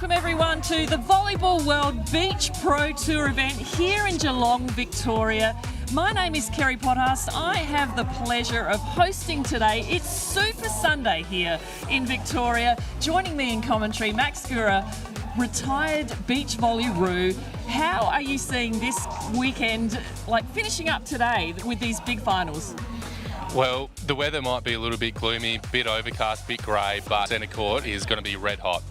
Welcome everyone to the Volleyball World Beach Pro Tour event here in Geelong, Victoria. My name is Kerry Pothast. I have the pleasure of hosting today. It's Super Sunday here in Victoria. Joining me in commentary, Max Gura, retired beach volleyroo. How are you seeing this weekend, finishing up today with these big finals? Well, the weather might be a little bit gloomy, bit overcast, bit grey, but centre court is going to be red hot.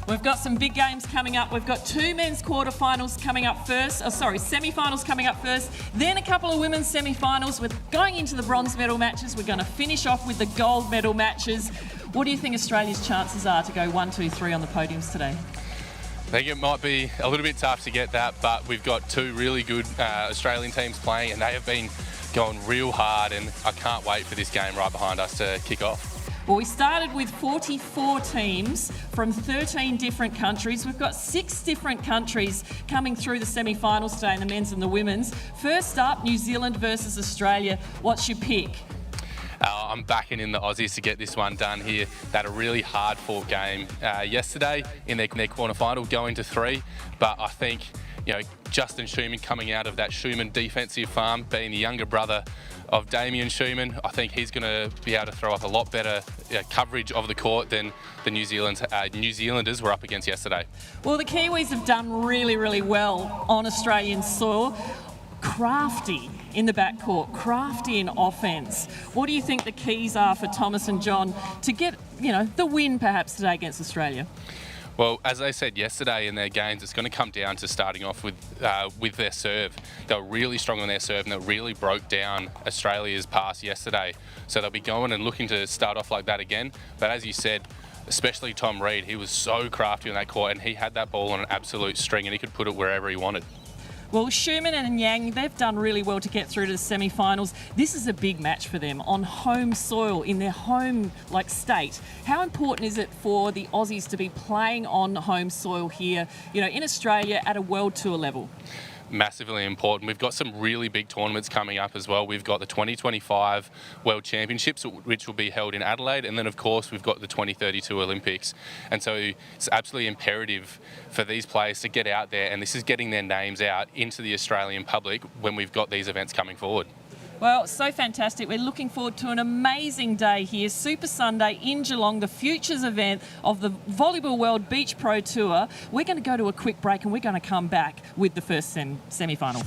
We've got some big games coming up. We've got two men's quarterfinals coming up first. Semi-finals coming up first. Then a couple of women's semi-finals. We're going into the bronze medal matches. We're going to finish off with the gold medal matches. What do you think Australia's chances are to go 1, 2, 3 on the podiums today? I think it might be a little bit tough to get that, but we've got two really good Australian teams playing, and they have been going real hard, and I can't wait for this game right behind us to kick off. Well, we started with 44 teams from 13 different countries. We've got 6 different countries coming through the semi-finals today in the men's and the women's. First up, New Zealand versus Australia. What's your pick? I'm backing in the Aussies to get this one done here. They had a really hard-fought game yesterday in their quarterfinal, going to 3. But I think, Justin Schumann coming out of that Schumann defensive farm, being the younger brother of Damien Schumann, I think he's going to be able to throw up a lot better coverage of the court than the New Zealanders were up against yesterday. Well, the Kiwis have done really, really well on Australian soil. Crafty in the backcourt, crafty in offence. What do you think the keys are for Thomas and John to get, the win perhaps today against Australia? Well, as they said yesterday in their games, it's going to come down to starting off with their serve. They were really strong on their serve, and they really broke down Australia's pass yesterday. So they'll be going and looking to start off like that again. But as you said, especially Tom Reed, he was so crafty on that court, and he had that ball on an absolute string, and he could put it wherever he wanted. Well, Schumann and Yang, they've done really well to get through to the semi-finals. This is a big match for them on home soil, in their home state. How important is it for the Aussies to be playing on home soil here, in Australia at a World Tour level? Massively important. We've got some really big tournaments coming up as well. We've got the 2025 World Championships, which will be held in Adelaide, and then of course we've got the 2032 Olympics. And so it's absolutely imperative for these players to get out there, and this is getting their names out into the Australian public when we've got these events coming forward. Well, so fantastic. We're looking forward to an amazing day here. Super Sunday in Geelong, the Futures event of the Volleyball World Beach Pro Tour. We're going to go to a quick break and we're going to come back with the first semi-final.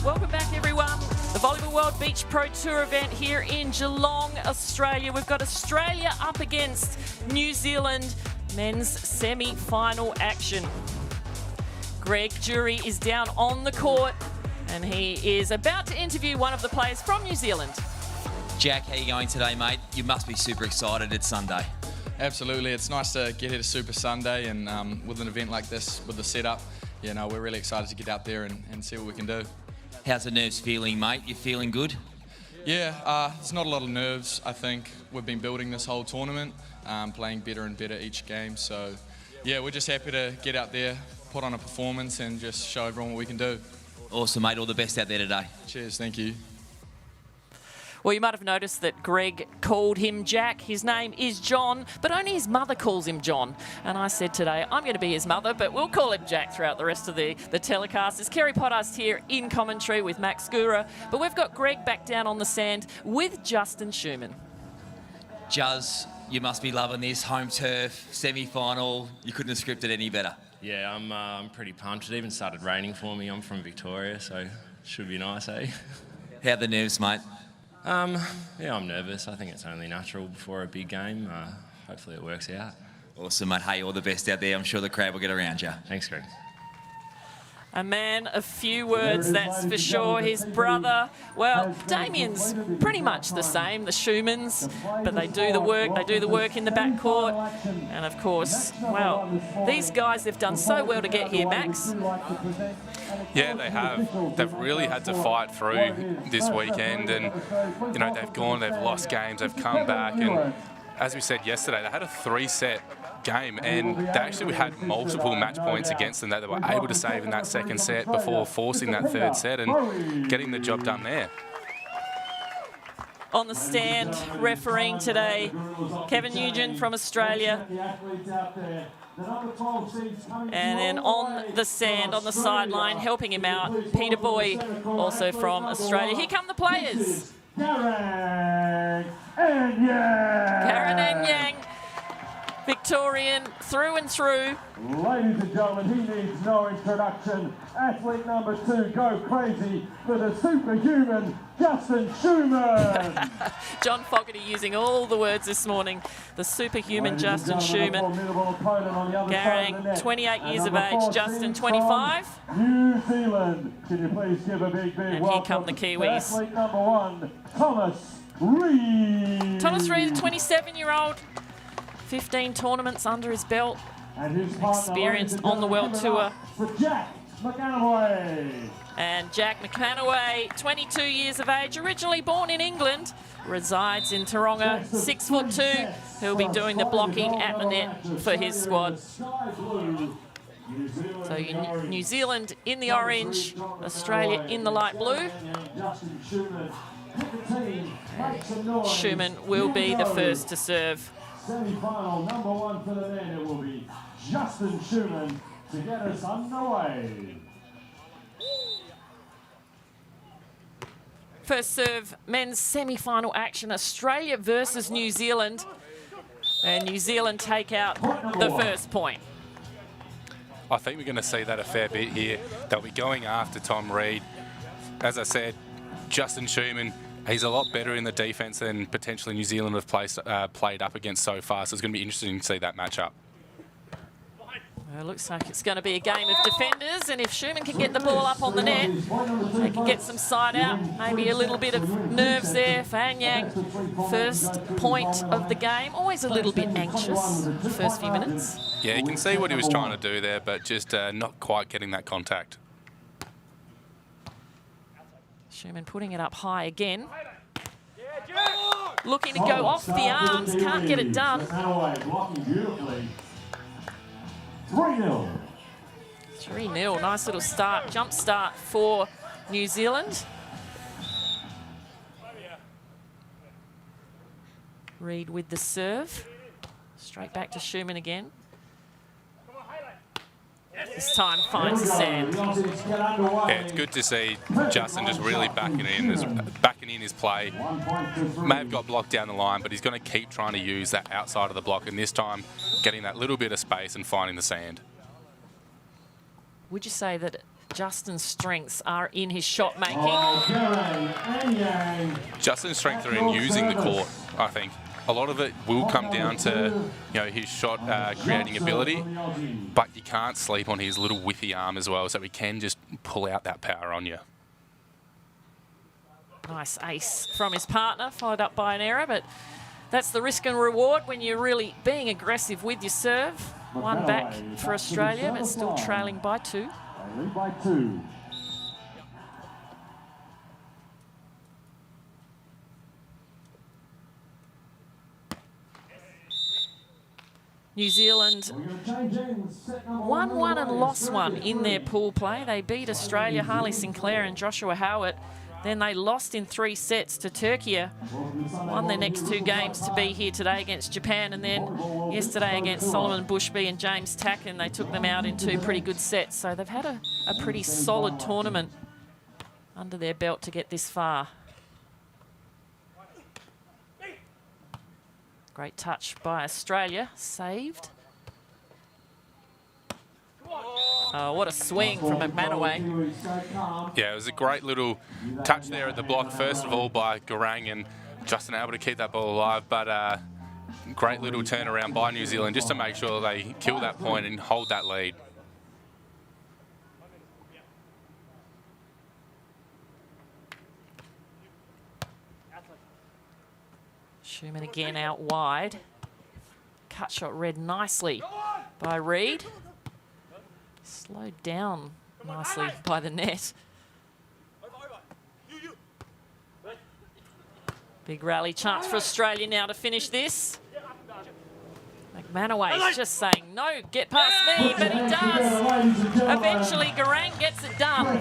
Welcome back, everyone. The Volleyball World Beach Pro Tour event here in Geelong, Australia. We've got Australia up against New Zealand, men's semi-final action. Greg Jury is down on the court, and he is about to interview one of the players from New Zealand. Jack, how you going today, mate? You must be super excited. It's Sunday. Absolutely. It's nice to get here to Super Sunday, and with an event like this, with the setup, we're really excited to get out there and see what we can do. How's the nerves feeling, mate? You feeling good? Yeah, there's not a lot of nerves. I think we've been building this whole tournament, playing better and better each game. So, yeah, we're just happy to get out there, put on a performance and just show everyone what we can do. Awesome, mate. All the best out there today. Cheers, thank you. Well, you might have noticed that Greg called him Jack. His name is John, but only his mother calls him John. And I said today, I'm going to be his mother, but we'll call him Jack throughout the rest of the telecast. It's Kerry Pothurst here in commentary with Max Gura, but we've got Greg back down on the sand with Justin Schumann. Juz, you must be loving this. Home turf, semi-final. You couldn't have scripted any better. Yeah, I'm pretty pumped. It even started raining for me. I'm from Victoria, so it should be nice, eh? How are the nerves, mate? Yeah, I'm nervous. I think it's only natural before a big game. Hopefully it works out. Awesome, mate. Hey, all the best out there. I'm sure the crowd will get around you. Thanks, Greg. A man of few words, that's for sure. His brother, well, Damien's pretty much the same, the Schumanns, but they do the work. They do the work in the backcourt. And of course, well, these guys, they've done so well to get here, Max. Yeah, they have. They've really had to fight through this weekend, and you know they've lost games, they've come back, and as we said yesterday, they had a 3-set game, and they actually had multiple match points against them that they were able to save in that second set before forcing that third set and getting the job done there. On the stand, refereeing today, Kevin Nugent from Australia. And then on the sand, on the sideline, helping him out, Peter Boy, also from Australia. Here come the players. Karen and Yang, Victorian through and through. Ladies and gentlemen, he needs no introduction. Athlete number 2, go crazy for the superhuman Justin Schumann. John Fogarty using all the words this morning. The superhuman Justin Schumann. Carrying 28 years of age, Justin 25. New Zealand, can you please give a big And welcome here come the Kiwis. Athlete number 1, Thomas Reid. Thomas Reid, a 27-year-old, 15 tournaments under his belt, experienced on the World Tour. For Jack McAnaway. And Jack McAnaway, 22 years of age, originally born in England, resides in Taronga, 6'2". He'll be doing the blocking at the net for his squad. So New Zealand in the orange, Australia in the light blue. Schumann will be the first to serve. Semi-final number 1 for the men, it will be Justin Schumann to get us underway. First serve, men's semi-final action, Australia versus New Zealand. And New Zealand take out the first point. I think we're going to see that a fair bit here. They'll be going after Tom Reid. As I said, Justin Schumann, he's a lot better in the defence than potentially New Zealand have played up against so far, so it's going to be interesting to see that matchup. Well, it looks like it's going to be a game of defenders, and if Schumann can get the ball up on the net, they can get some side out, maybe a little bit of nerves there for Anyang. First point of the game, always a little bit anxious the first few minutes. Yeah, you can see what he was trying to do there, but just not quite getting that contact. Schumann putting it up high again. Looking to go off the arms, can't get it done. Blocking beautifully. 3-0. 3-0, nice little start, jump start for New Zealand. Reid with the serve. Straight back to Schumann again. This time finds the sand. Yeah, it's good to see Justin just really backing in his play. May have got blocked down the line, but he's going to keep trying to use that outside of the block, and this time getting that little bit of space and finding the sand. Would you say that Justin's strengths are in his shot making? Justin's strengths are in using the court, I think. A lot of it will come down to his shot creating ability, but you can't sleep on his little whiffy arm as well, so he can just pull out that power on you. Nice ace from his partner, followed up by an error, but that's the risk and reward when you're really being aggressive with your serve. One back for Australia, but still trailing by 2. Lead by 2. New Zealand won one and lost one in their pool play. They beat Australia, Harley Sinclair and Joshua Howard. Then they lost in 3 sets to Turkey, won their next 2 games to be here today against Japan, and then yesterday against Solomon Bushby and James Tack, and they took them out in 2 pretty good sets. So they've had a pretty solid tournament under their belt to get this far. Great touch by Australia, saved. Oh, what a swing from McManaway. Yeah, it was a great little touch there at the block, first of all, by Garang, and Justin able to keep that ball alive, but great little turnaround by New Zealand just to make sure they kill that point and hold that lead. Schumann again out wide. Cut shot read nicely by Reed. Slowed down nicely by the net. Big rally chance for Australia now to finish this. McManaway's just saying, no, get past me, but he does. Eventually, Garang gets it done.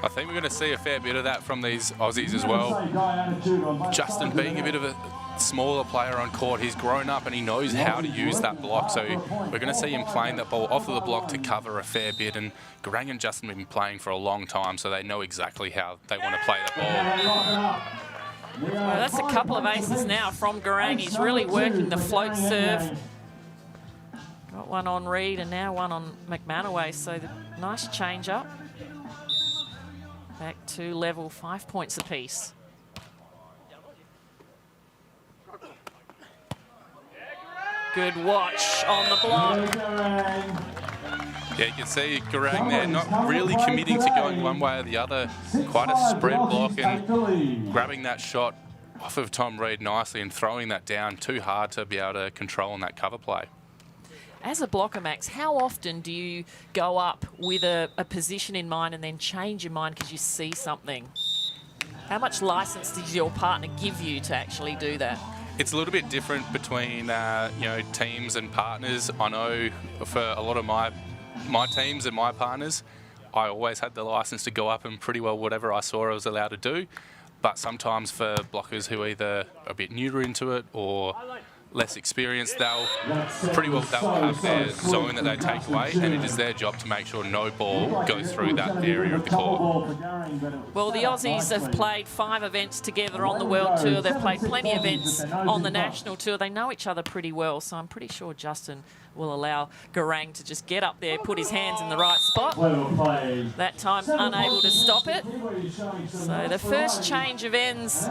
I think we're going to see a fair bit of that from these Aussies as well. Justin being a bit of a smaller player on court, he's grown up and he knows how to use that block. So we're going to see him playing that ball off of the block to cover a fair bit. And Garang and Justin have been playing for a long time, so they know exactly how they want to play the ball. Well, that's a couple of aces now from Garang. He's really working the float serve. Got one on Reed and now one on McManaway. So the nice change up. Back to level, 5 points apiece. Good watch on the block. Yeah, you can see Garang there not really committing to going one way or the other. Quite a spread block and grabbing that shot off of Tom Reed nicely and throwing that down too hard to be able to control on that cover play. As a blocker, Max, how often do you go up with a position in mind and then change your mind because you see something? How much license does your partner give you to actually do that? It's a little bit different between teams and partners. I know for a lot of my teams and my partners, I always had the license to go up and pretty well whatever I saw I was allowed to do. But sometimes for blockers who either are a bit newer into it or less experienced, they'll have their zone that they take away, and it is their job to make sure no ball goes through that area of the court. Well, the Aussies have played 5 events together on the World Tour. They've played plenty of events on the National Tour. They know each other pretty well, so I'm pretty sure Justin will allow Garang to just get up there, put his hands in the right spot. That time unable to stop it. So the first change of ends,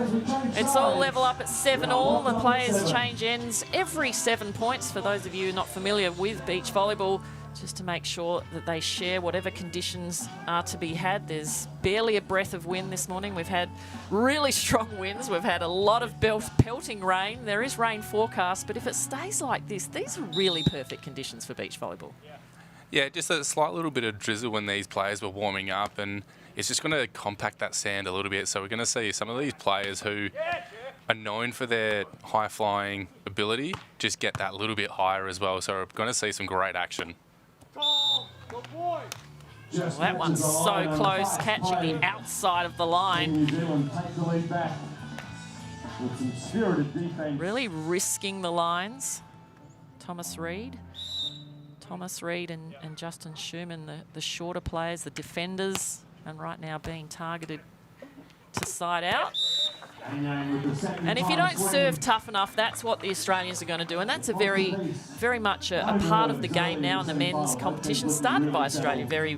it's all level up at 7-all. The players change ends every 7 points, for those of you not familiar with beach volleyball, just to make sure that they share whatever conditions are to be had. There's barely a breath of wind this morning. We've had really strong winds. We've had a lot of pelting rain. There is rain forecast, but if it stays like this, these are really perfect conditions for beach volleyball. Yeah, just a slight little bit of drizzle when these players were warming up, and it's just going to compact that sand a little bit. So we're going to see some of these players who are known for their high-flying ability just get that little bit higher as well. So we're going to see some great action. Well, that one's so close, catching the outside of the line. Really risking the lines. Thomas Reed and Justin Schumann, the shorter players, the defenders, and right now being targeted to side out. And if you don't serve tough enough, that's what the Australians are going to do. And that's a very much a part of the game now in the men's competition, started by Australia very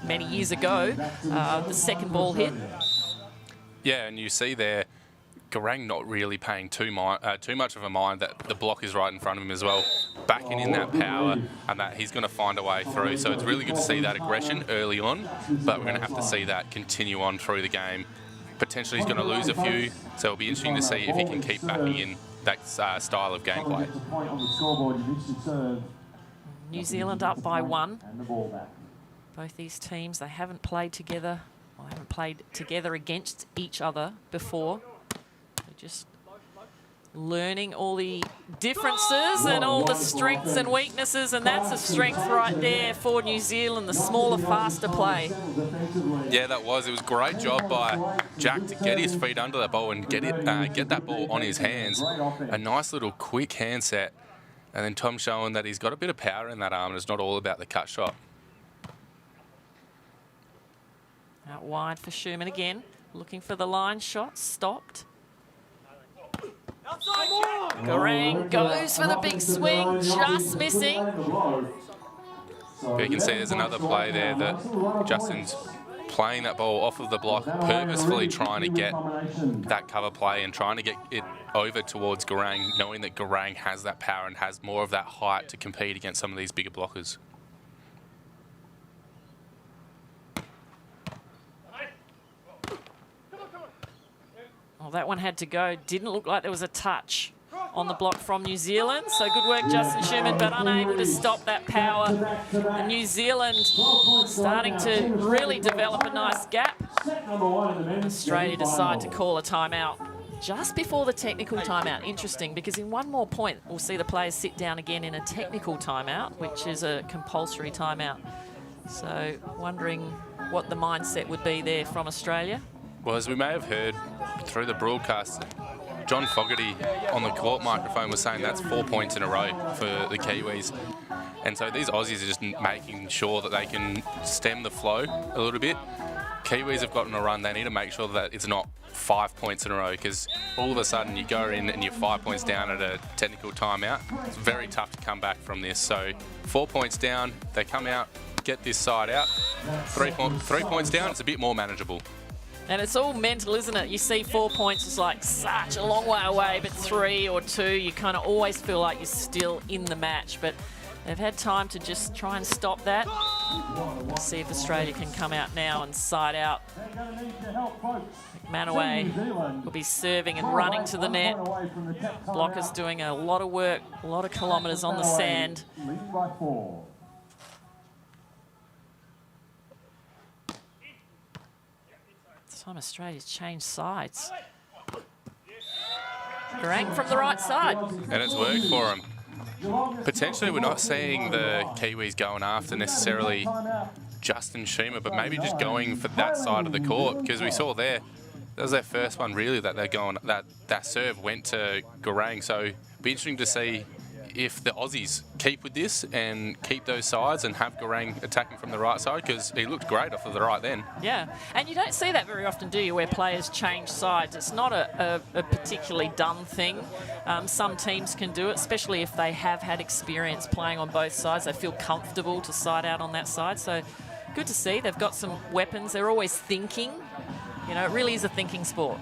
many years ago. The second ball hit. Yeah, and you see there, Garang not really paying too much of a mind that the block is right in front of him as well. Backing in that power and that he's going to find a way through. So it's really good to see that aggression early on, but we're going to have to see that continue on through the game. Potentially he's going to lose a few, so it'll be interesting to see if he can keep backing in that style of gameplay. New Zealand up by 1. Both these teams, they haven't played together, or haven't played together against each other before. They're just learning all the differences and all the strengths and weaknesses, and that's a strength right there for New Zealand, the smaller, faster play. Yeah, that was. It was a great job by Jack to get his feet under that ball and get that ball on his hands. A nice little quick hand set. And then Tom showing that he's got a bit of power in that arm and it's not all about the cut shot. Out wide for Schumann again, looking for the line shot, stopped. Garang goes for the big swing, just missing. But you can see there's another play there that Justin's playing that ball off of the block, purposefully trying to get that cover play and trying to get it over towards Garang, knowing that Garang has that power and has more of that height to compete against some of these bigger blockers. Oh, that one had to go. Didn't look like there was a touch on the block from New Zealand. So good work, Justin Schumann, but unable to stop that power. And New Zealand starting to really develop a nice gap. Australia decide to call a timeout just before the technical timeout. Interesting, because in one more point, we'll see the players sit down again in a technical timeout, which is a compulsory timeout. So wondering what the mindset would be there from Australia. Well, as we may have heard through the broadcast, John Fogarty on the court microphone was saying that's 4 points in a row for the Kiwis. And so these Aussies are just making sure that they can stem the flow a little bit. Kiwis have gotten a run. They need to make sure that it's not 5 points in a row, because all of a sudden you go in and you're 5 points down at a technical timeout. It's very tough to come back from this. So 4 points down, they come out, get this side out. 3 points down, it's a bit more manageable. And it's all mental, isn't it? You see 4 points is like such a long way away, but 3 or 2, you kind of always feel like you're still in the match. But they've had time to just try and stop that. We'll see if Australia can come out now and side out. McManaway will be serving and running to the net. Blockers doing a lot of work, a lot of kilometres on the sand. Time Australia's changed sides. Garang from the right side. And it's worked for them. Potentially we're not seeing the Kiwis going after necessarily Justin Schumann, but maybe just going for that side of the court, because we saw there, that was their first one really that they're going, that serve went to Garang. So it'll be interesting to see if the Aussies keep with this and keep those sides and have Garang attacking from the right side, because he looked great off of the right then. Yeah, and you don't see that very often, do you, where players change sides? It's not a particularly done thing. Some teams can do it, especially if they have had experience playing on both sides. They feel comfortable to side out on that side. So good to see. They've got some weapons. They're always thinking. You know, it really is a thinking sport.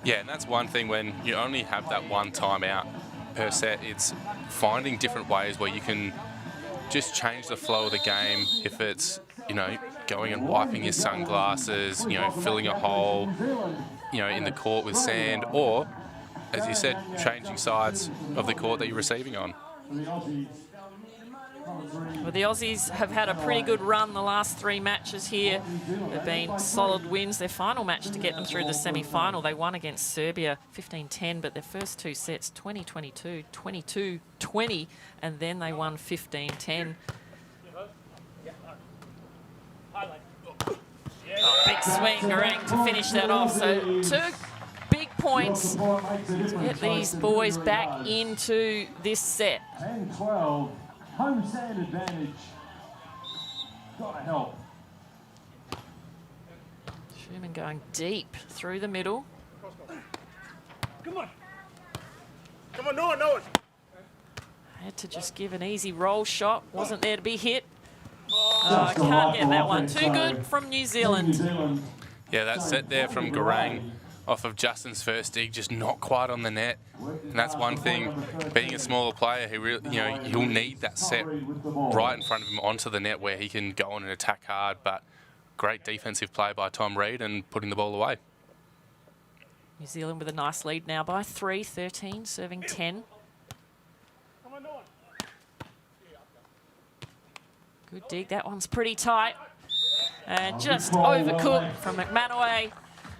Yeah, and that's one thing when you only have that one timeout per set. It's finding different ways where you can just change the flow of the game. If it's, you know, going and wiping your sunglasses, you know, filling a hole, you know, in the court with sand, or, as you said, changing sides of the court that you're receiving on. Well, the Aussies have had a pretty good run the last 3 matches here. They've been solid wins. Their final match to get them through the semi-final, they won against Serbia 15-10, but their first 2 sets, 20-22, 22-20, and then they won 15-10. Oh, big swing, Garang, to finish that off. So 2 big points to get these boys back into this set. 10-12. Home sand advantage. Gotta help. Schumann going deep through the middle. Come on. Come on, no it. Had to just give an easy roll shot. Wasn't there to be hit. Oh, can't get that one. Too good from New Zealand. Yeah, that set there from Garang off of Justin's first dig, just not quite on the net. And that's one thing, being a smaller player, he really, you know, he'll need that set right in front of him onto the net where he can go on and attack hard. But great defensive play by Tom Reed and putting the ball away. New Zealand with a nice lead now by 3, 13, serving 10. Good dig, that one's pretty tight. And just overcooked from McManaway.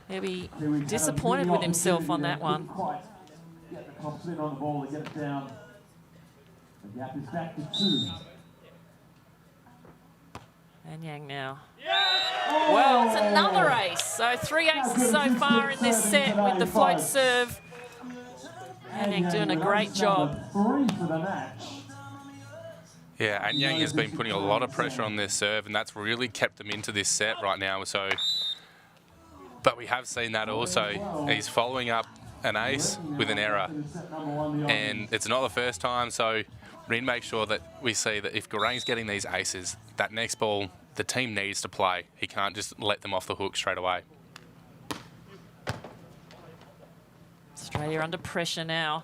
He'll be disappointed with himself on that one. get the top spin on the ball to get it down. The gap is back to 2. And Yang now. Well, it's another ace. So 3 aces so far in this set with the float serve. And Yang doing a great job. 3 for the match. Yeah, and Yang has been putting a lot of pressure on their serve, and that's really kept them into this set right now. So, but we have seen that also. He's following up an ace with an error, and it's not the first time. So we need to make sure that we see that if Geelong's getting these aces, that next ball the team needs to play. He can't just let them off the hook straight away. Australia under pressure now.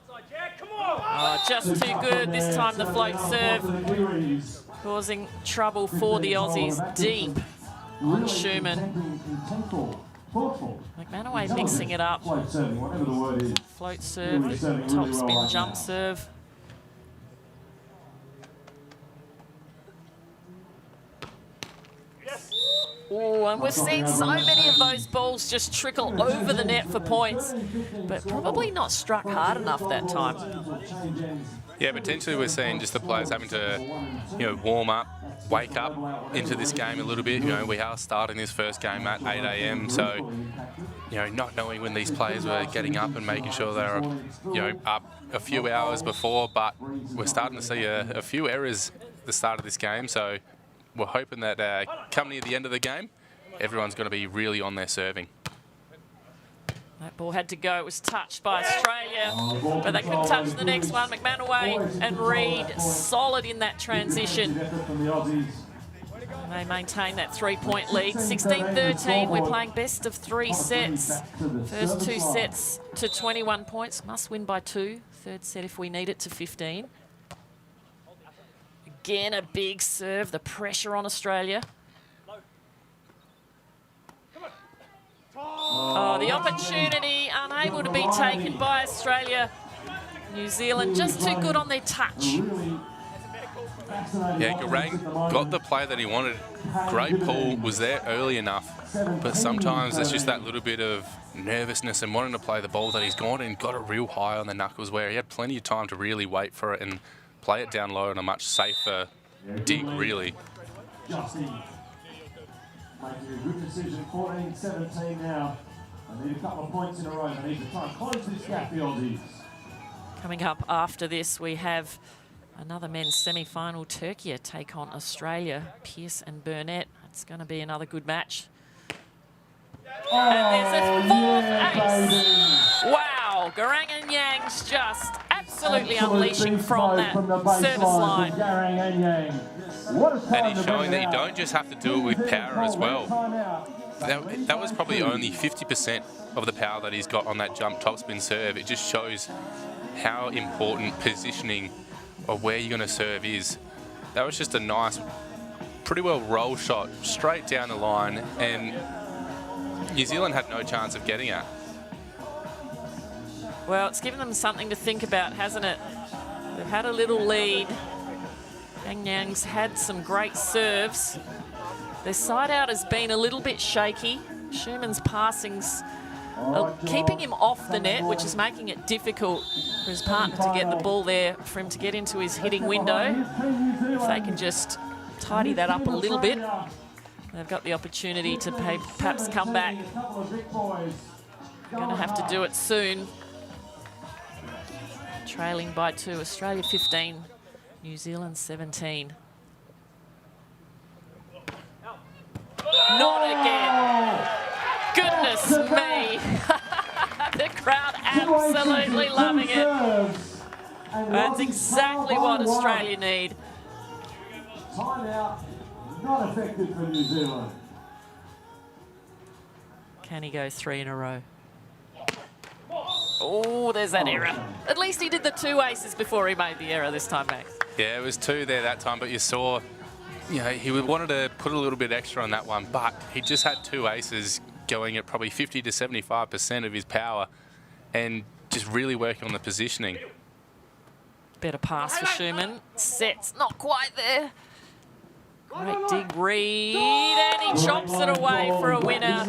Oh, just too good. This time the float serve causing trouble for the Aussies deep on Schumann. McManaway mixing it up. Float serve, top spin, jump serve. Oh, and we've seen so many of those balls just trickle over the net for points, but probably not struck hard enough that time. Yeah, potentially we're seeing just the players having to, warm up, wake up into this game a little bit. We are starting this first game at 8 a.m, so, not knowing when these players were getting up and making sure they're, up a few hours before, but we're starting to see a few errors at the start of this game, so we're hoping that coming near the end of the game, everyone's going to be really on their serving. That ball had to go. It was touched by Australia, but they couldn't touch the next one. McManaway and Reid solid in that transition. They maintain that 3-point lead. 16-13, we're playing best of 3 sets. First 2 sets to 21 points. Must win by 2. Third set if we need it to 15. Again, a big serve, the pressure on Australia. Oh, the opportunity unable to be taken by Australia. New Zealand just too good on their touch. Yeah, Geelong got the play that he wanted. Great pull, was there early enough, but sometimes it's just that little bit of nervousness and wanting to play the ball that he's gone and got it real high on the knuckles where he had plenty of time to really wait for it and play it down low on a much safer dig, really. Justin making a good decision. 14-17 now. They need a couple of points in a row. They need to try and close this gap, the Aussies. Coming up after this, we have another men's semi-final. Turkey take on Australia. Pearce and Burnett. It's going to be another good match. And there's a 4th ace. Wow, Garang and Yang's just absolutely unleashing from that service line. And he's showing that you don't just have to do it with power as well. That was probably only 50% of the power that he's got on that jump topspin serve. It just shows how important positioning of where you're going to serve is. That was just a nice, pretty well roll shot straight down the line, and New Zealand had no chance of getting it. Well, it's given them something to think about, hasn't it? They've had a little lead. Yang Yang's had some great serves. Their side out has been a little bit shaky. Schumann's passings are keeping him off the net, which is making it difficult for his partner to get the ball there, for him to get into his hitting window. If they can just tidy that up a little bit, they've got the opportunity to perhaps come back. Going to have to do it soon. Trailing by 2, Australia 15, New Zealand 17. Not again. Goodness me. The crowd absolutely loving it. That's exactly what Australia need. Timeout, not effective for New Zealand. Can he go 3 in a row? Oh, there's that error. At least he did the 2 aces before he made the error this time, Max. Yeah, it was 2 there that time, but you saw, he wanted to put a little bit extra on that one, but he just had 2 aces going at probably 50 to 75% of his power and just really working on the positioning. Better pass for Schumann. Set's not quite there. Great dig, Reid, and he chops it away for a winner.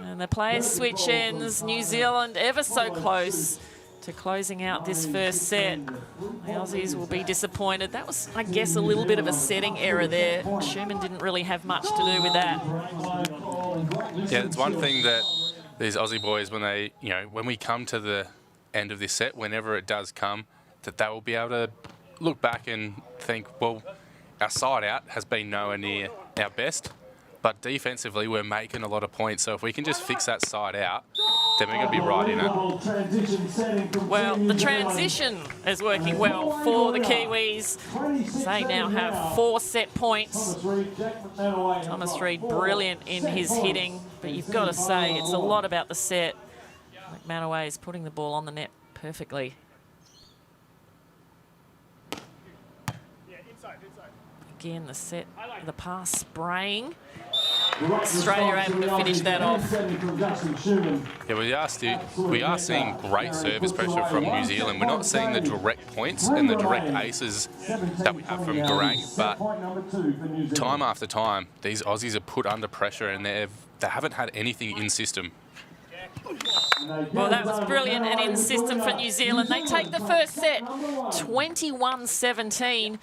And the player switch ends. New Zealand ever so close to closing out this first set. The Aussies will be disappointed. That was, I guess, a little bit of a setting error there. Schumann didn't really have much to do with that. Yeah, it's one thing that these Aussie boys, when they, when we come to the end of this set, whenever it does come, that they will be able to look back and think, well, our side out has been nowhere near our best, but defensively we're making a lot of points. So if we can just fix that side out, then we're going to be right in it. Well, the transition is working well for the Kiwis. They now have 4 set points. Thomas Reid brilliant in his hitting, but you've got to say it's a lot about the set. McManaway is putting the ball on the net perfectly. Again, the set, the pass spraying. Australia able to finish that off. Yeah, we are seeing great service pressure from New Zealand. We're not seeing the direct points and the direct aces that we have from Garang, but time after time, these Aussies are put under pressure and they haven't had anything in system. Well, that was brilliant and in system for New Zealand. They take the first set, 21-17.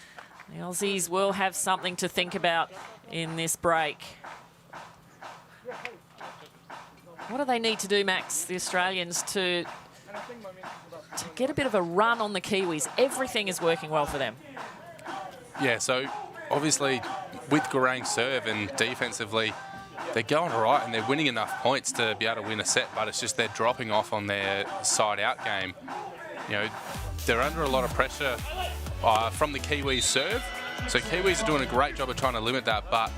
The Aussies will have something to think about in this break. What do they need to do, Max, the Australians, to get a bit of a run on the Kiwis? Everything is working well for them. Yeah, so obviously with Garang's serve and defensively, they're going all right and they're winning enough points to be able to win a set, but it's just they're dropping off on their side-out game. They're under a lot of pressure from the Kiwis serve. So Kiwis are doing a great job of trying to limit that, but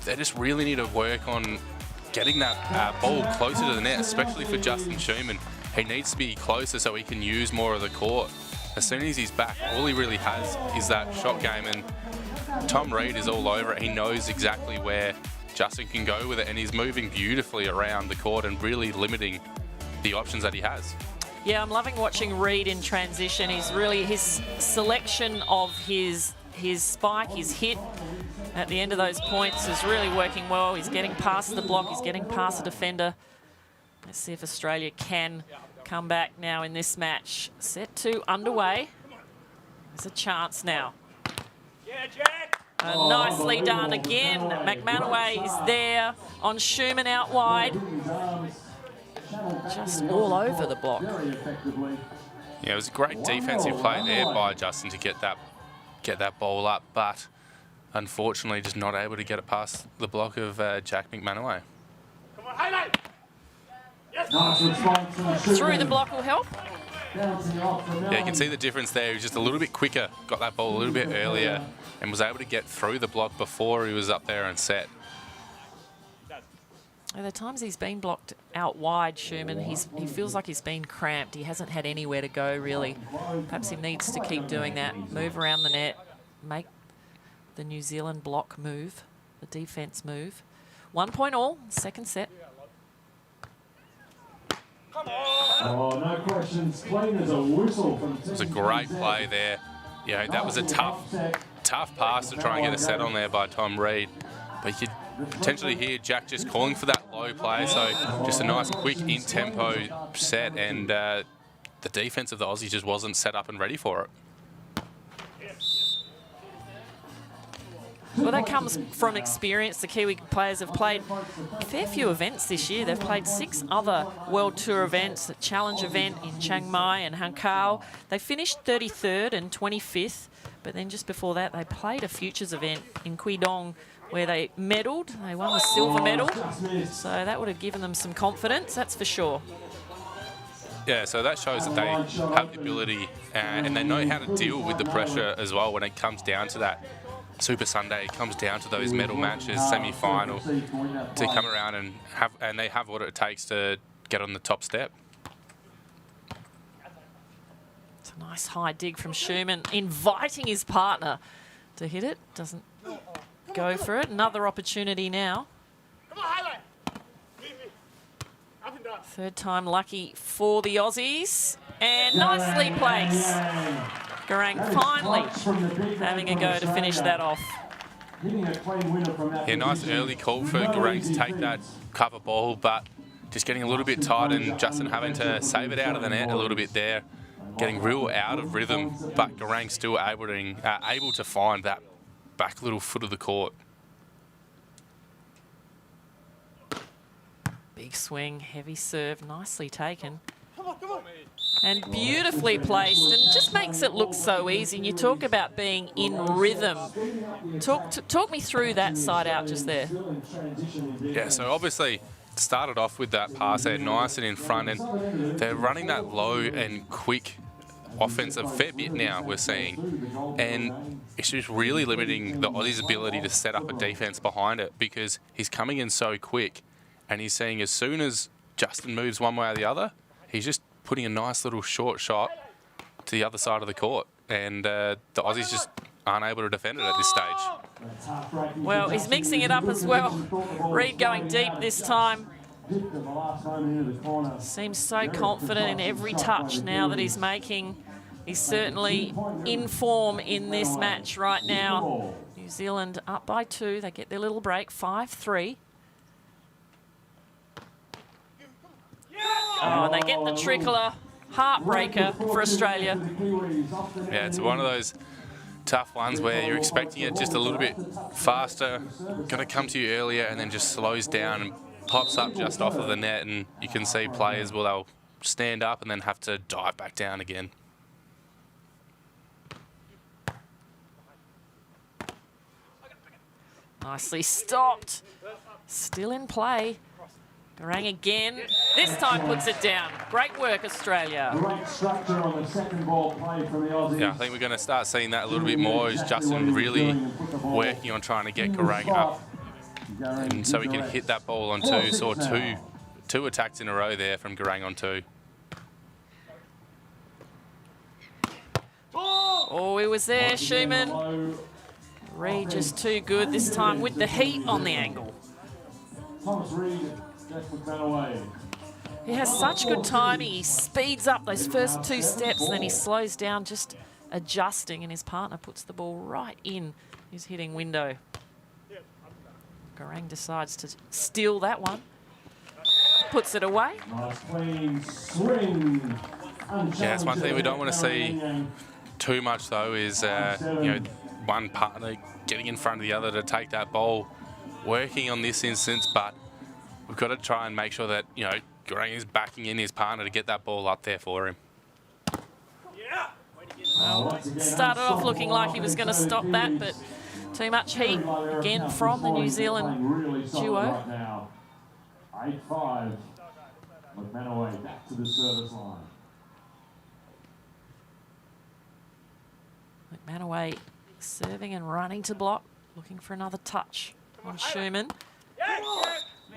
they just really need to work on getting that ball closer to the net, especially for Justin Schumann. He needs to be closer so he can use more of the court. As soon as he's back, all he really has is that shot game, and Tom Reid is all over it. He knows exactly where Justin can go with it, and he's moving beautifully around the court and really limiting the options that he has. Yeah, I'm loving watching Reid in transition. He's really, his selection of his spike, his hit at the end of those points is really working well. He's getting past the block, he's getting past the defender. Let's see if Australia can come back now in this match. Set 2 underway. There's a chance now. Nicely done again. McManaway is there on Schumann out wide. Just all over the block. Yeah, it was a great defensive play there by Justin to get that ball up, but unfortunately just not able to get it past the block of Jack McManaway. Come on, highlight! Yes. Through the block will help. Yeah, you can see the difference there. He was just a little bit quicker, got that ball a little bit earlier, and was able to get through the block before he was up there and set. At the times he's been blocked out wide, Schumann, he feels like he's been cramped. He hasn't had anywhere to go, really. Perhaps he needs to keep doing that. Move around the net, make the New Zealand block move, the defence move. 1 point all, second set. Oh, no questions. Clean as a whistle from It was a great play there. That was a tough pass to try and get a set on there by Tom Reid. But you could potentially hear Jack just calling for that low play. So just a nice, quick, in-tempo set. And the defense of the Aussies just wasn't set up and ready for it. Well, that comes from experience. The Kiwi players have played a fair few events this year. They've played 6 other World Tour events, a Challenge event in Chiang Mai and Hankow. They finished 33rd and 25th, but then just before that, they played a Futures event in Geelong where they medalled. They won the silver medal, so that would have given them some confidence, that's for sure. Yeah, so that shows that they have the ability and they know how to deal with the pressure as well when it comes down to that Super Sunday. It comes down to those medal matches, semi-final, to come around and they have what it takes to get on the top step. It's a nice high dig from Schumann, inviting his partner to hit it. Doesn't go for it. Another opportunity now. Come on, highlight! Up and down. Third time lucky for the Aussies. And nicely placed. Garang finally having a go to finish that off. Hitting a clean winner from that Yeah, nice position. early call for No Geelong to easy take that feats. cover ball, but just getting a little bit tight and Justin having to save it out of the net a little bit there. Getting real out of rhythm, but Geelong still able to find that back little foot of the court. Big swing, heavy serve, nicely taken. And beautifully placed, and just makes it look so easy. And you talk about being in rhythm. Talk me through that side out just there. Yeah, so obviously started off with that pass there, nice and in front, and they're running that low and quick offense a fair bit now, we're seeing. And it's just really limiting the Aussies' ability to set up a defense behind it because he's coming in so quick and he's seeing as soon as Justin moves one way or the other, he's just putting a nice little short shot to the other side of the court. And the Aussies just aren't able to defend it at this stage. Well, he's mixing it up as well. Reid going deep this time. Seems so confident in every touch now that he's making. He's certainly in form in this match right now. New Zealand up by 2. They get their little break, 5-3. Oh, and they get the trickler. Heartbreaker for Australia. Yeah, it's one of those tough ones where you're expecting it just a little bit faster, going to come to you earlier, and then just slows down and pops up just off of the net, and you can see players, well, they'll stand up and then have to dive back down again. Nicely stopped. Still in play. Garang again. This time puts it down. Great work, Australia. Great structure on the second ball play from the Aussies. Yeah, I think we're going to start seeing that a little bit more as Justin really working on trying to get Garang up. And so he can hit that ball on 2. Saw two attacks in a row there from Garang on 2. Oh, he was there, Schumann. Reid just too good this time with the heat on the angle. Thomas Reid, Jack McManaway. He has such good timing. He speeds up those first 2 steps and then he slows down, just adjusting, and his partner puts the ball right in his hitting window. Garang decides to steal that one. Puts it away. Nice clean swing. Yeah, it's one thing we don't want to see too much though is one partner getting in front of the other to take that ball. Working on this instance, but we've got to try and make sure that Garang is backing in his partner to get that ball up there for him. Well, started off looking like he was going to stop that, but too much heat again from the New Zealand duo. 8-5. McManaway back to the service line. McManaway serving and running to block, looking for another touch on Schumann.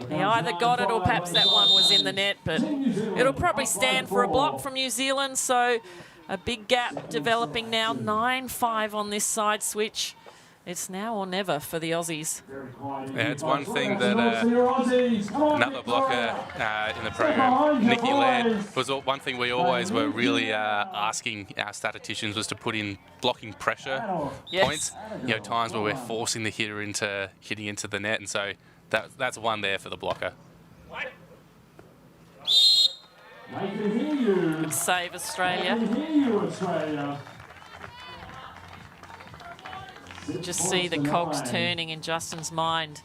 He either got it or perhaps that one was in the net, but it'll probably stand for a block from New Zealand, so a big gap developing now, 9-5 on this side switch. It's now or never for the Aussies. Yeah, it's one thing that another blocker in the program, Nikki Laird, was one thing we always were really asking our statisticians was to put in blocking pressure points. Times where we're forcing the hitter into hitting into the net, and so that's one there for the blocker. Good save, Australia. Just see the cogs turning in Justin's mind.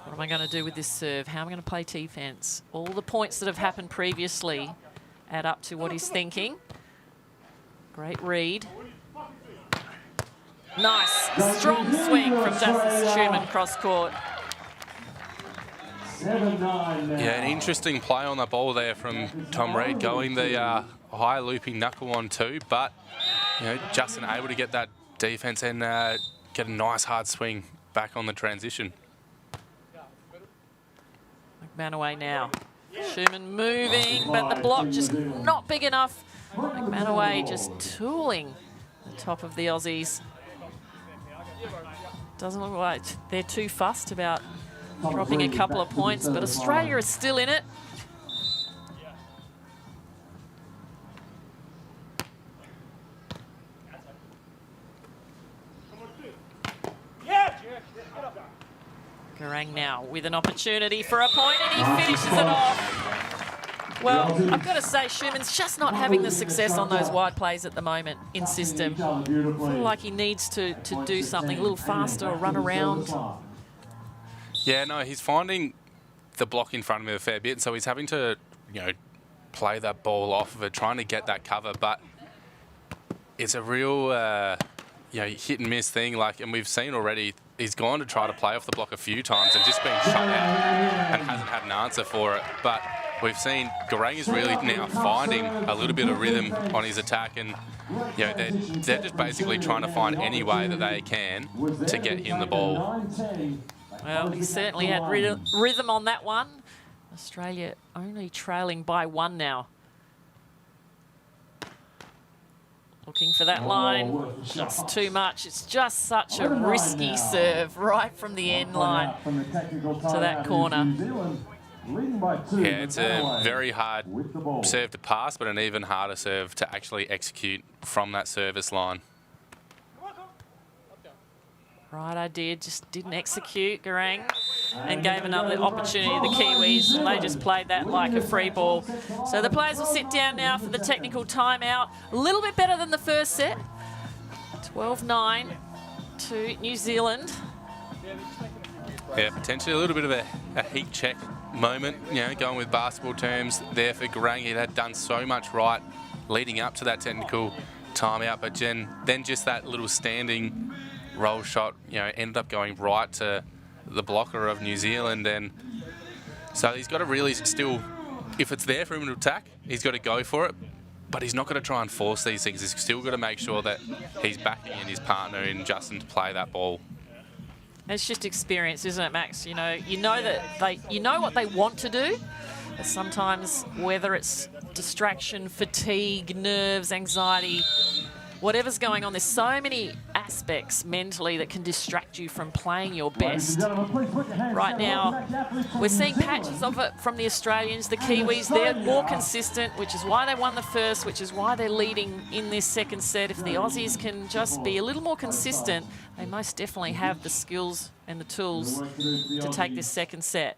What am I going to do with this serve? How am I going to play defence? All the points that have happened previously add up to what he's thinking. Great read. Nice, strong swing from Justin Schumann cross court. 7-9 now. Yeah, an interesting play on the ball there from Tom Reid, going the high looping knuckle on 2, but Justin able to get that defence and get a nice hard swing back on the transition. McManaway now. Schumann moving, but the block just not big enough. McManaway just tooling the top of the Aussies. Doesn't look like they're too fussed about dropping a couple of points, but Australia is still in it. Garang now with an opportunity for a point, and he finishes it off. Well, I've got to say, Schumann's just not having the success on those wide plays at the moment in system. I feel like he needs to do something a little faster or run around. Yeah, no, he's finding the block in front of him a fair bit, so he's having to, play that ball off of it, trying to get that cover, but it's a real, hit and miss thing. And we've seen already, he's gone to try to play off the block a few times and just been shut out and hasn't had an answer for it. But we've seen Garang is really now finding a little bit of rhythm on his attack, and they're just basically trying to find any way that they can to get him the ball. Well, he certainly had rhythm on that one. Australia only trailing by 1 now. Looking for that line, just too much. It's just such a risky serve right from the end line to that corner. Yeah, it's a very hard serve to pass, but an even harder serve to actually execute from that service line. Right idea, just didn't execute, Garang, and gave another opportunity to the Kiwis, and they just played that like a free ball. So the players will sit down now for the technical timeout. A little bit better than the first set. 12-9 to New Zealand. Yeah, potentially a little bit of a heat check moment, going with basketball terms there for Garang. He had done so much right leading up to that technical timeout, but then just that little standing roll shot, ended up going right to the blocker of New Zealand. And so he's got to really still, if it's there for him to attack, he's got to go for it, but he's not going to try and force these things. He's still got to make sure that he's backing in his partner in Justin to play that ball. It's just experience, isn't it, Max? You know that you know what they want to do, but sometimes whether it's distraction, fatigue, nerves, anxiety, whatever's going on, there's so many aspects mentally that can distract you from playing your best. Right now, we're seeing patches of it from the Australians. The Kiwis, they're more consistent, which is why they won the first, which is why they're leading in this second set. If the Aussies can just be a little more consistent, they most definitely have the skills and the tools to take this second set.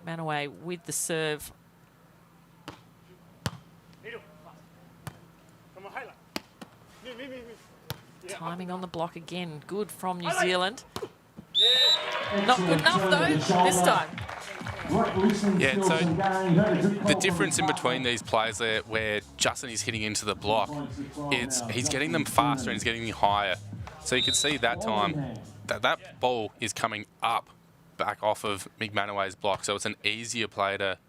McManaway with the serve. Timing on the block again. Good from New Zealand. Not good enough, though, this time. Yeah, so the difference in between these players there, where Justin is hitting into the block, he's getting them faster and he's getting them higher. So you can see that time that ball is coming up back off of McManaway's block. So it's an easier play to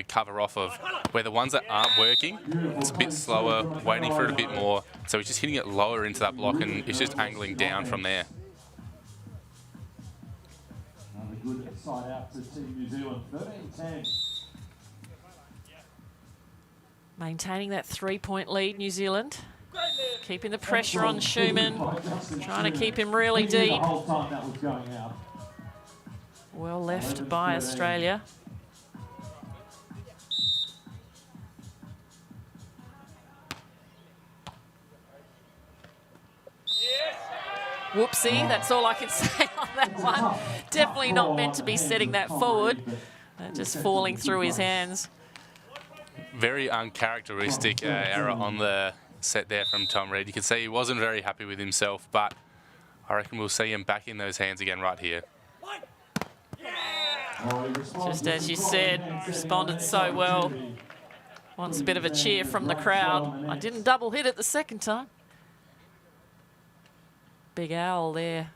cover off of, where the ones that aren't working, it's a bit slower, waiting for it a bit more. So he's just hitting it lower into that block and it's just angling down from there. Another good side out to Team New Zealand, 13-10. Maintaining that 3-point lead, New Zealand. Keeping the pressure on Schumann, trying to keep him really deep. Well left by Australia. Whoopsie, that's all I can say on that one. Definitely not meant to be setting that forward. Just falling through his hands. Very uncharacteristic error on the set there from Tom Reed. You can see he wasn't very happy with himself, but I reckon we'll see him back in those hands again right here. Just as you said, responded so well. Wants a bit of a cheer from the crowd. I didn't double hit it the second time. Big Owl there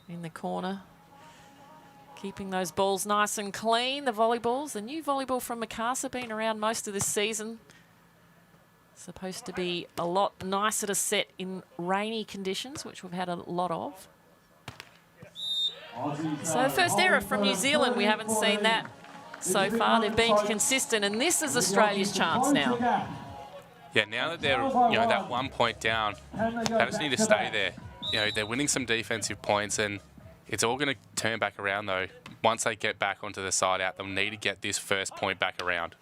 in the corner. Keeping those balls nice and clean, the volleyballs. The new volleyball from Mikasa been around most of this season. Supposed to be a lot nicer to set in rainy conditions, which we've had a lot of. So the first error from New Zealand, we haven't seen that so far. They've been consistent, and this is Australia's chance now. Yeah, now that they're that 1 point down, they just need to stay there. They're winning some defensive points, and it's all going to turn back around, though. Once they get back onto the side out, they'll need to get this first point back around.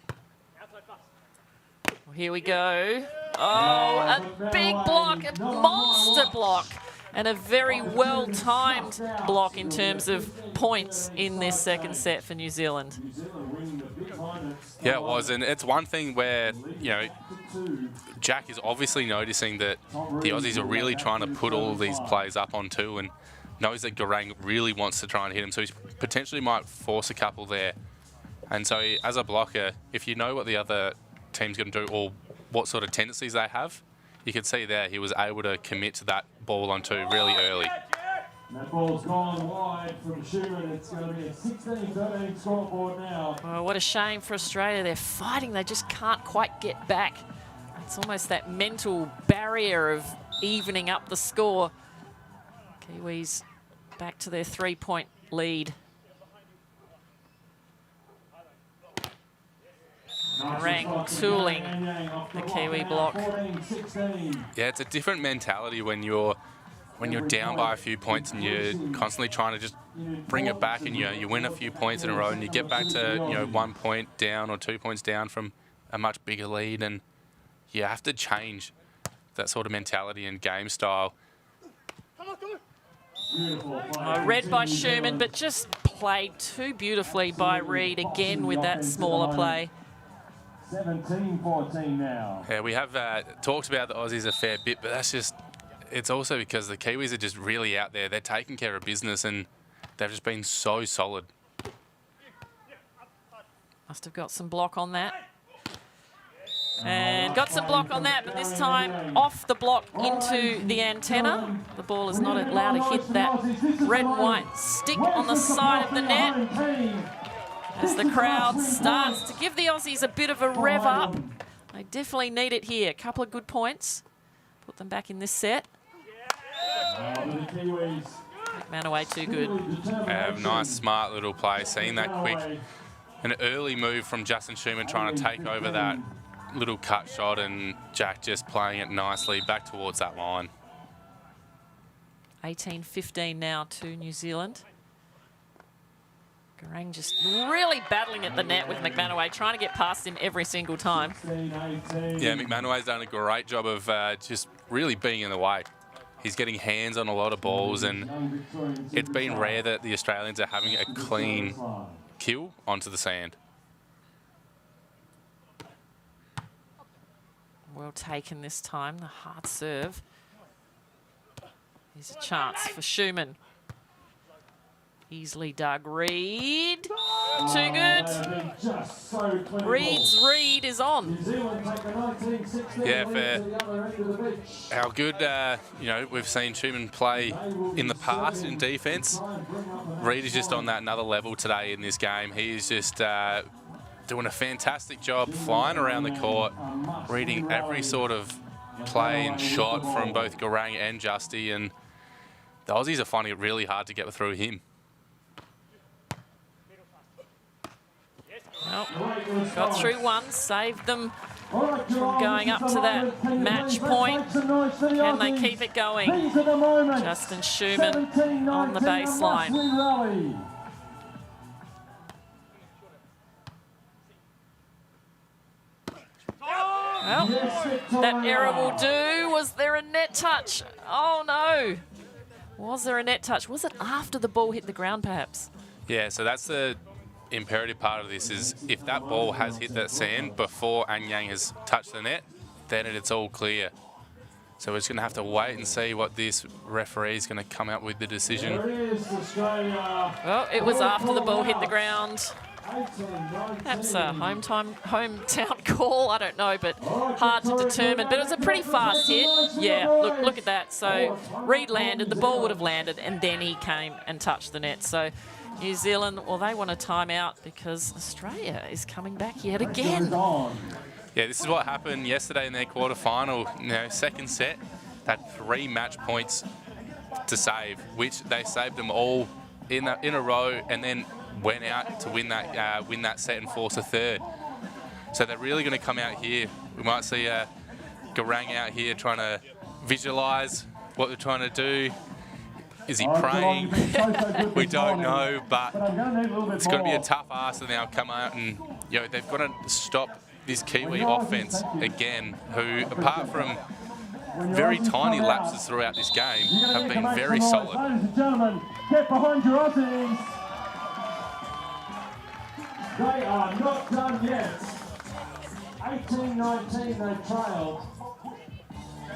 Well, here we go. Oh, a big block, a monster block and a very well-timed block in terms of points in this second set for New Zealand. Yeah, it was, and it's one thing where, you know, Jack is obviously noticing that the Aussies are really trying to put all these plays up on two and knows that Garang really wants to try and hit him, so he potentially might force a couple there. And so as a blocker, if you know what the other team's going to do or what sort of tendencies they have, you can see there he was able to commit to that ball on two really early. That ball's gone wide from Schumann. It's going to be a 16-13 scoreboard now. Oh, what a shame for Australia. They're fighting, they just can't quite get back. It's almost that mental barrier of evening up the score. Kiwis back to their 3-point lead. Garang tooling the Kiwi block. Yeah, it's a different mentality when you're down by a few points and you're constantly trying to just bring it back, and you win a few points in a row and you get back to 1 point down or 2 points down from a much bigger lead, and you have to change that sort of mentality and game style. Read by Schumann, but just played too beautifully by Reid again with that smaller play. 17-14 now. Yeah, we have talked about the Aussies a fair bit, but that's just, it's also because the Kiwis are just really out there. They're taking care of business and they've just been so solid. Must have got some block on that. And got some block on that, but this time off the block into the antenna. The ball is not allowed to hit that red and white stick on the side of the net. As the crowd starts to give the Aussies a bit of a rev up. They definitely need it here. A couple of good points. Put them back in this set. McManaway too good. Nice, smart little play. Seeing that quick. An early move from Justin Schumann trying to take over that little cut shot, and Jack just playing it nicely back towards that line. 18-15 now to New Zealand. Garang just really battling at the net with McManaway, trying to get past him every single time. Yeah, McManaway's done a great job of just really being in the way. He's getting hands on a lot of balls, and it's been rare that the Australians are having a clean kill onto the sand. Well taken this time, the hard serve. Here's a chance for Schumann. Easily dug. Reid. Too good. Reid's read is on. Yeah, fair. How good, we've seen Schumann play in the past in defence. Reid is just on that another level today in this game. He is just doing a fantastic job flying around the court, reading every sort of play and shot from both Garang and Justy, and the Aussies are finding it really hard to get through him. Well, got through one, saved them from going up to that match point. Can they keep it going? Justin Schumann on the baseline. Well, that error will do. Was there a net touch? Oh no. Was there a net touch? Was it after the ball hit the ground perhaps? Yeah, so that's the imperative part of this, is if that ball has hit that sand before Anyang has touched the net, then it's all clear. So we're just going to have to wait and see what this referee is going to come out with the decision. Well, it was after the ball hit the ground. Perhaps a hometown call, I don't know, but hard to determine. But it was a pretty fast hit. Yeah, look at that. So Reid landed, the ball would have landed, and then he came and touched the net. So New Zealand, well, they want a timeout because Australia is coming back yet again. Yeah, this is what happened yesterday in their quarterfinal. Second set, had 3 match points to save, which they saved them all in a row, and then went out to win that set and force a third. So they're really going to come out here. We might see Garang out here trying to visualise what they're trying to do. Is he praying? We don't know, but it's going to be a tough ask, and they'll come out and they've got to stop this Kiwi offense again, who apart from very tiny lapses throughout this game have been very solid. Ladies and gentlemen, get behind your Aussies. They are not done yet. 18-19 they trail.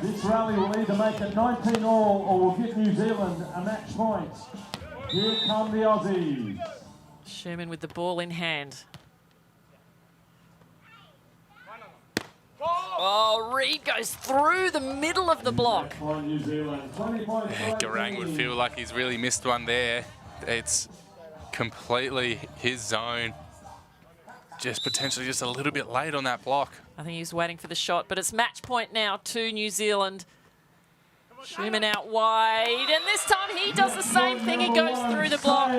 This rally will either make it 19 all or will give New Zealand a match point. Here come the Aussies. Schumann with the ball in hand. Oh, Reid goes through the middle of the block. New Zealand, 20 points. Garang would feel like he's really missed one there. It's completely his zone. Just potentially just a little bit late on that block. I think he's waiting for the shot, but it's match point now to New Zealand. Schumann out wide, and this time he does the same thing. He goes through the block.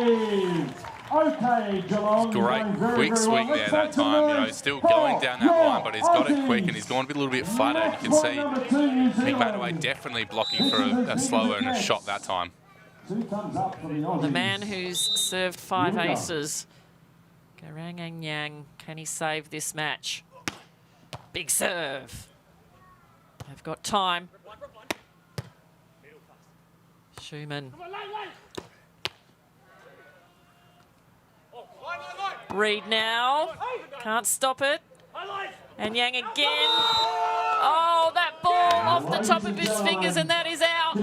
Okay, Geelong. Great quick swing there that time. You know, still going down that line, but he's got it quick and he's gone a little bit flatter. You can see McManaway definitely blocking for a slower and a shot that time. The man who's served 5 aces. Garang and Yang, can he save this match? Big serve. They've got time. Schumann. Reid now. Can't stop it. And Yang again. Oh, that ball off the top of his fingers, and that is out.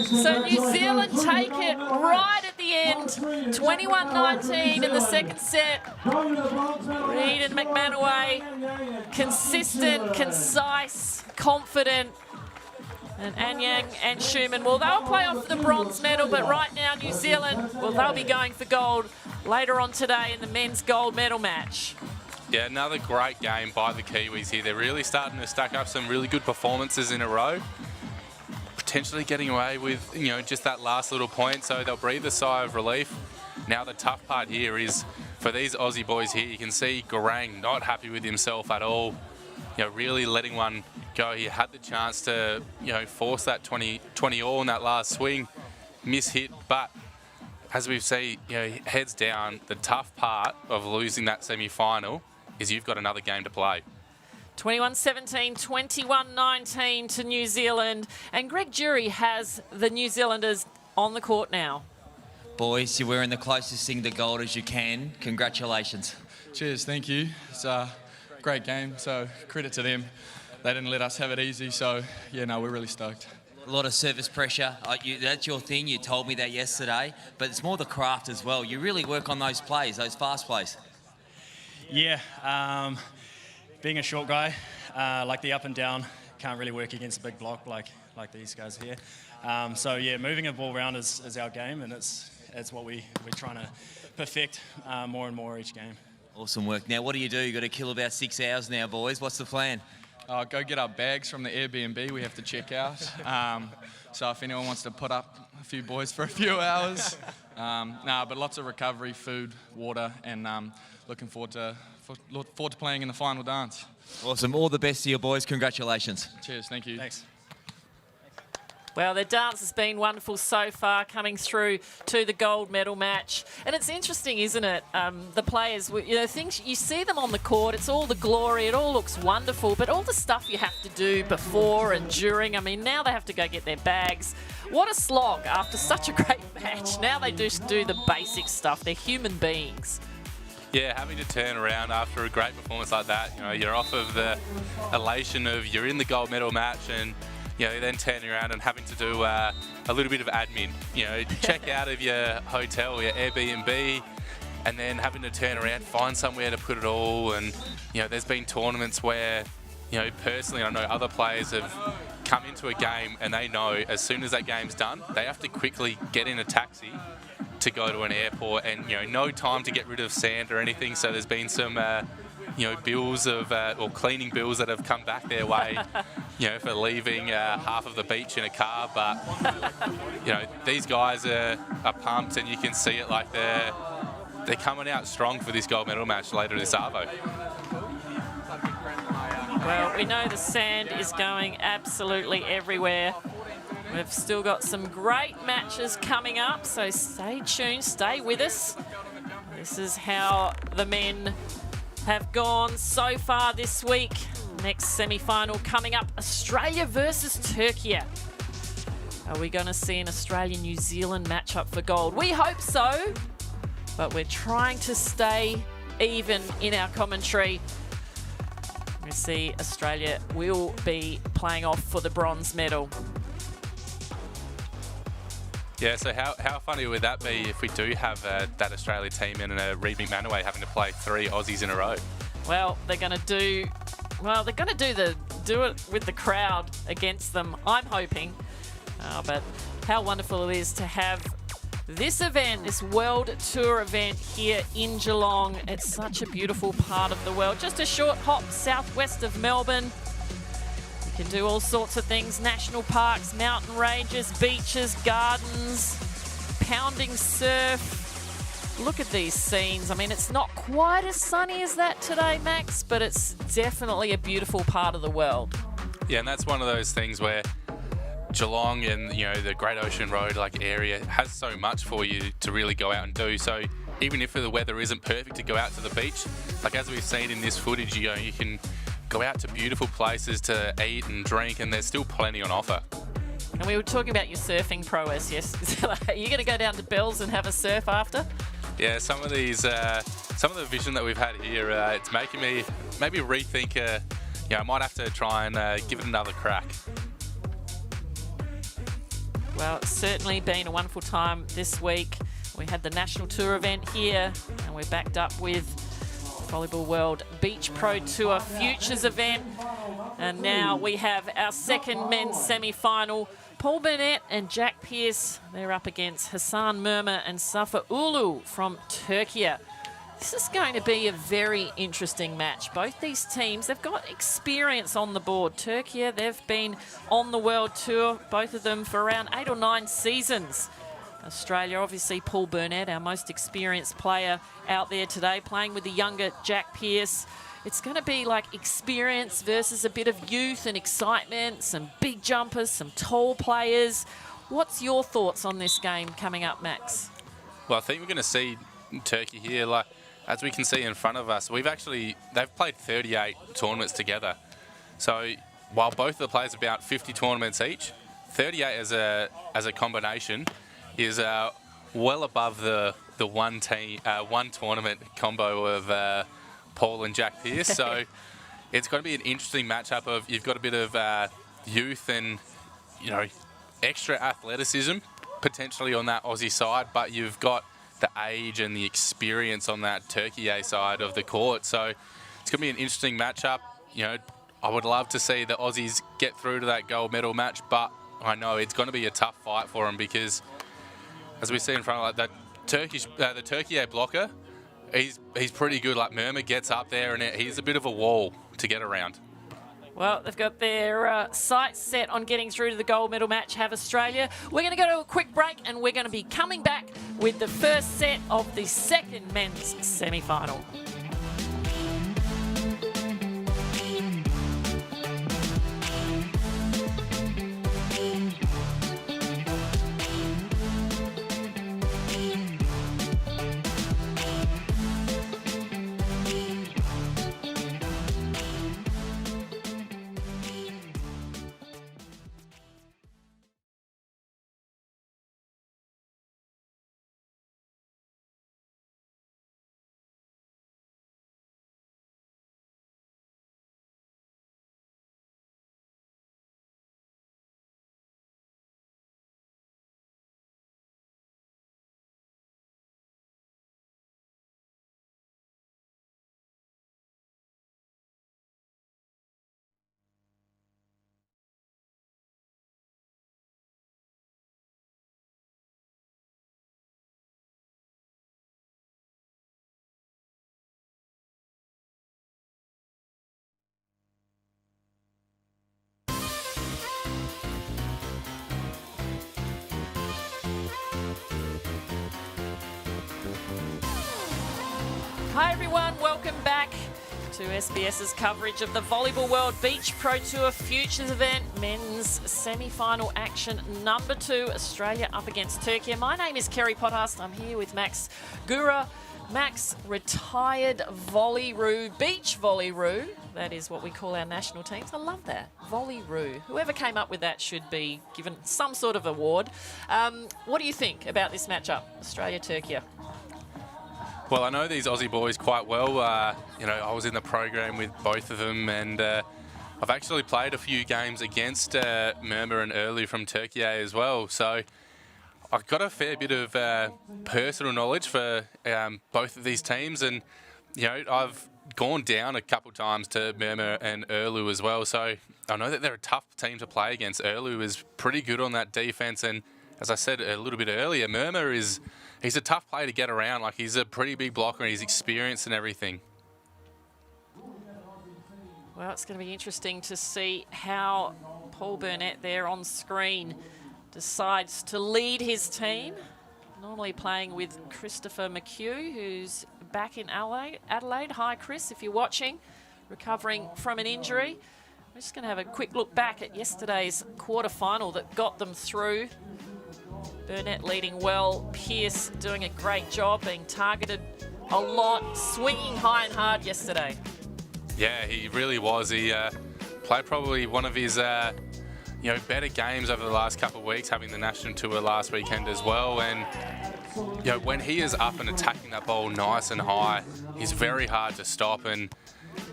So New Zealand take it right at the end. 21-19 in the second set. Reid and McManaway, consistent, concise, confident. And Anyang and Schumann, well, they'll play off the bronze medal, but right now New Zealand, well, they'll be going for gold later on today in the men's gold medal match. Yeah, another great game by the Kiwis here. They're really starting to stack up some really good performances in a row. Potentially getting away with, you know, just that last little point, so they'll breathe a sigh of relief. Now the tough part here is for these Aussie boys here, you can see Garang not happy with himself at all. You know, really letting one go. He had the chance to, you know, force that 20 all in that last swing, miss hit, but as we've seen, you know, heads down, the tough part of losing that semi-final is you've got another game to play. 21-17, 21-19 to New Zealand, and Greg Jury has the New Zealanders on the court now. Boys, you're wearing the closest thing to gold as you can. Congratulations. Cheers, thank you. It's a great game, so credit to them. They didn't let us have it easy, so yeah, no, we're really stoked. A lot of service pressure. That's your thing. You told me that yesterday, but it's more the craft as well. You really work on those plays, those fast plays. Yeah, being a short guy, like the up and down, can't really work against a big block like these guys here. So yeah, moving a ball around is our game, and it's what we're trying to perfect more and more each game. Awesome work. Now, what do? You've got to kill about 6 hours now, boys. What's the plan? Go get our bags from the Airbnb we have to check out. So if anyone wants to put up a few boys for a few hours. But lots of recovery, food, water, and looking forward to playing in the final dance. Awesome. All the best to you boys. Congratulations. Cheers. Thank you. Thanks. Well, the dance has been wonderful so far, coming through to the gold medal match. And it's interesting, isn't it? The players, you know, things you see them on the court, it's all the glory, it all looks wonderful, but all the stuff you have to do before and during, I mean, now they have to go get their bags. What a slog after such a great match. Now they just do the basic stuff. They're human beings. Yeah, having to turn around after a great performance like that, you know, you're off of the elation of you're in the gold medal match, and you know, then turning around and having to do a little bit of admin, you know, check out of your hotel, your Airbnb, and then having to turn around, find somewhere to put it all. And, you know, there's been tournaments where, you know, personally, I know other players have come into a game and they know as soon as that game's done, they have to quickly get in a taxi to go to an airport, and, you know, no time to get rid of sand or anything. So there's been some, you know, bills of, or cleaning bills that have come back their way, you know, for leaving half of the beach in a car. But, you know, these guys are pumped, and you can see it, like they're coming out strong for this gold medal match later this Arvo. Well, we know the sand is going absolutely everywhere. We've still got some great matches coming up, so stay tuned, stay with us. This is how the men have gone so far this week. Next semi-final coming up, Australia versus Turkey. Are we going to see an Australia-New Zealand matchup for gold? We hope so, but we're trying to stay even in our commentary. We see Australia will be playing off for the bronze medal. Yeah, so how funny would that be if we do have that Australia team in a Reed McManaway having to play 3 Aussies in a row? Well, they're going to do it with the crowd against them, I'm hoping. But how wonderful it is to have this event, this World Tour event here in Geelong. It's such a beautiful part of the world. Just a short hop southwest of Melbourne. You can do all sorts of things, national parks, mountain ranges, beaches, gardens, pounding surf. Look at these scenes. I mean, it's not quite as sunny as that today, Max, but it's definitely a beautiful part of the world. Yeah, and that's one of those things where Geelong and, you know, the Great Ocean Road area has so much for you to really go out and do. So even if the weather isn't perfect to go out to the beach, like as we've seen in this footage, you can go out to beautiful places to eat and drink, and there's still plenty on offer. And we were talking about your surfing prowess, yes. Are you going to go down to Bells and have a surf after? Yeah, some of the vision that we've had here, it's making me maybe rethink. I might have to try and give it another crack. Well, it's certainly been a wonderful time this week. We had the National Tour event here, and we're backed up with Volleyball World Beach Pro Tour Futures event. And now we have our second men's semi-final. Paul Burnett and Jack Pearce, they're up against Hassan Murma and Safa Ulu from Turkey. This is going to be a very interesting match. Both these teams, they've got experience on the board. Turkey, they've been on the World Tour, both of them for around 8 or 9 seasons. Australia, obviously Paul Burnett, our most experienced player out there today, playing with the younger Jack Pearce. It's going to be like experience versus a bit of youth and excitement, some big jumpers, some tall players. What's your thoughts on this game coming up, Max? Well, I think we're going to see Turkey here, like as we can see in front of us, they've played 38 tournaments together. So while both of the players have about 50 tournaments each, 38 as a combination is well above the one tournament combo of Paul and Jack Pearce. So it's going to be an interesting matchup of, you've got a bit of youth and, extra athleticism potentially on that Aussie side, but you've got the age and the experience on that Turkey side of the court. So it's going to be an interesting matchup. I would love to see the Aussies get through to that gold medal match, but I know it's going to be a tough fight for them because, as we see in front of the Turkey blocker, he's pretty good. Like Murma gets up there and he's a bit of a wall to get around. Well, they've got their sights set on getting through to the gold medal match, have Australia. We're going to go to a quick break and we're going to be coming back with the first set of the second men's semi-final. Hi everyone, welcome back to SBS's coverage of the Volleyball World Beach Pro Tour Futures event, men's semi-final action number 2, Australia up against Turkey. My name is Kerry Pothast. I'm here with Max Gura. Max, retired volleyroo, beach volleyroo, That is what we call our national teams. I love that. Volley-roo. Whoever came up with that should be given some sort of award. What do you think about this matchup, Australia-Turkey? Well, I know these Aussie boys quite well. You know, I was in the program with both of them, and I've actually played a few games against Murma and Erlu from Turkey as well. So I've got a fair bit of personal knowledge for both of these teams, and you know, I've gone down a couple times to Murma and Erlu as well. So I know that they're a tough team to play against. Erlu is pretty good on that defense, and as I said a little bit earlier, Murma he's a tough player to get around. Like, he's a pretty big blocker and he's experienced and everything. Well, it's going to be interesting to see how Paul Burnett there on screen decides to lead his team. Normally playing with Christopher McHugh, who's back in Adelaide. Hi, Chris, if you're watching, recovering from an injury. We're just going to have a quick look back at yesterday's quarter-final that got them through. Burnett leading well, Pearce doing a great job, being targeted a lot, swinging high and hard yesterday. Yeah, he really was. He played probably one of his you know, better games over the last couple of weeks, having the national tour last weekend as well. And you know, when he is up and attacking that ball nice and high, he's very hard to stop. And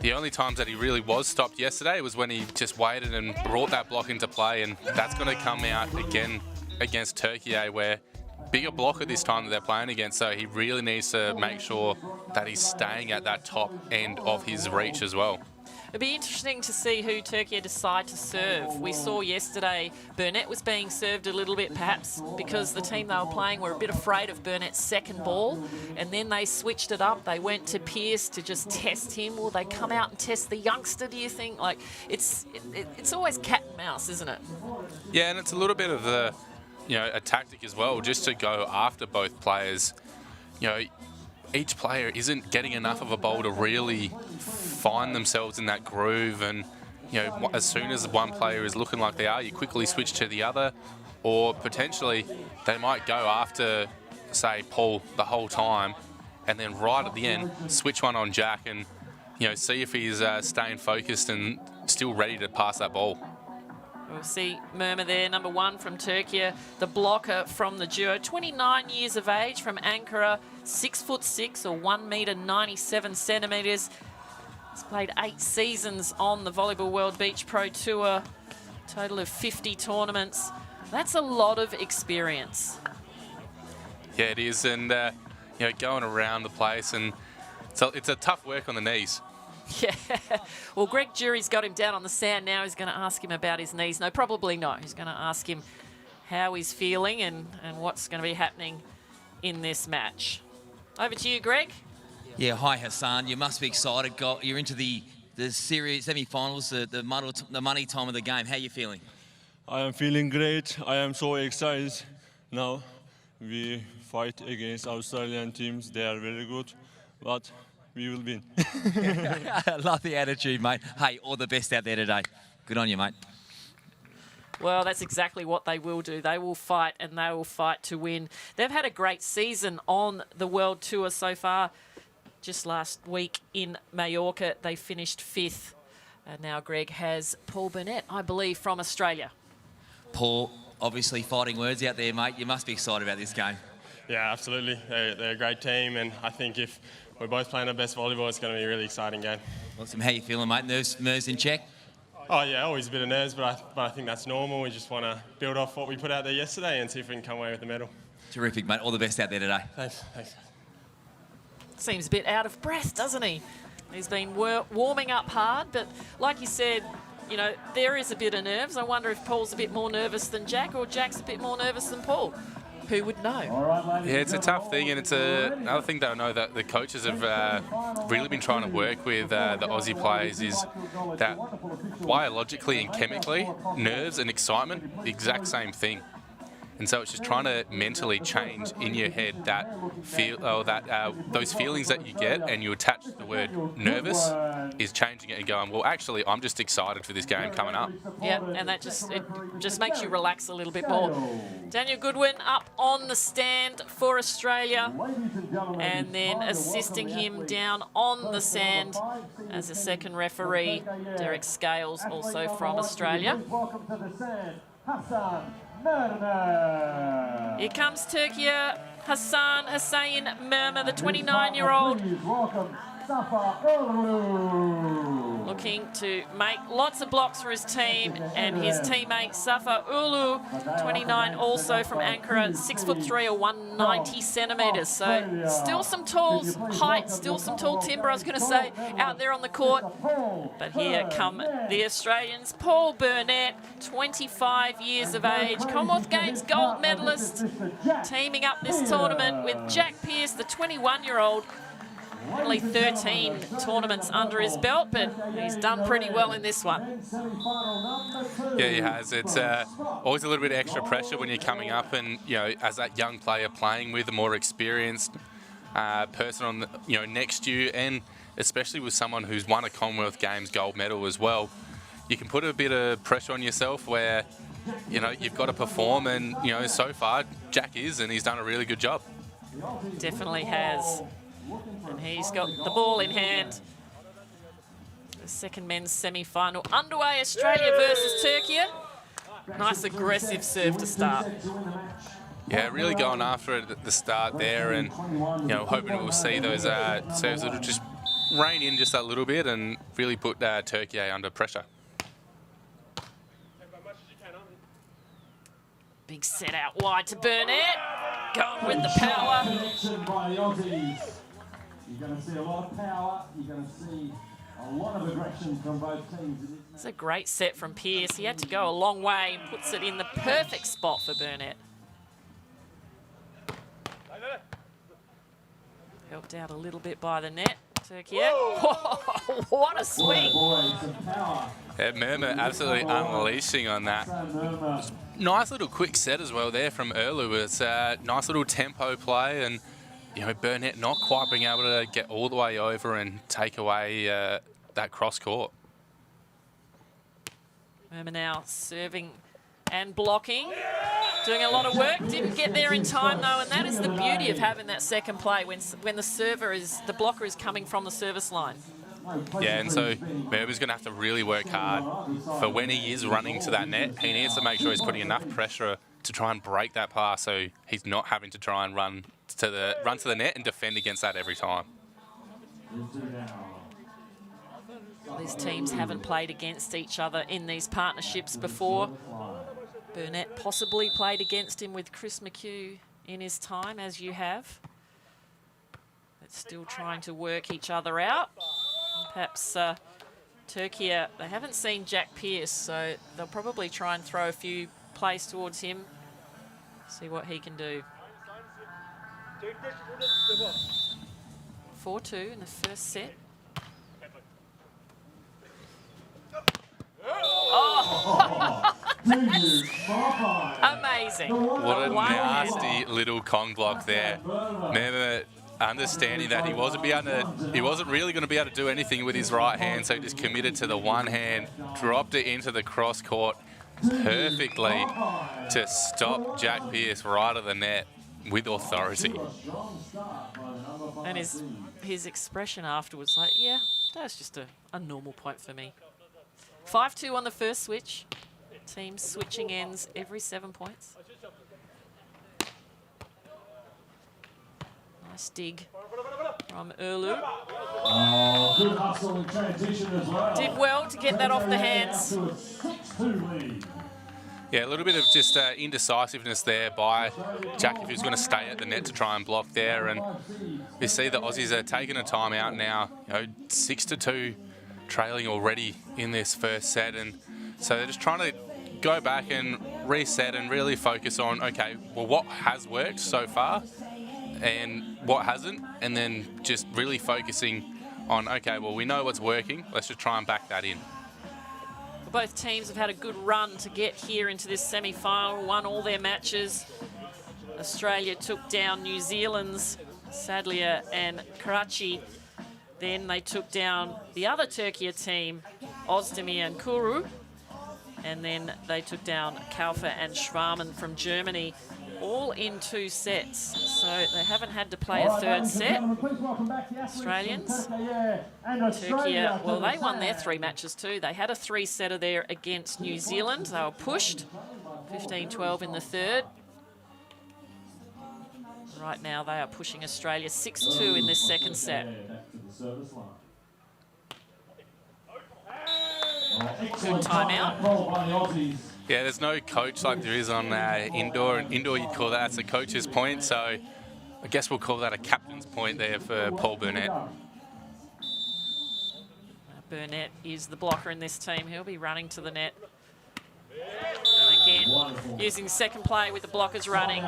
the only times that he really was stopped yesterday was when he just waited and brought that block into play, and that's going to come out again against Turkey, where bigger blocker this time that they're playing against, so he really needs to make sure that he's staying at that top end of his reach as well. It'd be interesting to see who Turkey decide to serve. We saw yesterday Burnett was being served a little bit, perhaps because the team they were playing were a bit afraid of Burnett's second ball, and then they switched it up. They went to Pearce to just test him. Will they come out and test the youngster, do you think? Like, it's always cat and mouse, isn't it? Yeah, and it's a little bit of the, you know, a tactic as well, just to go after both players. You know, each player isn't getting enough of a bowl to really find themselves in that groove, and you know, as soon as one player is looking like they are, you quickly switch to the other, or potentially they might go after, say, Paul the whole time, and then right at the end switch one on Jack, and you know, see if he's staying focused and still ready to pass that ball. We'll see Murma there, number one from Turkey, the blocker from the duo, 29 years of age from Ankara, 6'6" or 1 metre 97 centimetres. He's played 8 seasons on the Volleyball World Beach Pro Tour, total of 50 tournaments. That's a lot of experience. Yeah, it is, and you know, going around the place, and so it's a tough work on the knees. Yeah, well, Greg Jury's got him down on the sand now. He's going to ask him about his knees. No, probably not. He's going to ask him how he's feeling and what's going to be happening in this match. Over to you, Greg. Yeah, hi Hassan. You must be excited. You're into the series semi-finals, the money time of the game. How are you feeling? I am feeling great. I am so excited now. We fight against Australian teams. They are very good, but we will win. I love the attitude, mate. Hey, all the best out there today. Good on you, mate. Well, that's exactly what they will do. They will fight, and they will fight to win. They've had a great season on the World Tour so far. Just last week in Mallorca, they finished 5th. And now Greg has Paul Burnett, I believe, from Australia. Paul, obviously fighting words out there, mate. You must be excited about this game. Yeah, absolutely. They're a great team, and I think if we're both playing our best volleyball, it's going to be a really exciting game. Awesome. How you feeling, mate? Nerves in check? Oh, yeah, always a bit of nerves, but I think that's normal. We just want to build off what we put out there yesterday and see if we can come away with the medal. Terrific, mate. All the best out there today. Thanks. Seems a bit out of breath, doesn't he? He's been warming up hard, but like you said, you know, there is a bit of nerves. I wonder if Paul's a bit more nervous than Jack, or Jack's a bit more nervous than Paul. Who would know? Yeah, it's a tough thing, and it's another thing that I know that the coaches have really been trying to work with the Aussie players is that biologically and chemically, nerves and excitement, the exact same thing. And so it's just trying to mentally change in your head that those feelings that you get, and you attach the word nervous, is changing it and going, well, actually, I'm just excited for this game coming up. Yeah, and it just makes you relax a little bit more. Daniel Goodwin up on the stand for Australia, and then assisting him down on the sand as a second referee, Derek Scales, also from Australia. Here comes Turkey, Hassan Hussein Merma, the 29-year-old. Looking to make lots of blocks for his team, and his teammate Safa Ulu, 29, also from Ankara, 6'3" or 190 centimetres. So still some tall height, still some tall timber, I was going to say, out there on the court. But here come the Australians. Paul Burnett, 25 years of age, Commonwealth Games gold medalist, teaming up this tournament with Jack Pearce, the 21-year-old. Only 13 tournaments under his belt, but he's done pretty well in this one. Yeah, he has. It's always a little bit of extra pressure when you're coming up, and as that young player playing with a more experienced person on the, next to you, and especially with someone who's won a Commonwealth Games gold medal as well, you can put a bit of pressure on yourself where you've got to perform, and so far Jack is, and he's done a really good job. Definitely has. And he's got the ball in hand. The second men's semi-final underway, Australia versus Turkey. Nice aggressive serve to start. Yeah, really going after it at the start there, and hoping we'll see those serves that'll just rein in just a little bit and really put Turkey under pressure. Big set out wide to Burnett. Going with the power. You're going to see a lot of power. You're going to see a lot of aggression from both teams. It's a great set from Pearce. He had to go a long way and puts it in the perfect spot for Burnett. Helped out a little bit by the net. Turkey. Whoa, what a swing. Yeah, Merma absolutely unleashing on that. Nice little quick set as well there from Erlu. It's a nice little tempo play, and Burnett not quite being able to get all the way over and take away that cross court. Merma now serving and blocking, doing a lot of work. Didn't get there in time though, and that is the beauty of having that second play when the blocker is coming from the service line. Yeah, and so Merma's going to have to really work hard for when he is running to that net. He needs to make sure he's putting enough pressure to try and break that pass, so he's not having to try and run to the net and defend against that every time. These teams haven't played against each other in these partnerships before. Burnett possibly played against him with Chris McHugh in his time, as you have. But still trying to work each other out. And perhaps Turkey, they haven't seen Jack Pearce, so they'll probably try and throw a few plays towards him, see what he can do. 4-2 in the first set. Oh, amazing. What a nasty little Kong block there. Remember, understanding that he wasn't really going to be able to do anything with his right hand, so he just committed to the one hand, dropped it into the cross court perfectly to stop Jack Pearce right at the net with authority. And his expression afterwards, like, yeah, that's just a normal point for me. 5-2 on the first switch. Teams switching ends every 7 points. Nice dig from Erlu. Oh, good hustle and transition as well. Did well to get that off the hands. Yeah, a little bit of just indecisiveness there by Jack if he was going to stay at the net to try and block there. And you see the Aussies are taking a timeout now, 6-2 trailing already in this first set. And so they're just trying to go back and reset and really focus on, okay, well, what has worked so far and what hasn't, and then just really focusing on, okay, well, we know what's working. Let's just try and back that in. The Both teams have had a good run to get here into this semi-final, won all their matches. Australia took down New Zealand's Sadlia and Karachi. Then they took down the other Turkey team, Özdemir and Kuru. And then they took down Kaufer and Schwarman from Germany, all in 2 sets. So they haven't had to play a third set. Australians. Turkey, well, they won their 3 matches too. They had a 3-setter there against New Zealand. They were pushed 15-12 in the third. Right now they are pushing Australia 6-2 in this second set. Good timeout. Yeah, there's no coach like there is on indoor. And indoor, you'd call that's a coach's point. So I guess we'll call that a captain's point there for Paul Burnett. Burnett is the blocker in this team. He'll be running to the net. And again, using second play with the blockers running.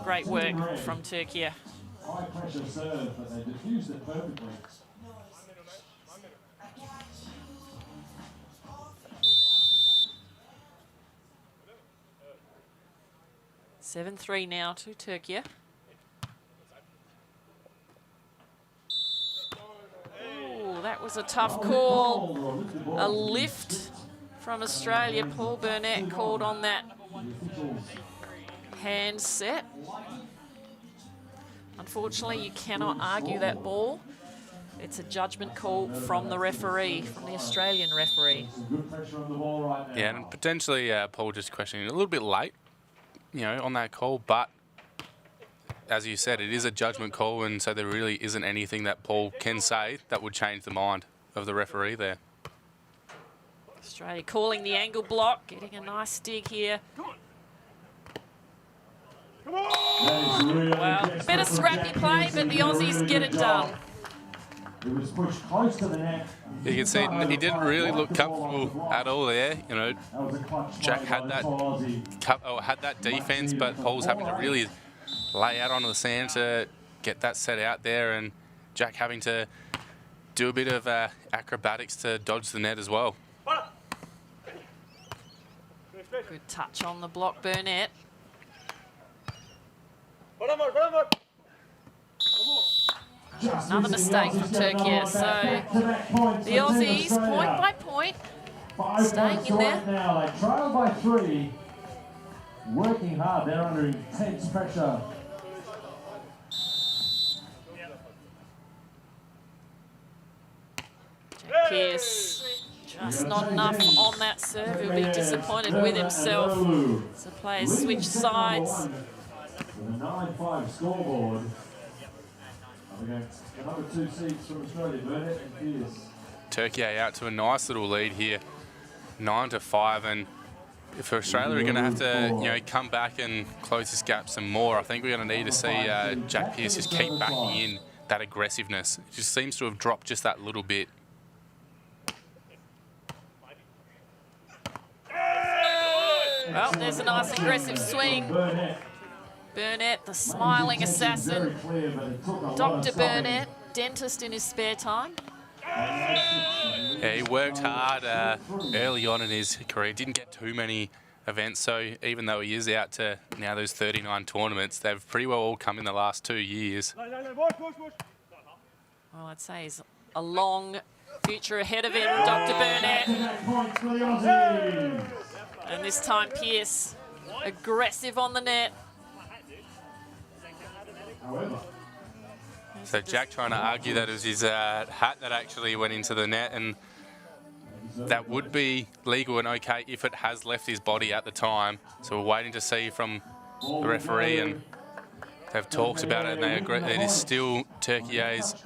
Great work from Turkey. High pressure serve, but they diffused it perfectly. (7-3) now to Turkey. Oh, that was a tough call. A lift from Australia. Paul Burnett called on that hand set. Unfortunately, you cannot argue that ball. It's a judgment call from the referee, from the Australian referee. Yeah, and potentially Paul just questioning a little bit late, on that call. But as you said, it is a judgment call, and so there really isn't anything that Paul can say that would change the mind of the referee there. Australia calling the angle block, getting a nice dig here. Well, a bit of scrappy play, but the Aussies get it done. It was pushed close to the net. You can see he didn't really look comfortable at all there. Jack had that defense, but Paul's having to really lay out onto the sand to get that set out there, and Jack having to do a bit of acrobatics to dodge the net as well. Good touch on the block, Burnett. Another mistake from Turkey. So the Aussies, point by point, staying in there. Now they trail by 3, working hard. They're under intense pressure. Jack Pearce, just not enough on that serve. He'll be disappointed with himself. So players switch sides. With a 9-5 scoreboard. Another 2 seats from Australia, Burnett and Pearce. Turkey out to a nice little lead here, 9-5, and if Australia are going to have to, come back and close this gap some more, I think we're going to need to see Jack Pearce just keep backing in that aggressiveness. It just seems to have dropped just that little bit. Well, there's a nice aggressive swing. Burnett, the smiling assassin. Dr. Burnett, dentist in his spare time. Yeah, he worked hard early on in his career. Didn't get too many events, so even though he is out to now those 39 tournaments, they've pretty well all come in the last 2 years. Well, I'd say he's a long future ahead of him, Dr. Burnett. And this time Pearce, aggressive on the net. So Jack trying to argue that it was his hat that actually went into the net, and that would be legal and okay if it has left his body at the time. So we're waiting to see from the referee, and they've talked about it, and they agree it is still Turkey's.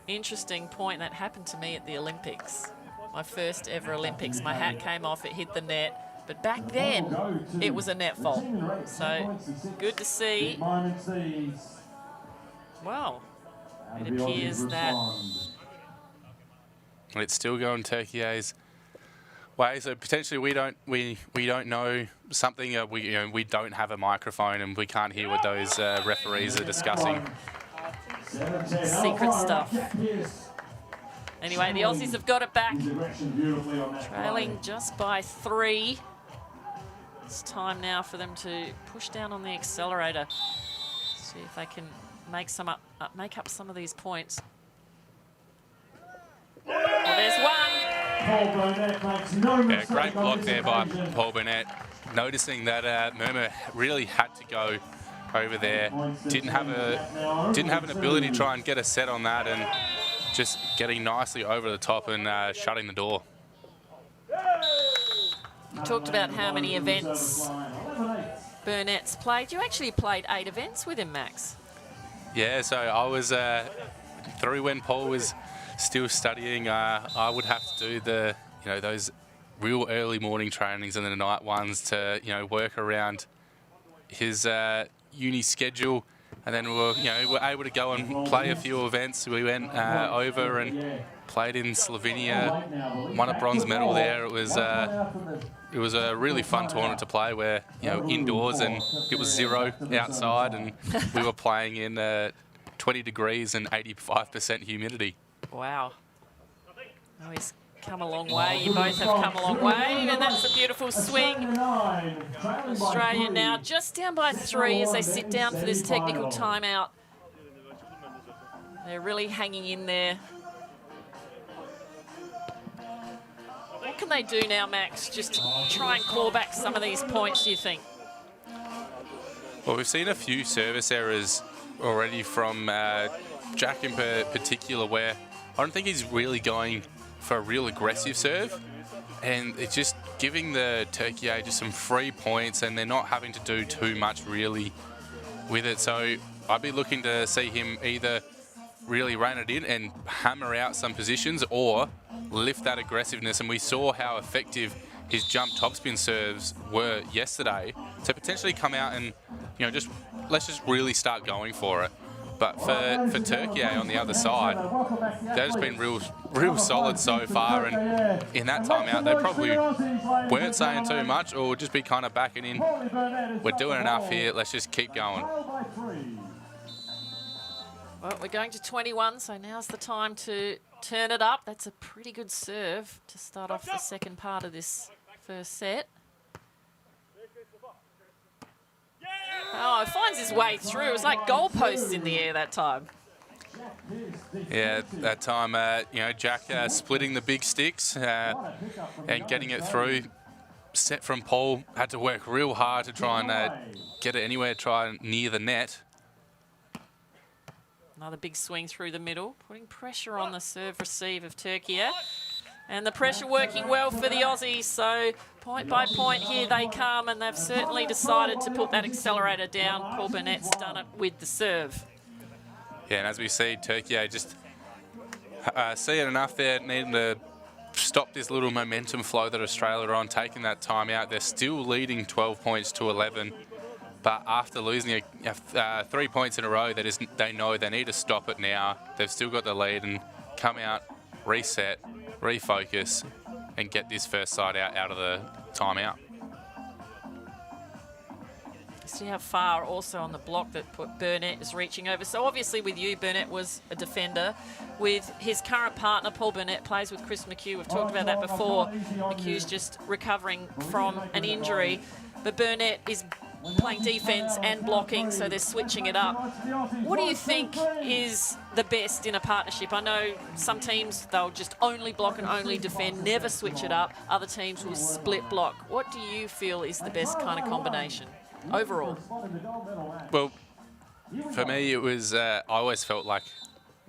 Interesting point. That happened to me at the Olympics. My first ever Olympics. My hat came off, it hit the net. But back then, it was a net fault. So, good to see. Well, it appears that it's still going Turkey's way. So potentially we don't know something. We don't have a microphone and we can't hear what those referees are discussing. Secret stuff. Anyway, the Aussies have got it back, Direction beautifully on that trailing play. just by 3. It's time now for them to push down on the accelerator. See if they can make up some of these points. Well, there's one. Paul Burnett makes no Yeah, mistake great on block this there by occasion. Paul Burnett. Noticing that Murmur really had to go over there. Didn't have an ability to try and get a set on that, and just getting nicely over the top and shutting the door. You talked about how many events Burnett's played. You actually played 8 events with him, Max. Yeah, so I was through when Paul was still studying. I would have to do those real early morning trainings and the night ones to work around his uni schedule, and then we were able to go and play a few events. We went over and played in Slovenia, won a bronze medal there. It was a really fun tournament to play, where indoors, and it was 0 outside, and we were playing in 20 degrees and 85% humidity. Wow. Oh, he's come a long way. You both have come a long way, and that's a beautiful swing. Australia now just down by 3 as they sit down for this technical timeout. They're really hanging in there. What can they do now, Max, just to try and claw back some of these points, do you think? Well, we've seen a few service errors already from Jack in particular, where I don't think he's really going for a real aggressive serve, and it's just giving the Turkey just some free points, and they're not having to do too much really with it. So I'd be looking to see him either really rein it in and hammer out some positions, or lift that aggressiveness. And we saw how effective his jump topspin serves were yesterday, to potentially come out and let's just really start going for it. But for Turkey on the other side, they've just been real solid so far, and in that timeout they probably weren't saying too much, or just be kind of backing in. We're doing enough here, let's just keep going. Well, we're going to 21, so now's the time to turn it up. That's a pretty good serve to start off the second part of this first set. Oh, it finds his way through. It was like goalposts in the air that time. Yeah, that time, Jack splitting the big sticks and getting it through. Set from Paul, had to work real hard to try and get it anywhere, try near the net. Another big swing through the middle, putting pressure on the serve-receive of Turkey. And the pressure working well for the Aussies, so point by point here they come, and they've certainly decided to put that accelerator down. Paul Burnett's done it with the serve. Yeah, and as we see, Turkey just see it enough there, needing to stop this little momentum flow that Australia are on, taking that time out. They're still leading 12 points to 11, but after losing 3 points in a row, they know they need to stop it now. They've still got the lead, and come out, reset, refocus, and get this first side out of the timeout. See how far also on the block that Burnett is reaching over. So obviously with you, Burnett was a defender. With his current partner, Paul Burnett plays with Chris McHugh. We've talked about that before. McHugh's just recovering from an injury, but Burnett is playing defence and blocking, so they're switching it up. What do you think is the best in a partnership? I know some teams, they'll just only block and only defend, never switch it up. Other teams will split block. What do you feel is the best kind of combination overall? Well, for me, it was, I always felt like,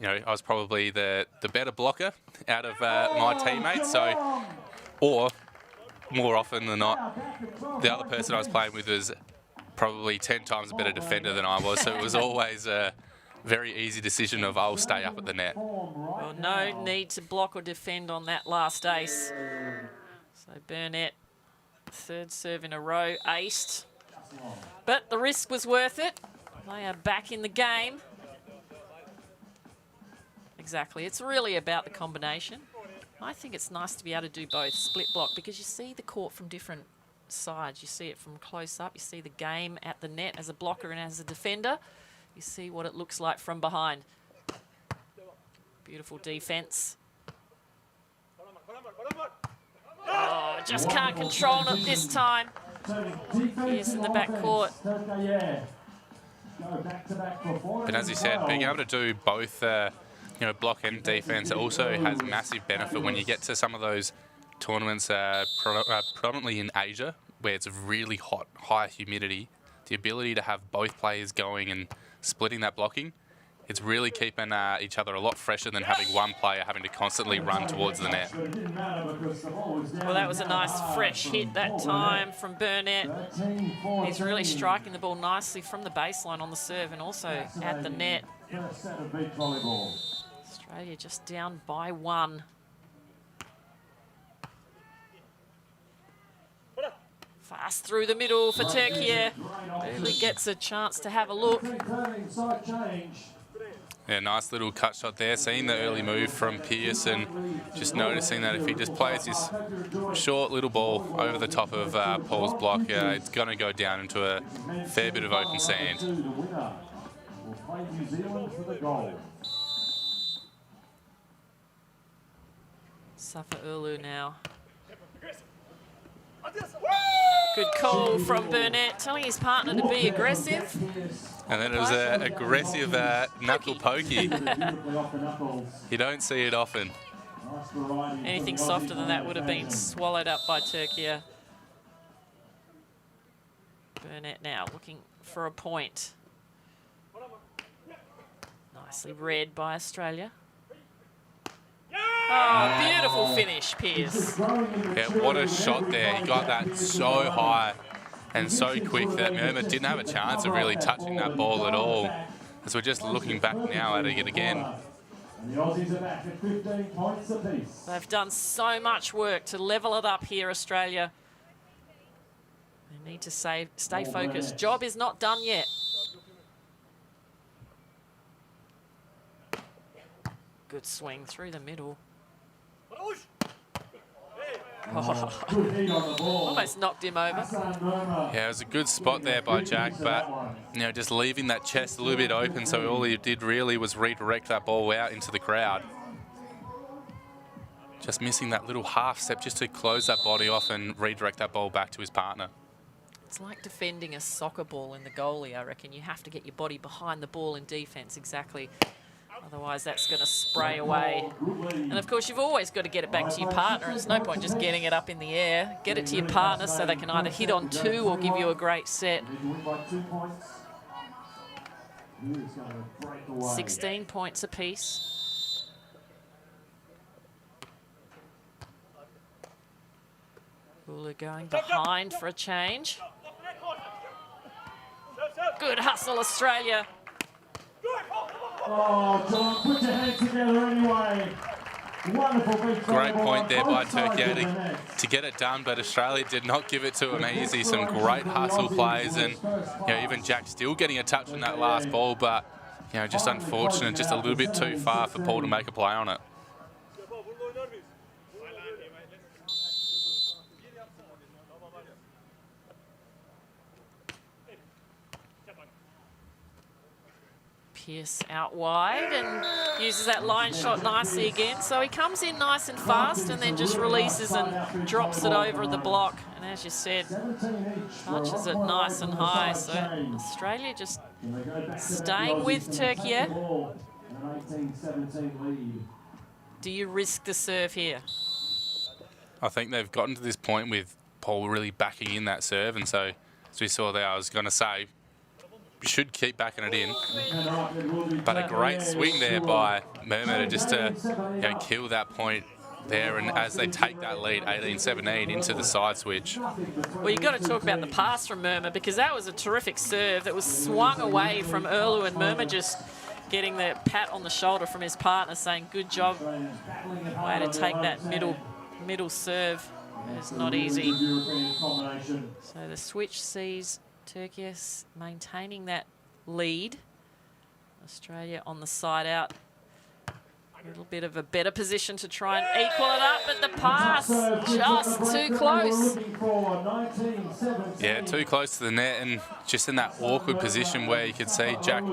I was probably the better blocker out of my teammates. So, or more often than not, the other person I was playing with was probably 10 times a better defender than I was. So it was always a very easy decision of I'll stay up at the net. Well, no need to block or defend on that last ace. So Burnett, third serve in a row, aced. But the risk was worth it. They are back in the game. Exactly. It's really about the combination. I think it's nice to be able to do both, split block, because you see the court from different sides. You see it from close up. You see the game at the net as a blocker and as a defender. You see what it looks like from behind. Beautiful defense. Oh, just can't control it this time. Here's in the back court. But as you said, being able to do both, block and defense also has massive benefit when you get to some of those tournaments, predominantly in Asia, where it's really hot, high humidity. The ability to have both players going and splitting that blocking, it's really keeping each other a lot fresher than having one player having to constantly run towards the net. Well, that was a nice fresh hit that time from Burnett. He's really striking the ball nicely from the baseline on the serve and also at the net. Australia just down by 1. Fast through the middle for Turkey. Really gets a chance to have a look. Yeah, nice little cut shot there. Seeing the early move from Pearce and just noticing that if he just plays this short little ball over the top of Paul's block, it's going to go down into a fair bit of open sand. Safa Ulu now. Good call from Burnett, telling his partner to be aggressive. And then it was an aggressive knuckle pokey. You don't see it often. Anything softer than that would have been swallowed up by Turkey. Burnett now looking for a point. Nicely read by Australia. Oh, beautiful finish, Pearce. Yeah, what a shot there. He got that so high and so quick that Murma didn't have a chance of really touching that ball at all. As we're just looking back now at it again. They've done so much work to level it up here, Australia. They need to stay focused. Job is not done yet. Good swing through the middle. Oh. Almost knocked him over. Yeah, it was a good spot there by Jack, but just leaving that chest a little bit open, so all he did really was redirect that ball out into the crowd. Just missing that little half step just to close that body off and redirect that ball back to his partner. It's like defending a soccer ball in the goalie, I reckon. You have to get your body behind the ball in defence, exactly. Otherwise, that's going to spray away. And, of course, you've always got to get it back to your partner. It's no point just getting it up in the air. Get it to your partner so they can either hit on 2 or give you a great set. 16 points apiece. Ulu going behind for a change. Good hustle, Australia. Oh, John, put your hands together anyway. Wonderful big Great point there by Turkey to get it done, but Australia did not give it to him easy. Some great hustle plays, and even Jack still getting a touch on that last ball, but just unfortunate, just a little bit too far for Paul to make a play on it. Pearce out wide and uses that line shot nicely again. So he comes in nice and fast and then just releases and drops it over the block. And as you said, touches it nice and high. So Australia just staying with Turkey. Do you risk the serve here? I think they've gotten to this point with Paul really backing in that serve, and so as we saw there, I was going to say, should keep backing it in, but a great swing there by Murma just to kill that point there, and as they take that lead 18-17 into the side switch. Well, you've got to talk about the pass from Murma, because that was a terrific serve that was swung away from Ulu, and Murma just getting the pat on the shoulder from his partner saying, good job. Way to take that middle serve. It's not easy. So the switch sees Turkey maintaining that lead. Australia on the side out. A little bit of a better position to try and equal it up, but the pass just too close. Yeah, too close to the net, and just in that awkward position where you could see Jack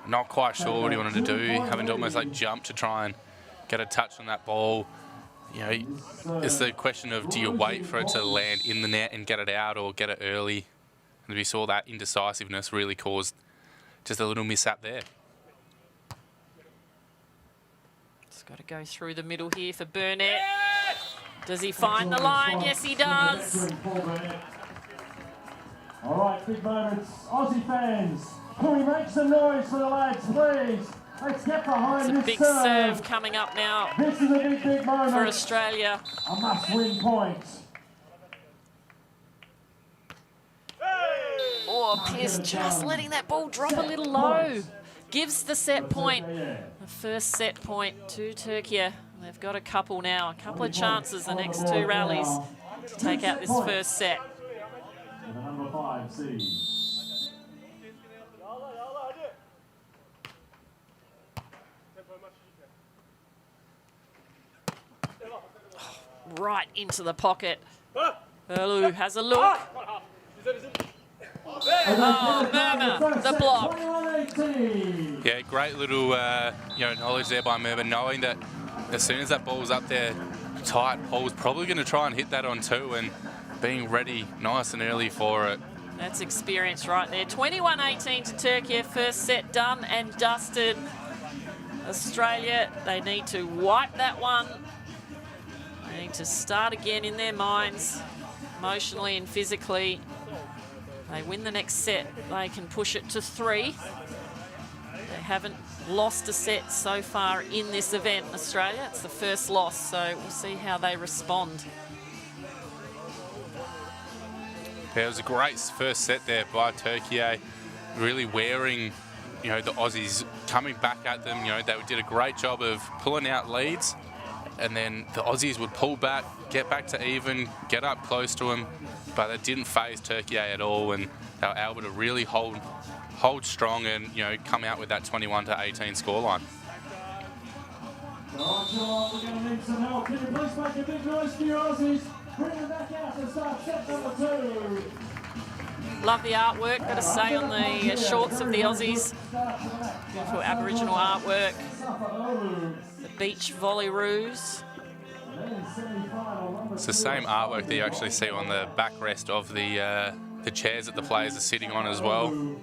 not quite sure what he wanted to do, having to almost like jump to try and get a touch on that ball. you know, it's the question of, do you wait for it to land in the net and get it out, or get it early? And we saw that indecisiveness really caused just a little mishap there. It's got to go through the middle here for Burnett. Does he find the line? Yes, he does. All right, big moments. Aussie fans, can we make some noise for the lads, please? Let's get behind It's a this big serve. serve coming up now This is a big moment for Australia. A must-win point. Oh, Pearce just letting that ball drop a little low. Gives the set point. The first set point to Turkey. They've got a couple now, a couple of chances the next two rallies to take out this first set. The number 5 seed. Right into the pocket. Erlu has a look. Oh, Murmur, the block. Yeah, great little knowledge there by Murmur, knowing that as soon as that ball's up there tight, Paul's probably going to try and hit that on two, and being ready nice and early for it. That's experience right there. 21-18 to Turkey. First set done and dusted. Australia, they need to wipe that one. They need to start again in their minds, emotionally and physically. They win the next set, they can push it to 3. They haven't lost a set so far in this event, Australia. It's the first loss, so we'll see how they respond. Yeah, it was a great first set there by Turkey, really wearing, the Aussies, coming back at them. They did a great job of pulling out leads, and then the Aussies would pull back, get back to even, get up close to them, but it didn't phase Turkey at all, and they were able to really hold strong and come out with that 21-18 scoreline. All right, Geelong, we're going to need some help. Can you please make a big noise for your Aussies? Bring them back out to start set number 2. Love the artwork, got to say, on the shorts of the Aussies. Beautiful Aboriginal artwork. The beach volleyaroos. It's the same artwork that you actually see on the backrest of the chairs that the players are sitting on as well.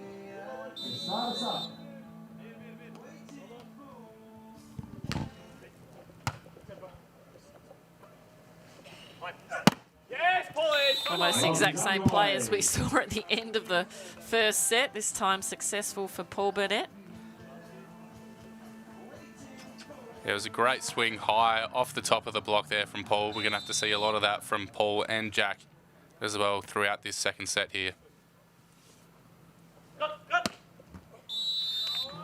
Almost the exact same players we saw at the end of the first set, this time successful for Paul Burnett. It was a great swing high off the top of the block there from Paul. We're going to have to see a lot of that from Paul and Jack as well throughout this second set here.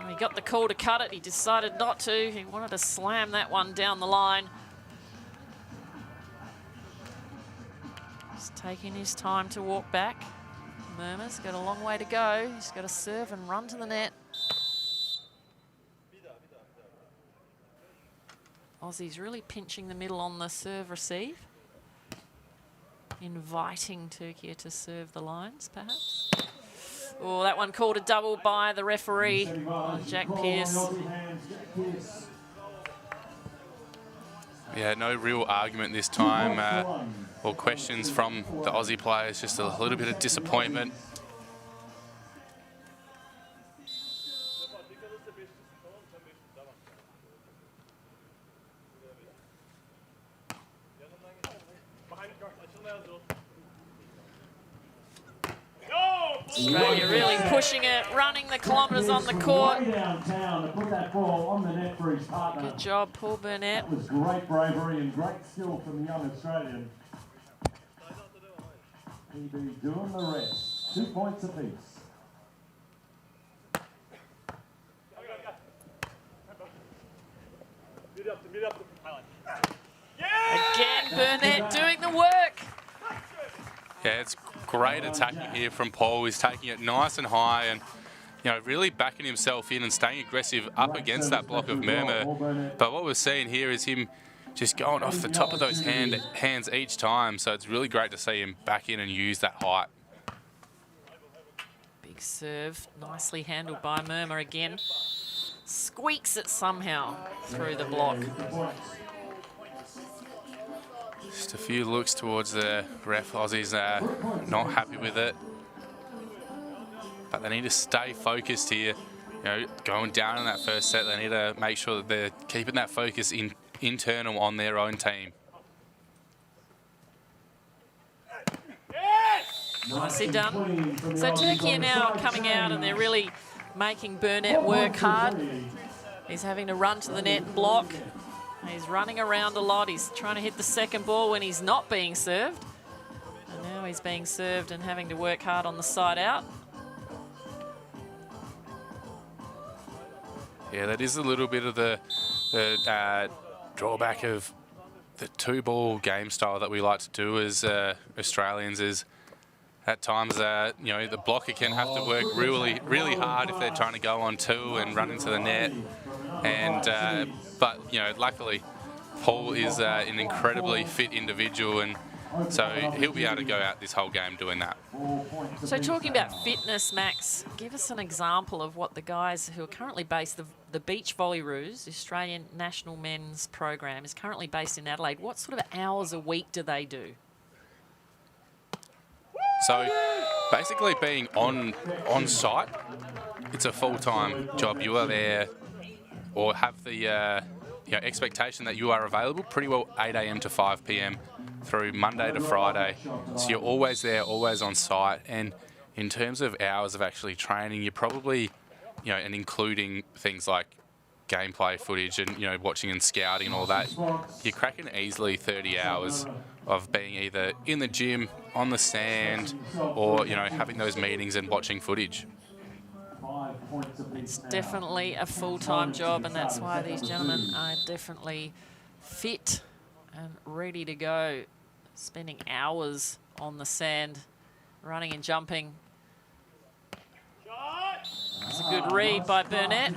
He got the call to cut it. He decided not to. He wanted to slam that one down the line. Just taking his time to walk back. Murmur's got a long way to go. He's got to serve and run to the net. Aussie's really pinching the middle on the serve receive. Inviting Turkey to serve the lines, perhaps. Oh, that one called a double by the referee on Jack Pearce. Yeah, no real argument this time. Or questions from the Aussie players, just a little bit of disappointment. Australia really pushing it, running the kilometres on the court. Good job, Paul Burnett. That was great bravery and great skill from the young Australian. PB doing the rest. 2 points apiece. Again, Burnett doing the work. Yeah, it's great attacking here from Paul. He's taking it nice and high and, really backing himself in and staying aggressive up against that block of Murmur. But what we're seeing here is him just going off the top of those hands each time. So it's really great to see him back in and use that height. Big serve, nicely handled by Murmur again. Squeaks it somehow through the block. Just a few looks towards the ref. Aussies not happy with it. But they need to stay focused here. You know, going down in that first set, they need to make sure that they're keeping that focus internal on their own team. Nicely done. So Turkey are now coming out and they're really making Burnett work hard. He's having to run to the net and block. He's running around a lot. He's trying to hit the second ball when he's not being served. And now he's being served and having to work hard on the side out. Yeah, that is a little bit of the drawback of the two-ball game style that we like to do as Australians. Is at times, you know, the blocker can have to work really hard if they're trying to go on two and run into the net. And but you know, luckily, Paul is an incredibly fit individual, and so he'll be able to go out this whole game doing that. So talking about fitness, Max, give us an example of what the guys who are currently based, the Beach Volley-Roos, the Australian National Men's Program, is currently based in Adelaide. What sort of hours a week do they do? So basically being on site, it's a full-time job. You are there or have the you know, expectation that you are available pretty well 8 a.m. to 5 p.m. through Monday to Friday. So you're always there, always on site. And in terms of hours of actually training, you're probably, you know, and including things like gameplay footage and, you know, watching and scouting and all that, you're cracking easily 30 hours of being either in the gym, on the sand, or, you know, having those meetings and watching footage. It's definitely a full-time job, and that's why these gentlemen are definitely fit and ready to go, spending hours on the sand, running and jumping. It's a good read by Burnett.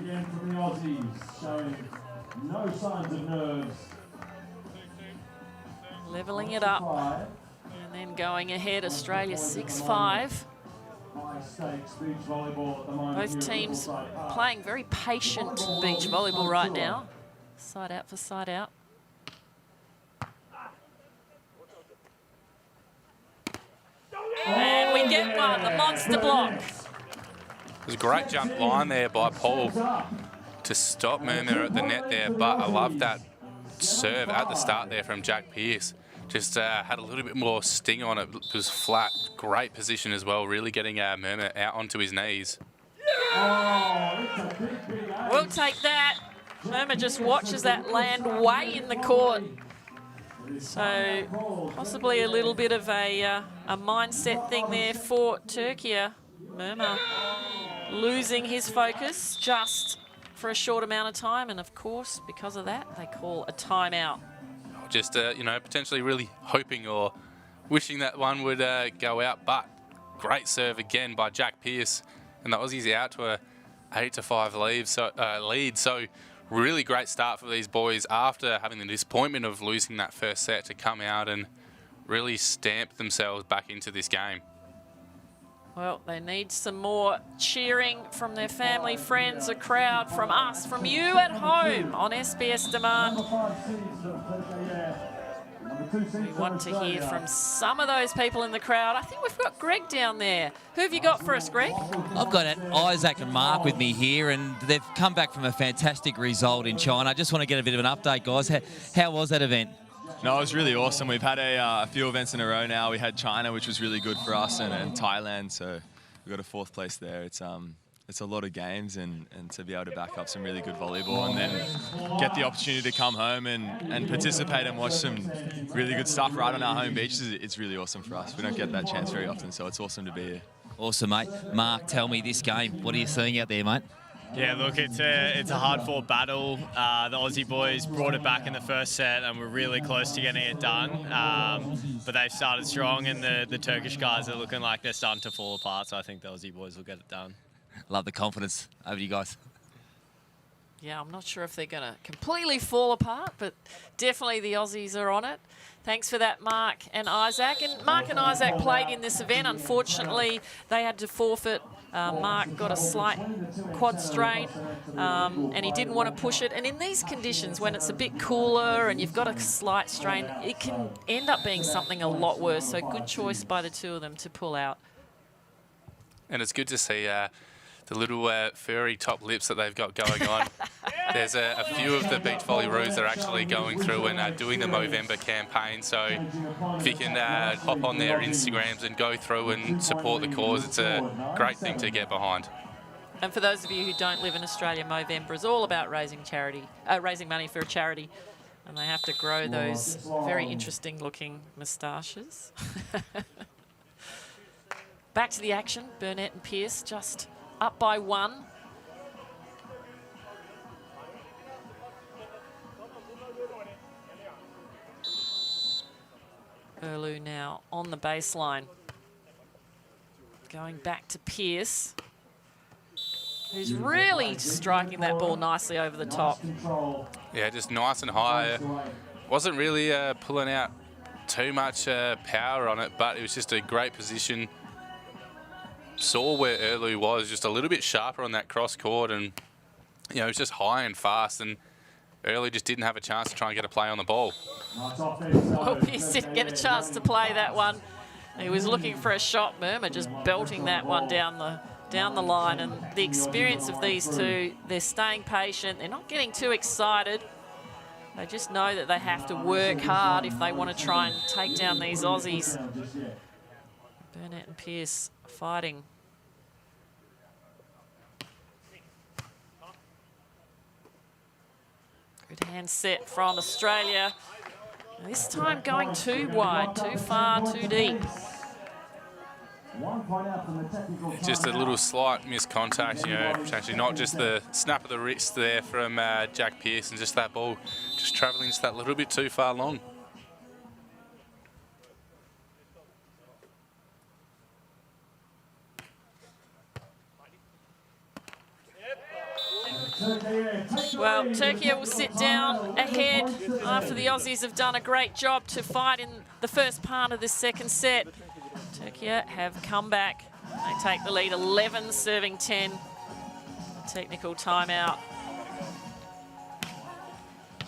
Levelling it up, and then going ahead, Australia 6-5. Both teams playing very patient beach volleyball right now. Side out for side out. And we get one, the monster block. There's a great jump line there by Paul to stop Murmur at the net there, but I love that serve at the start there from Jack Pearce. Just had a little bit more sting on it. It was flat. Great position as well, really getting Murmur out onto his knees. We'll take that. Murmur just watches that land way in the court. So possibly a little bit of a mindset thing there for Turkey. Murmur losing his focus just for a short amount of time, and of course, because of that, they call a timeout. Just, you know, potentially really hoping or wishing that one would go out, but great serve again by Jack Pearce, and the Aussies out to a 8-5 lead. So really great start for these boys after having the disappointment of losing that first set to come out and really stamp themselves back into this game. Well, they need some more cheering from their family, friends, a crowd, from us, from you at home on SBS Demand. We want to hear from some of those people in the crowd. I think we've got Greg down there. Who have you got for us, Greg? I've got Isaac and Mark with me here, and they've come back from a fantastic result in China. I just want to get a bit of an update, guys. How was that event? No, it was really awesome. We've had a few events in a row now. We had China, which was really good for us, and Thailand, so we got a 4th place there. It's a lot of games, and to be able to back up some really good volleyball and then get the opportunity to come home and participate and watch some really good stuff right on our home beaches, it's really awesome for us. We don't get that chance very often, so it's awesome to be here. Awesome, mate. Mark, tell me this game. What are you seeing out there, mate? Yeah, look, it's a hard-fought battle. The Aussie boys brought it back in the first set and were really close to getting it done. But they've started strong, and the Turkish guys are looking like they're starting to fall apart, so I think the Aussie boys will get it done. Love the confidence. Over to you guys. Yeah, I'm not sure if they're going to completely fall apart, but definitely the Aussies are on it. Thanks for that, Mark and Isaac. And Mark and Isaac played in this event. Unfortunately, they had to forfeit Mark got a slight quad strain and he didn't want to push it. And in these conditions, when it's a bit cooler and you've got a slight strain, it can end up being something a lot worse. So good choice by the two of them to pull out. And it's good to see the little furry top lips that they've got going on. There's a few of the beach volley roos that are actually going through and doing the Movember campaign. So if you can hop on their Instagrams and go through and support the cause, it's a great thing to get behind. And for those of you who don't live in Australia, Movember is all about raising money for a charity. And they have to grow those very interesting looking moustaches. Back to the action, Burnett and Pearce just up by 1. Erlu now on the baseline. Going back to Pearce, who's really striking that ball nicely over the top. Yeah, just nice and high. Wasn't really pulling out too much power on it, but it was just a great position. Saw where Erlu was, just a little bit sharper on that cross court, and it was just high and fast, and Erlu just didn't have a chance to try and get a play on the ball. Well, Pearce didn't get a chance to play that one. He was looking for a shot. Murmur just belting that one down the line, and the experience of these two, they're staying patient, they're not getting too excited. They just know that they have to work hard if they want to try and take down these Aussies. Burnett and Pearce fighting. Good hand set from Australia. This time going too wide, too far, too deep. Just a little slight miscontact, actually not just the snap of the wrist there from Jack Pearce, and just that ball just travelling just that little bit too far long. Well, Turkey will sit down ahead after the Aussies have done a great job to fight in the first part of this second set. Turkey have come back. They take the lead 11, serving 10. Technical timeout.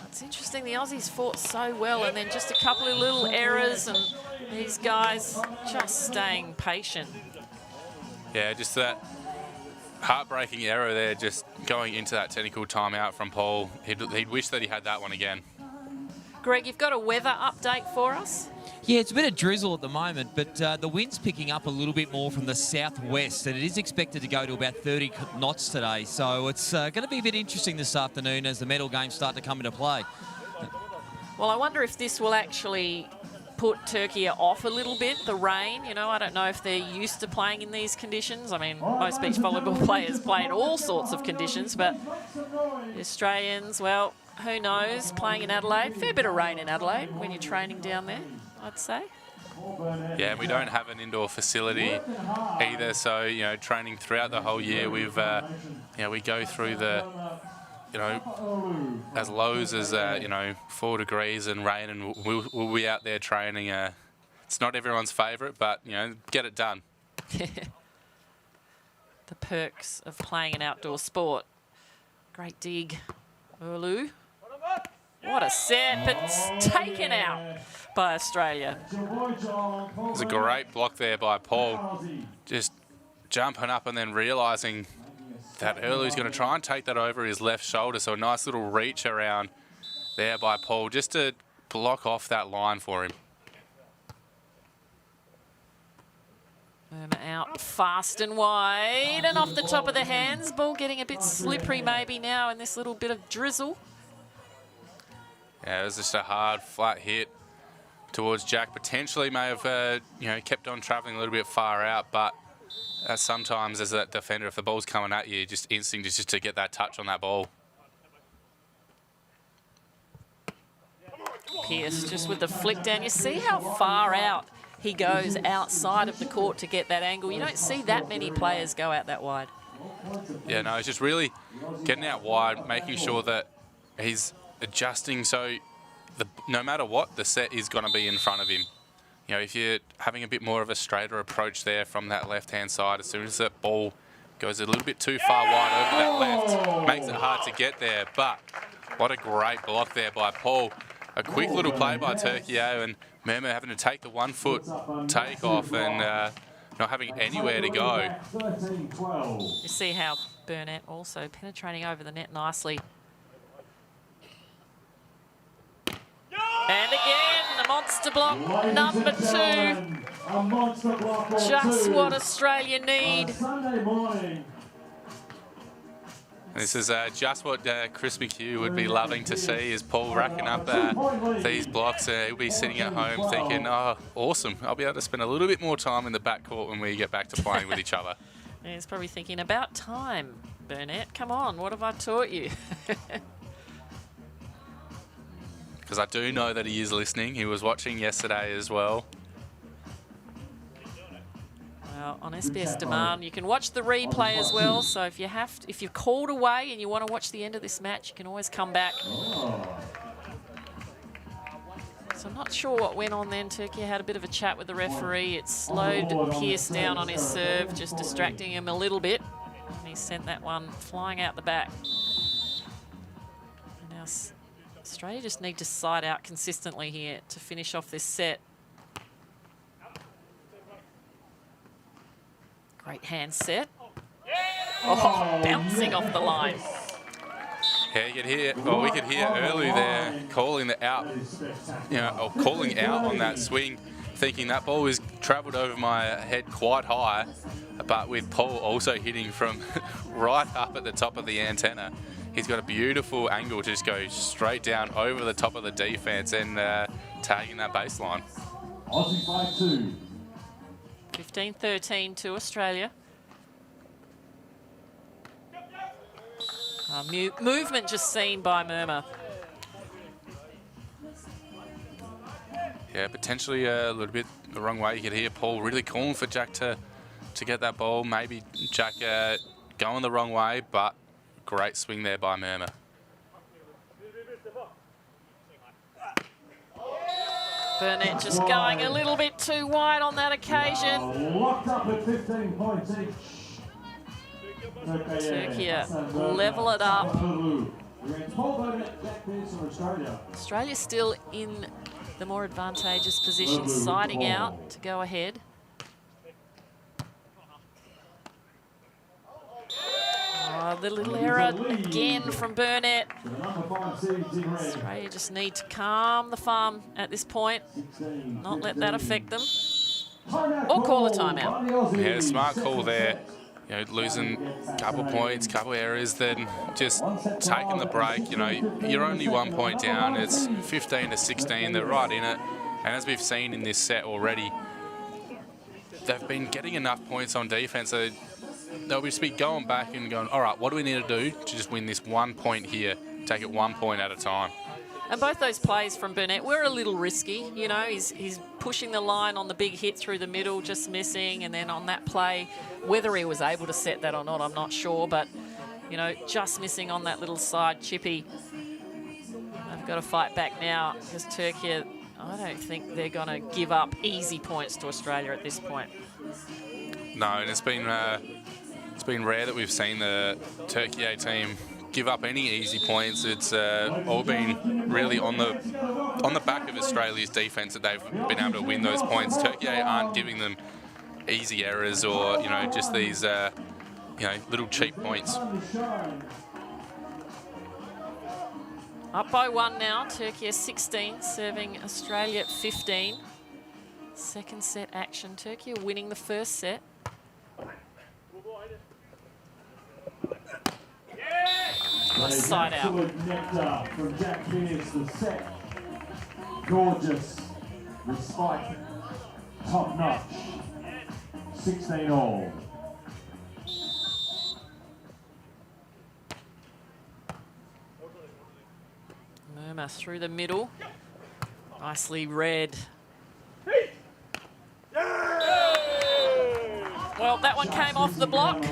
It's interesting, the Aussies fought so well, and then just a couple of little errors, and these guys just staying patient. Yeah, just that heartbreaking error there, just going into that technical timeout from Paul. He'd wish that he had that one again. Greg, you've got a weather update for us? Yeah, it's a bit of drizzle at the moment, but the wind's picking up a little bit more from the southwest, and it is expected to go to about 30 knots today. So it's going to be a bit interesting this afternoon as the medal games start to come into play. Well, I wonder if this will actually put Turkey off a little bit, the rain. I don't know if they're used to playing in these conditions. I mean, most beach volleyball players play in all sorts of conditions, but the Australians, well, who knows, playing in Adelaide. Fair bit of rain in Adelaide when you're training down there, I'd say. Yeah, we don't have an indoor facility either, so, training throughout the whole year, we go through the, as lows as, 4 degrees and rain, and we'll be out there training. It's not everyone's favourite, but, get it done. The perks of playing an outdoor sport. Great dig, Erlu. What a set, but it's taken out by Australia. It was a great block there by Paul. Just jumping up and then realising that Erlu's going to try and take that over his left shoulder. So a nice little reach around there by Paul just to block off that line for him. Out fast and wide and off the top of the hands. Ball getting a bit slippery maybe now in this little bit of drizzle. Yeah, it was just a hard, flat hit towards Jack. Potentially may have, kept on travelling a little bit far out, but sometimes as that defender, if the ball's coming at you, just instinct is just to get that touch on that ball. Pearce just with the flick down. You see how far out he goes outside of the court to get that angle. You don't see that many players go out that wide. Yeah, no, it's just really getting out wide, making sure that he's adjusting so no matter what, the set is going to be in front of him. If you're having a bit more of a straighter approach there from that left-hand side, as soon as that ball Goes a little bit too far wide over that left. Makes it hard to get there, but what a great block there by Paul. A quick little play by Turkio, and Murmur having to take the 1 foot take off and not having anywhere to go. You see how Burnett also penetrating over the net nicely. And again, the monster block, number 2. Just what Australia need. This is just what Chris McHugh would be loving to see, is Paul racking up these blocks. He'll be sitting at home thinking, oh, awesome. I'll be able to spend a little bit more time in the backcourt when we get back to playing with each other. Yeah, he's probably thinking, about time, Burnett. Come on, what have I taught you? Because I do know that he is listening. He was watching yesterday as well. Well, on SBS Demand, you can watch the replay as well. So if you're called away and you want to watch the end of this match, you can always come back. So I'm not sure what went on then. Turkey had a bit of a chat with the referee. It slowed Pearce down on his serve, just distracting him a little bit. And he sent that one flying out the back. And now Australia just need to side out consistently here to finish off this set. Great hand set. Oh, bouncing off the line. Yeah, you could hear, well, we could hear early there calling the out, or calling out on that swing, thinking that ball was travelled over my head quite high, but with Paul also hitting from right up at the top of the antenna. He's got a beautiful angle to just go straight down over the top of the defence and tagging that baseline. Aussie by 2. 15-13 to Australia. Movement just seen by Murmur. Yeah, potentially a little bit the wrong way. You could hear Paul really calling for Jack to get that ball. Maybe Jack going the wrong way, but great swing there by Murmur. Burnett just going a little bit too wide on that occasion. Locked up at 15 points each. Turkey level it up. Australia still in the more advantageous position, siding out to go ahead. Oh, the little error again from Burnett. Australia just need to calm the farm at this point, not let that affect them, or call a timeout. Yeah, smart call there. You know, losing a couple points, couple errors, then just taking the break. You know, you're only 1 point down. It's 15-16. They're right in it. And as we've seen in this set already, they've been getting enough points on defense. So they'll just be going back and going, all right, what do we need to do to just win this 1 point here? Take it 1 point at a time. And both those plays from Burnett were a little risky. You know, he's pushing the line on the big hit through the middle, just missing. And then on that play, whether he was able to set that or not, I'm not sure. But, you know, just missing on that little side chippy. They've got to fight back now because Turkey, I don't think they're going to give up easy points to Australia at this point. No, and it's been rare that we've seen the Turkey A team give up any easy points. It's all been really on the back of Australia's defence that they've been able to win those points. Turkey aren't giving them easy errors or, you know, just these little cheap points. Up by 1 now. Turkey at 16, serving Australia at 15. Second set action. Turkey are winning the first set. Side out. Nectar from Jack Pearce, the set. Gorgeous. The spike. Top notch. 16 all. Murmur through the middle. Nicely read. Well, that one came off the block.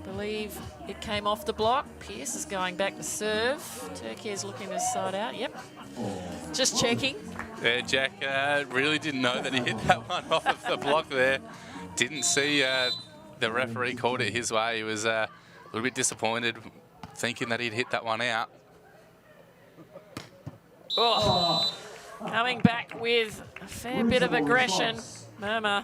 Believe it came off the block. Pearce is going back to serve. Turkey is looking to side out. Yep. Just checking. Yeah, Jack really didn't know that he hit that one off of the block there. didn't see the referee called it his way. He was a little bit disappointed, thinking that he'd hit that one out. Oh, coming back with a fair bit of aggression. Murmur.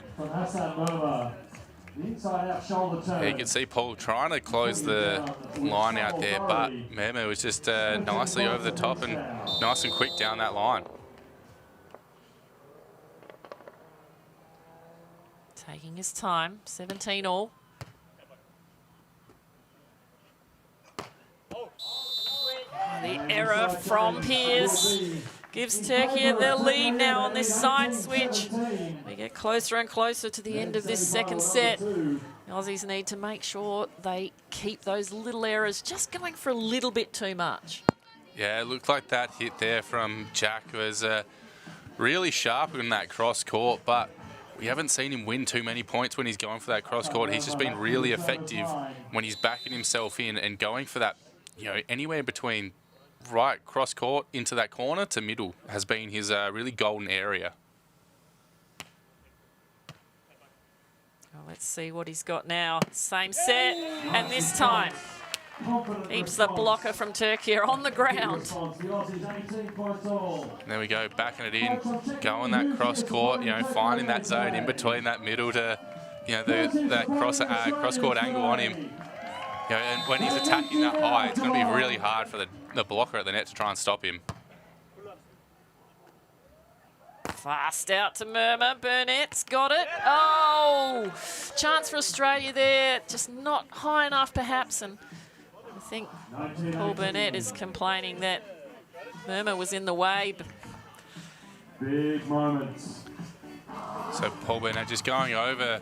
Yeah, you can see Paul trying to close the line out there, but Murmur was just nicely over the top and nice and quick down that line. Taking his time, 17 all. The error from Piers gives Turkey the lead now on this side switch. We get closer and closer to the end of this second set. The Aussies need to make sure they keep those little errors just going for a little bit too much. Yeah, it looked like that hit there from Jack was really sharp in that cross court, but we haven't seen him win too many points when he's going for that cross court. He's just been really effective when he's backing himself in and going for that, you know, anywhere between right cross court into that corner to middle has been his really golden area. Well, let's see what he's got now. Same set, and this time keeps the blocker from Turkey on the ground. There we go, backing it in, going that cross court, you know, finding that zone in between that middle to, you know, that cross court angle on him. You know, and when he's attacking that high, it's going to be really hard for the blocker at the net to try and stop him. Fast out to Murmur. Burnett's got it. Oh, chance for Australia there. Just not high enough, perhaps. And I think Paul Burnett is complaining that Murmur was in the way. Big moments. So Paul Burnett just going over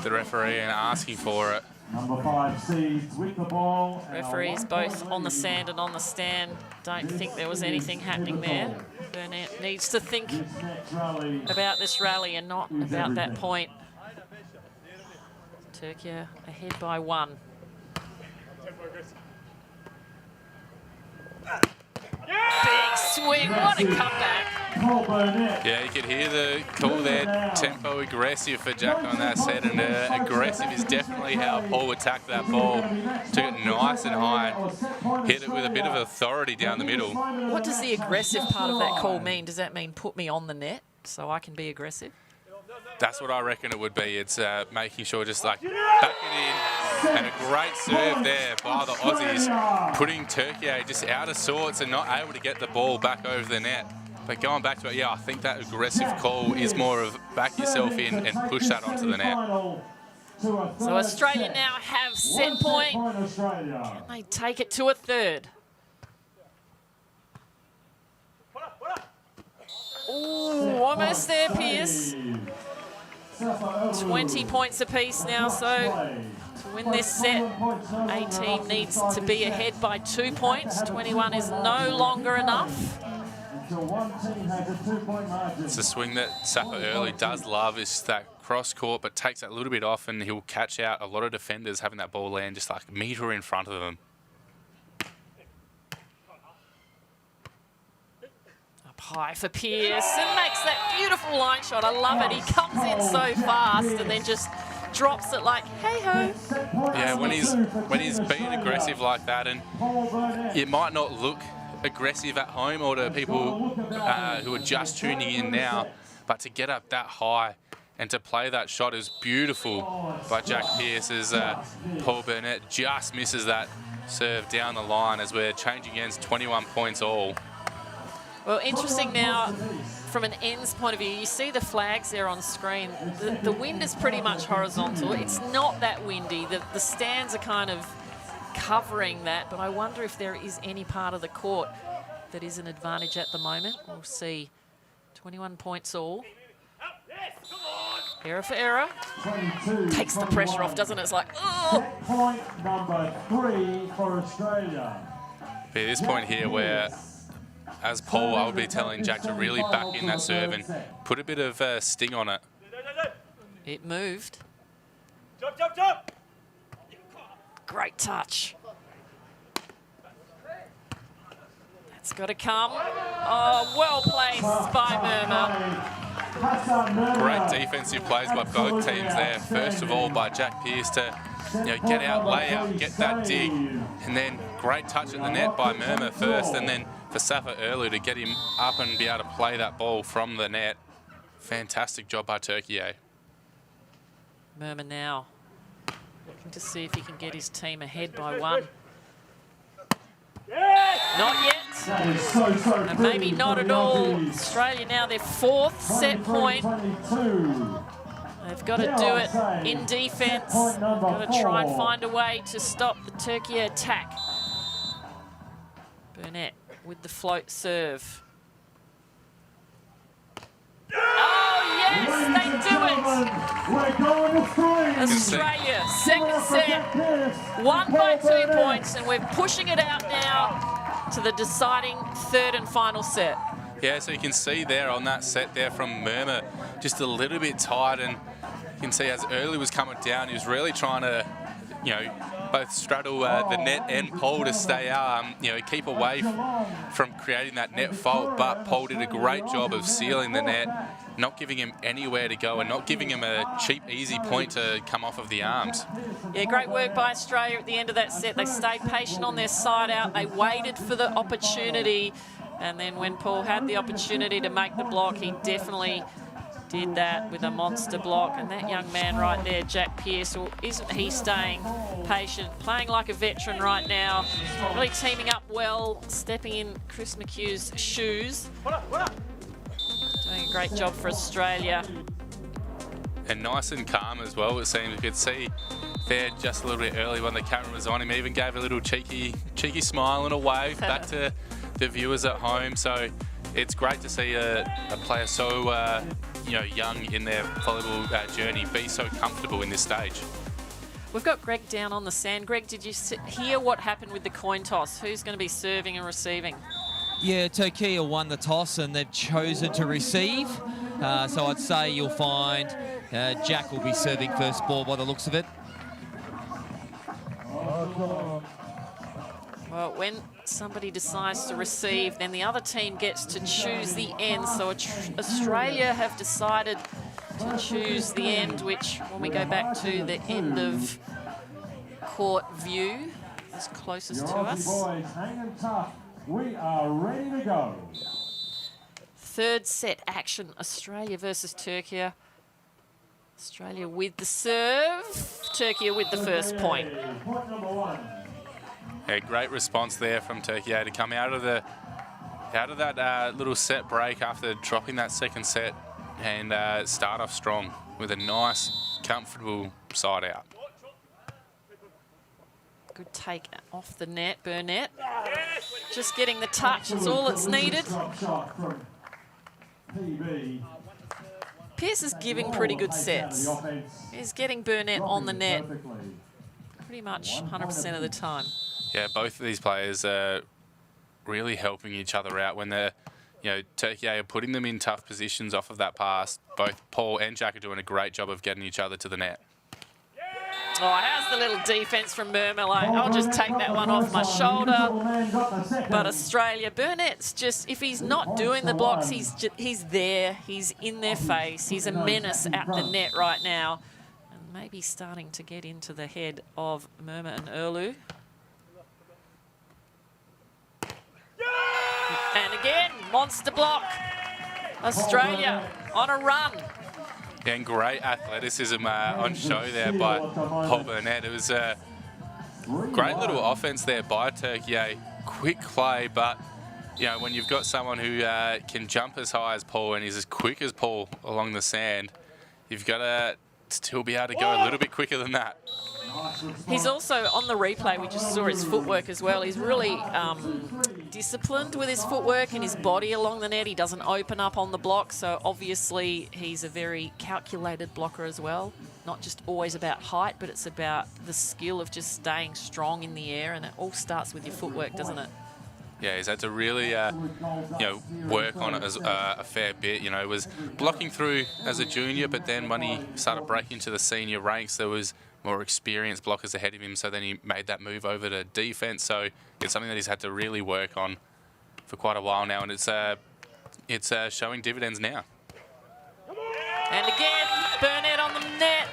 the referee and asking for it. Number 5 seeds with the ball. Referees both on the sand and on the stand. Don't think there was anything happening there. Burnett needs to think about this rally and not about that point. Turkey ahead by 1. Big swing, what a comeback. Yeah, you could hear the call there, tempo aggressive for Jack on that set, and aggressive is definitely how Paul attacked that ball. Took it nice and high, hit it with a bit of authority down the middle. What does the aggressive part of that call mean? Does that mean put me on the net so I can be aggressive? That's what I reckon it would be. It's making sure just like back it in, and a great serve there by the Aussies, putting Turkey just out of sorts and not able to get the ball back over the net. But going back to it, yeah, I think that aggressive call is more of back yourself in and push that onto the net. So Australia now have set point. Can they take it to a third? Ooh, almost there, Pierce. 20 points apiece now, so to win this set, 18 needs to be ahead by 2 points. 21 is no longer enough. It's a swing that Sapa early does love, is that cross court, but takes that a little bit off and he'll catch out a lot of defenders having that ball land just like a metre in front of them. High for Pierce and makes that beautiful line shot. I love it. He comes in so fast and then just drops it like, hey-ho. Yeah, when he's being aggressive like that, and it might not look aggressive at home or to people who are just tuning in now, but to get up that high and to play that shot is beautiful by Jack Pierce, as Paul Burnett just misses that serve down the line as we're changing against 21 points all. Well, interesting now, from an ends point of view, you see the flags there on screen. The wind is pretty much horizontal. It's not that windy. The stands are kind of covering that, but I wonder if there is any part of the court that is an advantage at the moment. We'll see. 21 points all. Error for error. Takes the pressure off, doesn't it? It's like, oh! Point number 3 for Australia. Be this point here where, as Paul, I would be telling Jack to really back in that serve and put a bit of sting on it. It moved. Jump, jump, jump! Great touch. That's got to come. Oh, well placed by Murmur. Great defensive plays by both teams there. First of all, by Jack Pearce to get out, lay out, get that dig, and then great touch at the net by Murma first, and then for Safa Erlu to get him up and be able to play that ball from the net. Fantastic job by Türkiye. Murma now looking to see if he can get his team ahead by one. Not yet. And maybe not at all. Australia now their 4th set point. They've got to do it in defence. They've got to try and find a way to stop the Türkiye attack. Burnett with the float serve. Oh, yes, they do it. Australia, second set, won by 2 points, and we're pushing it out now to the deciding 3rd and final set. Yeah, so you can see there on that set there from Murma, just a little bit tired, and you can see as Erlu was coming down, he was really trying to, both straddle the net and Paul to stay, keep away from creating that net fault. But Paul did a great job of sealing the net, not giving him anywhere to go and not giving him a cheap, easy point to come off of the arms. Yeah, great work by Australia at the end of that set. They stayed patient on their side out. They waited for the opportunity. And then when Paul had the opportunity to make the block, he definitely did that with a monster block. And that young man right there, Jack Pearce, isn't he staying patient, playing like a veteran right now, really teaming up well, stepping in Chris McHugh's shoes. Doing a great job for Australia. And nice and calm as well, it seems. You could see there just a little bit early when the camera was on him, even gave a little cheeky smile and a wave back to the viewers at home. So it's great to see a player so young in their volleyball journey be so comfortable in this stage. We've got Greg down on the sand. Greg, did you hear what happened with the coin toss? Who's going to be serving and receiving? Yeah, Türkiye won the toss and they've chosen to receive. So I'd say you'll find Jack will be serving first ball by the looks of it. Well, when somebody decides to receive, then the other team gets to choose the end. So Australia have decided to choose the end, which, when we go back to the end of court view, is closest to us. Boys, hanging tough. We are ready to go. 3rd set action, Australia versus Türkiye. Australia with the serve, Türkiye with the first point. Point number 1. Yeah, great response there from Türkiye to come out of that little set break after dropping that second set and start off strong with a nice, comfortable side out. Good take off the net, Burnett. Just getting the touch, it's all that's needed. Pearce is giving pretty good sets. He's getting Burnett on the net pretty much 100% of the time. Yeah, both of these players are really helping each other out when they're, Türkiye are putting them in tough positions off of that pass. Both Paul and Jack are doing a great job of getting each other to the net. Oh, how's the little defence from Murma? Like, I'll just take that one off my shoulder. But Australia, Burnett's just, if he's not doing the blocks, he's there. He's in their face. He's a menace at the net right now. And maybe starting to get into the head of Murma and Erlu. And again, monster block. Australia on a run. And great athleticism on show there by Paul Burnett. It was a great little offense there by Türkiye. Quick play, but when you've got someone who can jump as high as Paul and is as quick as Paul along the sand, you've got to still be able to go a little bit quicker than that. He's also, on the replay, we just saw his footwork as well. He's really disciplined with his footwork and his body along the net. He doesn't open up on the block, so obviously he's a very calculated blocker as well. Not just always about height, but it's about the skill of just staying strong in the air, and it all starts with your footwork, doesn't it? Yeah, he's had to really, work on it as a fair bit. He was blocking through as a junior, but then when he started breaking into the senior ranks, there was more experienced blockers ahead of him, so then he made that move over to defense. So it's something that he's had to really work on for quite a while now, and it's showing dividends now. And again, Burnett on the net.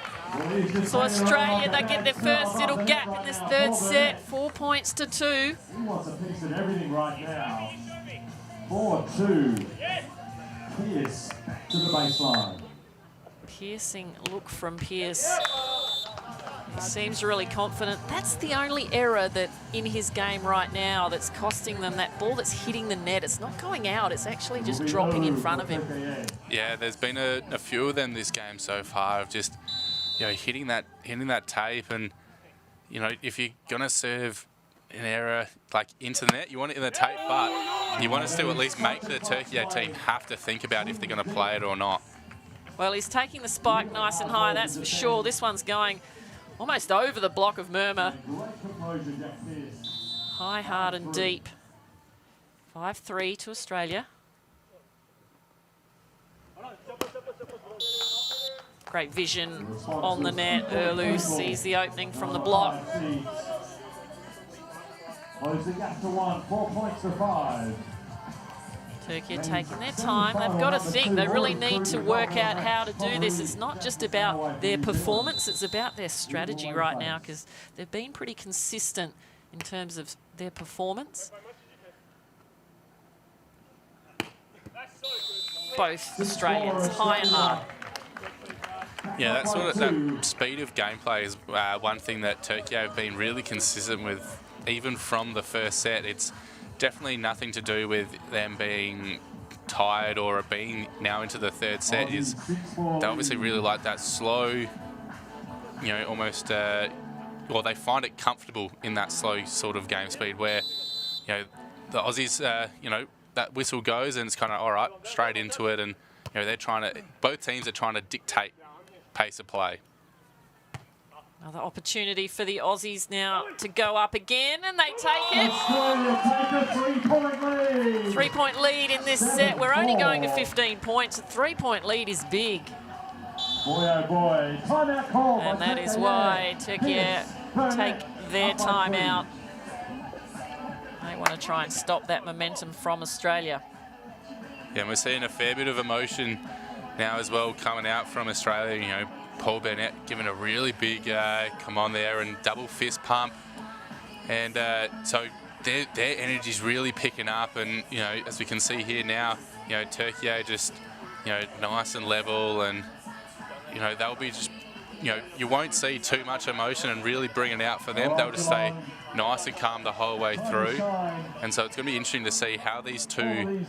So Australia, they get their first little gap in this third set. 4 points to 2. He wants a piece of everything right now. 4-2. Pierce back to the baseline. Piercing look from Pierce. He seems really confident. That's the only error that in his game right now that's costing them. That ball that's hitting the net, it's not going out, it's actually just dropping in front of him. Yeah, there's been a few of them this game so far of just, you know, hitting that tape, and, you know, if you're gonna serve an error like into the net, you want it in the tape, but you want to still at least make the Türkiye team have to think about if they're going to play it or not. Well, he's taking the spike nice and high, that's for sure. This one's going almost over the block of Murmur. High, hard and deep. 5-3 to Australia. Great vision on the net. Erlu sees the opening from the block. Closing gap to 1, 4 points to 5. Turkey are taking their time. They've got to think. They really need to work out how to do this. It's not just about their performance, it's about their strategy right now, because they've been pretty consistent in terms of their performance. Both Australians, high and hard. Yeah, that speed of gameplay is one thing that Turkey have been really consistent with, even from the first set. It's definitely nothing to do with them being tired or being now into the third set. Is they obviously really like that slow, you know, almost, well, they find it comfortable in that slow sort of game speed where, you know, the Aussies, you know, that whistle goes and it's kind of, all right, straight into it. And, you know, they're trying to, both teams are trying to dictate pace of play. Another opportunity for the Aussies now to go up again, and they take it. Australia take a 3-point lead. 3-point lead in this set. We're only going to 15 points. A 3-point lead is big. Boy, oh boy. Timeout call. And that is why Turkey take their timeout. They want to try and stop that momentum from Australia. Yeah, and we're seeing a fair bit of emotion now as well coming out from Australia. You know, Paul Burnett giving a really big come on there and double fist pump. And so their energy's really picking up. And, you know, as we can see here now, you know, Turkey just, you know, nice and level. And, you know, they'll be just, you know, you won't see too much emotion and really bring it out for them. They'll just stay nice and calm the whole way through. And so it's going to be interesting to see how these two,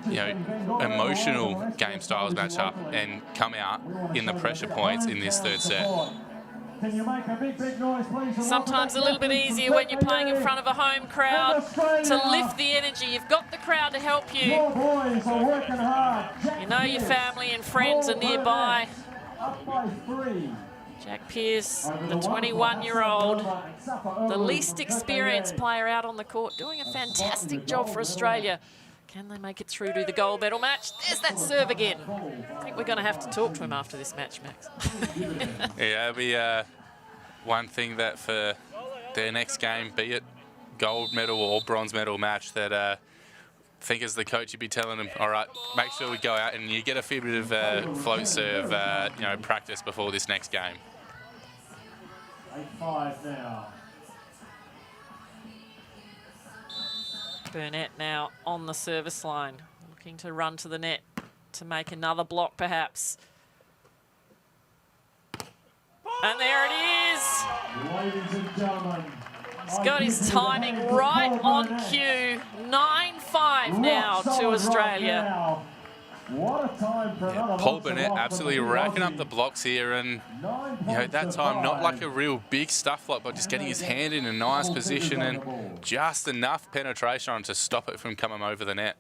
you know, emotional game styles match up and come out in the pressure points in this third set. Can you make a big noise, please? Sometimes a little bit easier when you're playing in front of a home crowd to lift the energy. You've got the crowd to help you. Your boys are working hard. You know your family and friends are nearby. Up by 3. Jack Pearce, the 21-year-old, the least experienced player out on the court, doing a fantastic job for Australia. Can they make it through to the gold medal match? There's that serve again. I think we're going to have to talk to him after this match, Max. Yeah, it'll be one thing that for their next game, be it gold medal or bronze medal match, that I think as the coach you'd be telling them, all right, make sure we go out and you get a fair bit of float serve, you know, practice before this next game. 8-5 now. Burnett now on the service line, looking to run to the net to make another block perhaps. And there it is. Ladies and gentlemen. He's got his timing right on cue. 9-5 now to Australia. What a time for another Paul Burnett absolutely racking up the blocks here, and, you know, that time not like a real big stuff block, but just getting his hand in a nice position and just enough penetration on to stop it from coming over the net.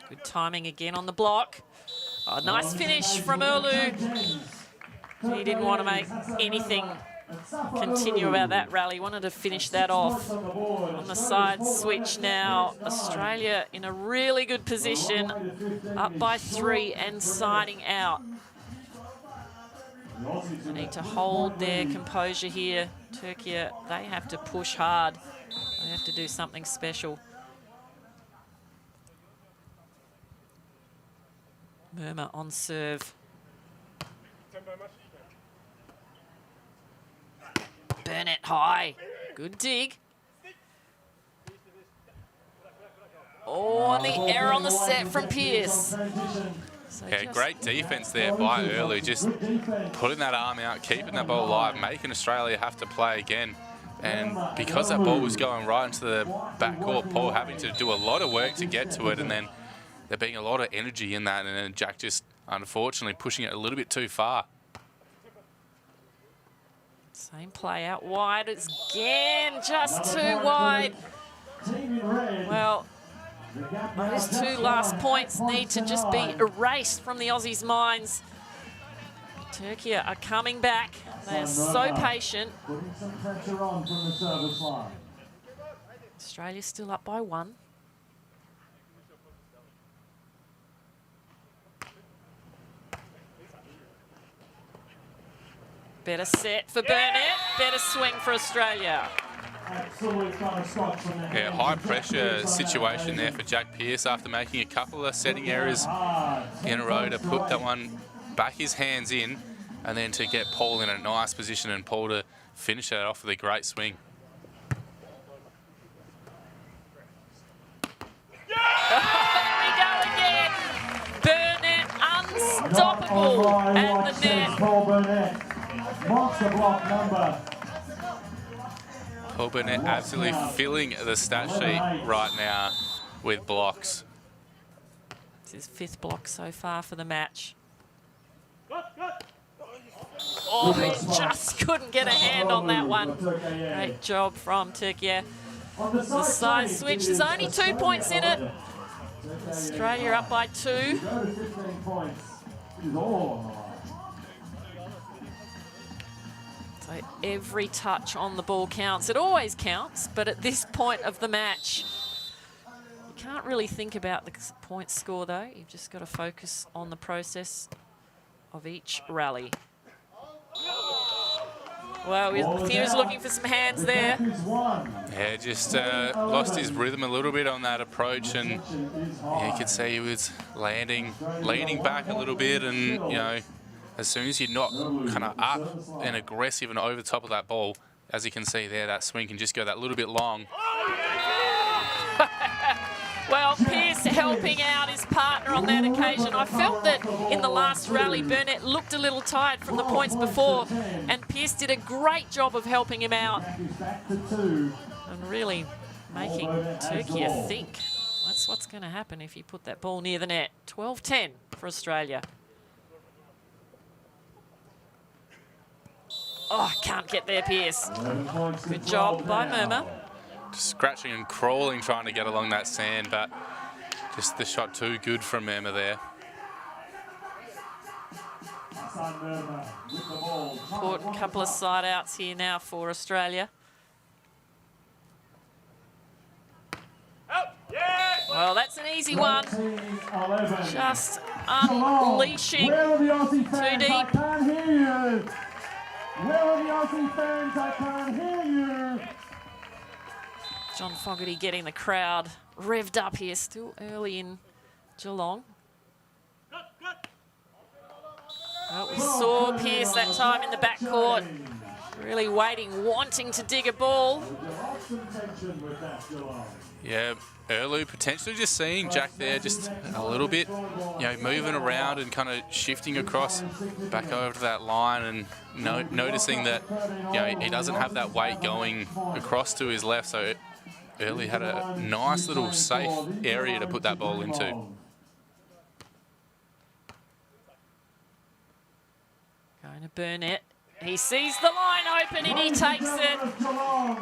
Good timing again on the block. Oh, nice finish from Erlu. He didn't want to make anything continue about that rally. He wanted to finish that off. On the side switch now, Australia in a really good position, up by 3 and siding out. They need to hold their composure here. Turkey, they have to push hard. They have to do something special. Murmur on serve. Burnett high. Good dig. Oh, and the error on the set from Pearce. So yeah, great defence there by Early, just putting that arm out, keeping that ball alive, making Australia have to play again. And because that ball was going right into the backcourt, Paul having to do a lot of work to get to it, and then there being a lot of energy in that, and then Jack just unfortunately pushing it a little bit too far. Same play out wide again, just too wide. Well, those two last points need to just be erased from the Aussies' minds. Turkey are coming back. They are so patient. Australia's still up by 1. Better set for Burnett, better swing for Australia. Yeah, high pressure situation there for Jack Pearce after making a couple of setting errors in a row to put that one back his hands in, and then to get Paul in a nice position and Paul to finish that off with a great swing. Here we go again. Burnett unstoppable at the net. Monster block number. Paul Burnett absolutely filling the stat sheet right now with blocks. This is 5th block so far for the match. Oh, he just couldn't get a hand on that one. Great job from Turkey. The side switch, there's only 2 points in it. Australia up by 2. So every touch on the ball counts. It always counts, but at this point of the match, you can't really think about the point score though. You've just got to focus on the process of each rally. Well, he was looking for some hands there. Yeah, just lost his rhythm a little bit on that approach, and yeah, you could see he was leaning back a little bit, and you know, as soon as you're not kind of up and aggressive and over the top of that ball, as you can see there, that swing can just go that little bit long. Well, Pearce helping out his partner on that occasion. I felt that in the last rally, Burnett looked a little tired from the points before, and Pearce did a great job of helping him out and really making Turkey think. That's what's going to happen if you put that ball near the net. 12-10 for Australia. Oh, can't get there, Pearce. Good job by Murmur. Scratching and crawling, trying to get along that sand, but just the shot too good from Murmur there. Caught a couple of side outs here now for Australia. Well, that's an easy one. Just unleashing too deep. Where are the Aussie fans? I can't hear you. John Fogarty getting the crowd revved up here, still early in Geelong. Well, we saw Pearce that time in the backcourt, really waiting, wanting to dig a ball. Yeah, Erlu potentially just seeing Jack there just a little bit, you know, moving around and kind of shifting across back over to that line, and noticing that, you know, he doesn't have that weight going across to his left, so Early had a nice little safe area to put that ball into. Going to Burnett. He sees the line open and he takes it.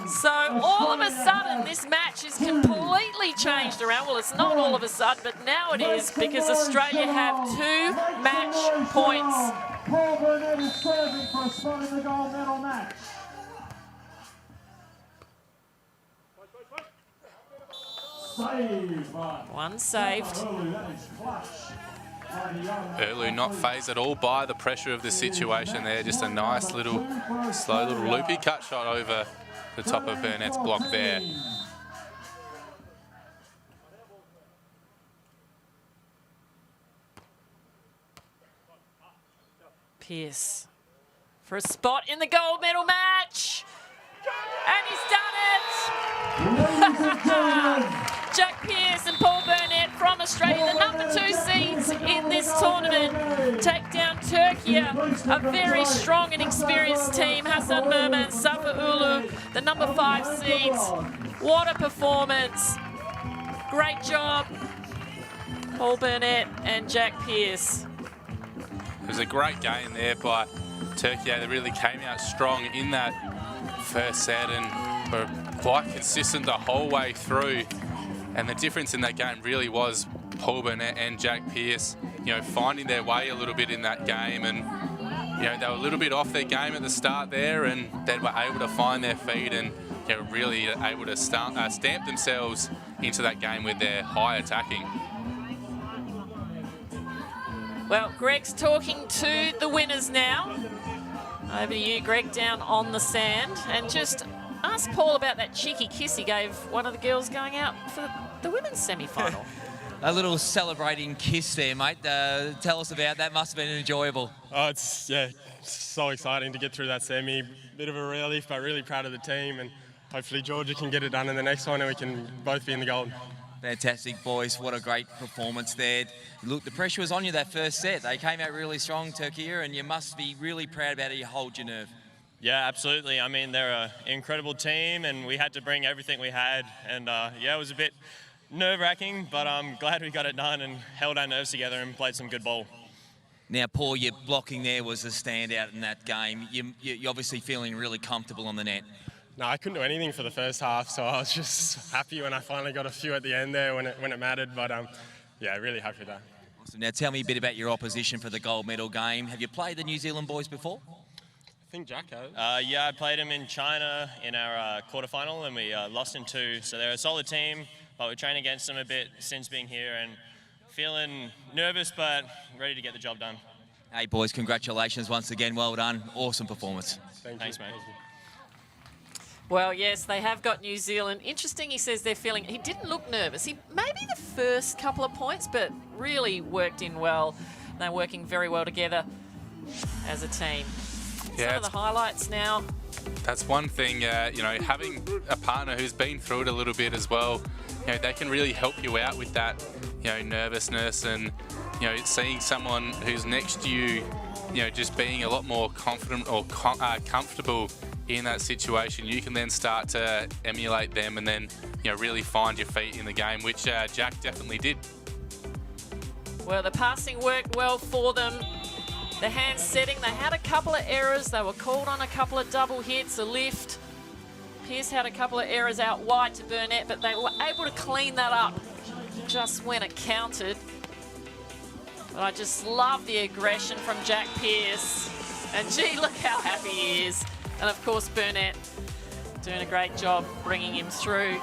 So all of a sudden this match is completely changed around. Well, it's not all of a sudden, but now it is, because Australia have 2 match points. Paul Burnett is serving for a spot in the gold medal match. One saved. Erlu not phased at all by the pressure of the situation there. Just a nice little, slow little loopy cut shot over the top of Burnett's block there. Pearce for a spot in the gold medal match. And he's done it! Jack Pearce and Paul Burnett from Australia, the number 2 seeds in this tournament, take down Turkey, a very strong and experienced team. Hassan Merman, Safa Ulu, the number 5 seeds. What a performance. Great job, Paul Burnett and Jack Pearce. It was a great game there by Turkey. They really came out strong in that first set and were quite consistent the whole way through. And the difference in that game really was Paul Burnett and Jack Pearce, finding their way a little bit in that game. And, they were a little bit off their game at the start there, and they were able to find their feet and really able to stamp themselves into that game with their high attacking. Well, Greg's talking to the winners now. Over to you, Greg, down on the sand. And just ask Paul about that cheeky kiss he gave one of the girls going out for the women's semi-final. A little celebrating kiss there, mate. Tell us about that. Must have been enjoyable. Oh, it's so exciting to get through that semi. Bit of a relief, but really proud of the team. And hopefully Georgia can get it done in the next one and we can both be in the gold. Fantastic, boys. What a great performance there. Look, the pressure was on you that first set. They came out really strong, Turkey, and you must be really proud about it. You hold your nerve. Yeah, absolutely. I mean, they're an incredible team, and we had to bring everything we had. And, it was a bit nerve-wracking, but I'm glad we got it done and held our nerves together and played some good ball. Now, Paul, your blocking there was a standout in that game. You're obviously feeling really comfortable on the net. No, I couldn't do anything for the first half, so I was just happy when I finally got a few at the end there when it mattered. But, really happy with that. Awesome. Now, tell me a bit about your opposition for the gold medal game. Have you played the New Zealand boys before? I think Jack has. Yeah, I played them in China in our quarterfinal, and we lost in 2. So they're a solid team, but we're training against them a bit since being here and feeling nervous, but ready to get the job done. Hey, boys, congratulations once again. Well done. Awesome performance. Thanks, mate. Well, yes, they have got New Zealand. Interesting, he says they're feeling... He didn't look nervous. He maybe the first couple of points, but really worked in well. They're working very well together as a team. Yeah, some of the highlights now. That's one thing, having a partner who's been through it a little bit as well, they can really help you out with that, nervousness and, seeing someone who's next to you, just being a lot more confident or comfortable in that situation. You can then start to emulate them and then, really find your feet in the game, which Jack definitely did. Well, the passing worked well for them. The hand setting, they had a couple of errors. They were called on a couple of double hits, a lift. Pearce had a couple of errors out wide to Burnett, but they were able to clean that up just when it counted. But I just love the aggression from Jack Pearce. And gee, look how happy he is. And of course, Burnett doing a great job bringing him through.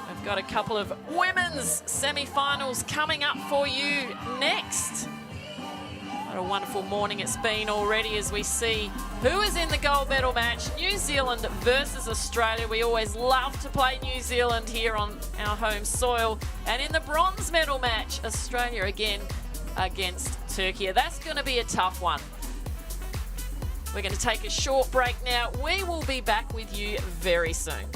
We've got a couple of women's semi-finals coming up for you next. What a wonderful morning it's been already as we see who is in the gold medal match. New Zealand versus Australia. We always love to play New Zealand here on our home soil. And in the bronze medal match, Australia again against Turkey. That's going to be a tough one. We're going to take a short break now. We will be back with you very soon.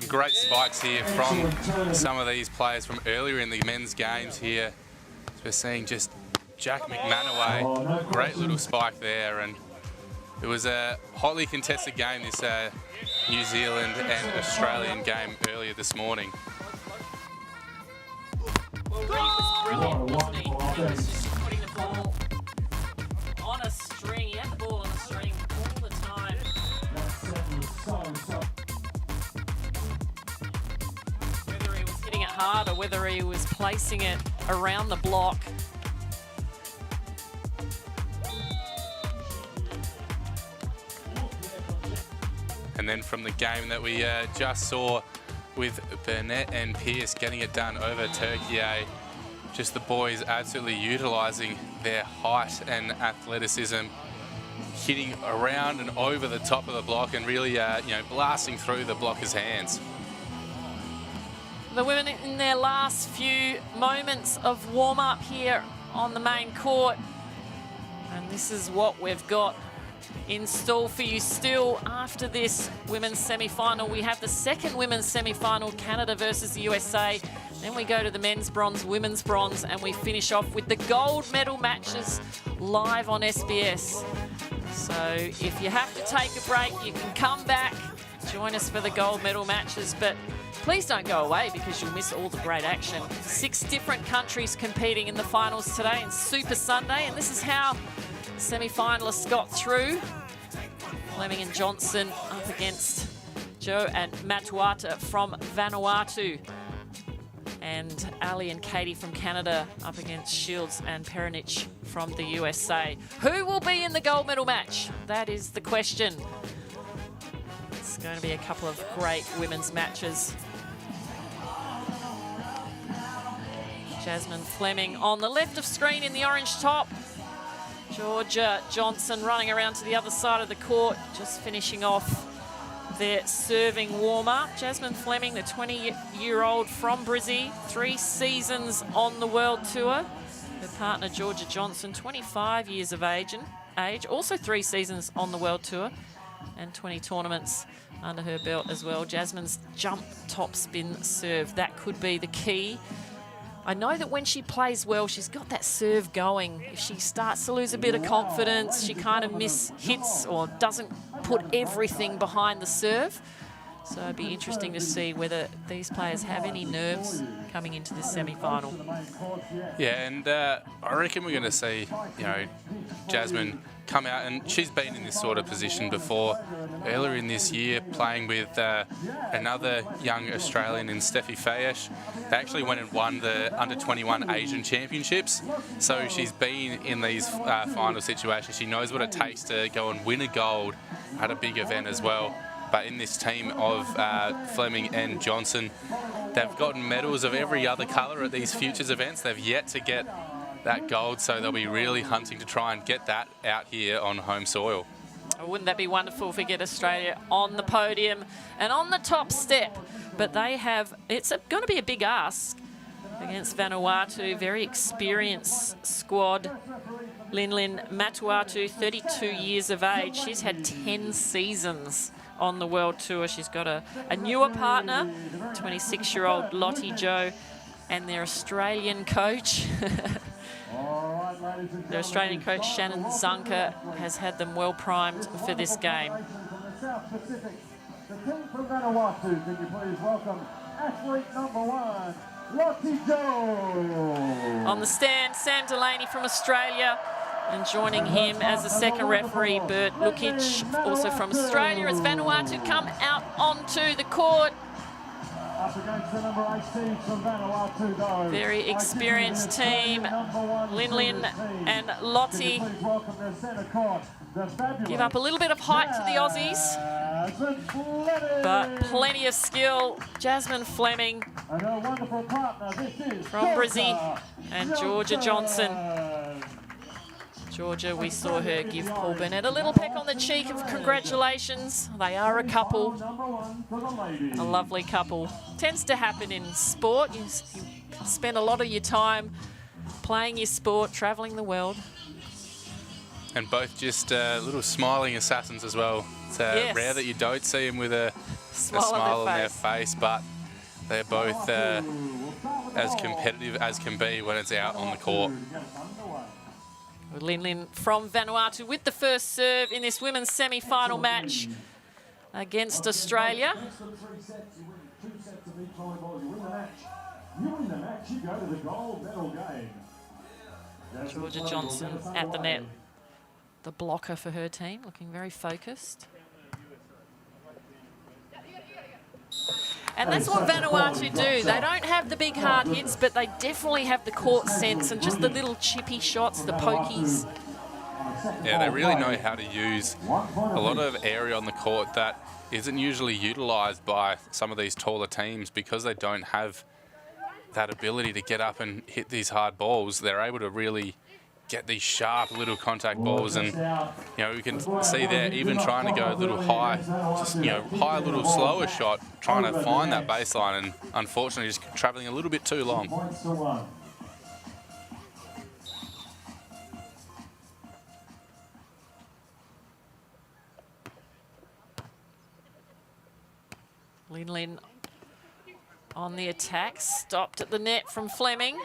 great spikes here from some of these players from earlier in the men's games here. So we're seeing just Jack McManaway, great little spike there, and it was a hotly contested game, this New Zealand and Australian game earlier this morning. Well, Reed was brilliant, wasn't he? He was just putting the ball on a string. He had the ball on a string all the time. Whether he was hitting it hard or whether he was placing it around the block. And then from the game that we just saw with Burnett and Pearce getting it done over Turkey, just the boys absolutely utilising their height and athleticism, hitting around and over the top of the block and really, blasting through the blockers' hands. The women in their last few moments of warm-up here on the main court. And this is what we've got in store for you still after this women's semi-final. We have the second women's semi-final, Canada versus the USA. Then we go to the men's bronze, women's bronze, and we finish off with the gold medal matches live on SBS. So if you have to take a break, you can come back, join us for the gold medal matches, but please don't go away because you'll miss all the great action. 6 different countries competing in the finals today in Super Sunday, and this is how semi-finalists got through. Fleming and Johnson up against Joe and Matuata from Vanuatu. And Ali and Katie from Canada up against Shields and Perinic from the USA. Who will be in the gold medal match? That is the question. It's going to be a couple of great women's matches. Jasmine Fleming on the left of screen in the orange top. Georgia Johnson running around to the other side of the court, just finishing off their serving warm-up. Jasmine Fleming, the 20-year-old from Brizzy, 3 seasons on the World Tour. Her partner, Georgia Johnson, 25 years of age, also 3 seasons on the World Tour and 20 tournaments under her belt as well. Jasmine's jump top spin serve, that could be the key. I know that when she plays well, she's got that serve going. If she starts to lose a bit of confidence, she kind of hits or doesn't put everything behind the serve. So it'd be interesting to see whether these players have any nerves coming into this semi-final. Yeah, and I reckon we're going to see, Jasmine come out, and she's been in this sort of position before. Earlier in this year, playing with another young Australian in Steffi Fayesh. They actually went and won the Under-21 Asian Championships. So she's been in these final situations. She knows what it takes to go and win a gold at a big event as well. But in this team of Fleming and Johnson, they've gotten medals of every other colour at these Futures events. They've yet to get that gold, so they'll be really hunting to try and get that out here on home soil. Wouldn't that be wonderful if we get Australia on the podium and on the top step? But it's going to be a big ask against Vanuatu, very experienced squad. Lin Matuatu, 32 years of age. She's had 10 seasons on the World Tour. She's got a newer partner, 26-year-old Lottie Joe, and their Australian coach. Their Australian coach, Shannon Zunker, has had them well primed for this game. The team from Vanuatu, can you please welcome athlete number 1, Lottie Joe. On the stand, Sam Delaney from Australia, and joining him as the second referee, Bert Lukic, also from Australia, as Vanuatu come out onto the court. Up against the number 18 from Vanuatu, though. Very experienced team. Lin and Lottie give up a little bit of height to the Aussies, but plenty of skill. Jasmine Fleming from Brizzy and Georgia Johnson. Georgia, we saw her give Paul Burnett a little peck on the cheek of congratulations. They are a couple, a lovely couple. Tends to happen in sport. You spend a lot of your time playing your sport, travelling the world. And both just little smiling assassins as well. It's rare that you don't see them with a smile on their face, but they're both as competitive as can be when it's out on the court. Lin Lin from Vanuatu with the first serve in this women's semi-final match against Australia. Georgia Johnson at the net. The blocker for her team, looking very focused. And that's what Vanuatu do. They don't have the big hard hits, but they definitely have the court sense and just the little chippy shots, the pokies. Yeah, they really know how to use a lot of area on the court that isn't usually utilised by some of these taller teams because they don't have that ability to get up and hit these hard balls. They're able to really get these sharp little contact balls, and we can see there even trying to go a little high, just high, a little slower shot, trying to find that baseline, and unfortunately just travelling a little bit too long. Lin Lin on the attack, stopped at the net from Fleming.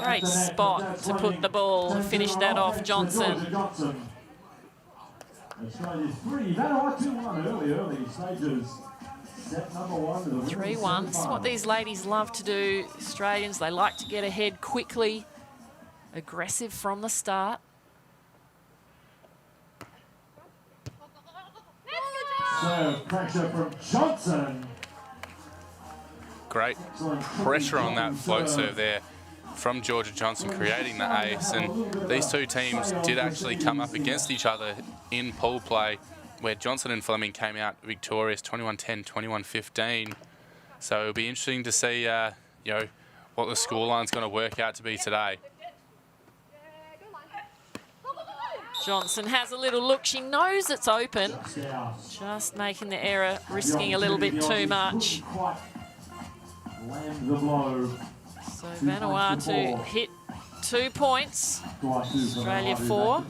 Great spot to put the ball and finish that off, Johnson. 3-1. This is what these ladies love to do, Australians. They like to get ahead quickly, aggressive from the start. Serve pressure from Johnson. Great pressure on that float serve there from Georgia Johnson, creating the ace. And these two teams did actually come up against each other in pool play, where Johnson and Fleming came out victorious 21-10, 21-15. So it'll be interesting to see, what the scoreline's going to work out to be today. Johnson has a little look. She knows it's open. Just making the error, risking a little bit too much. So Vanuatu hit 2 points. Australia 4.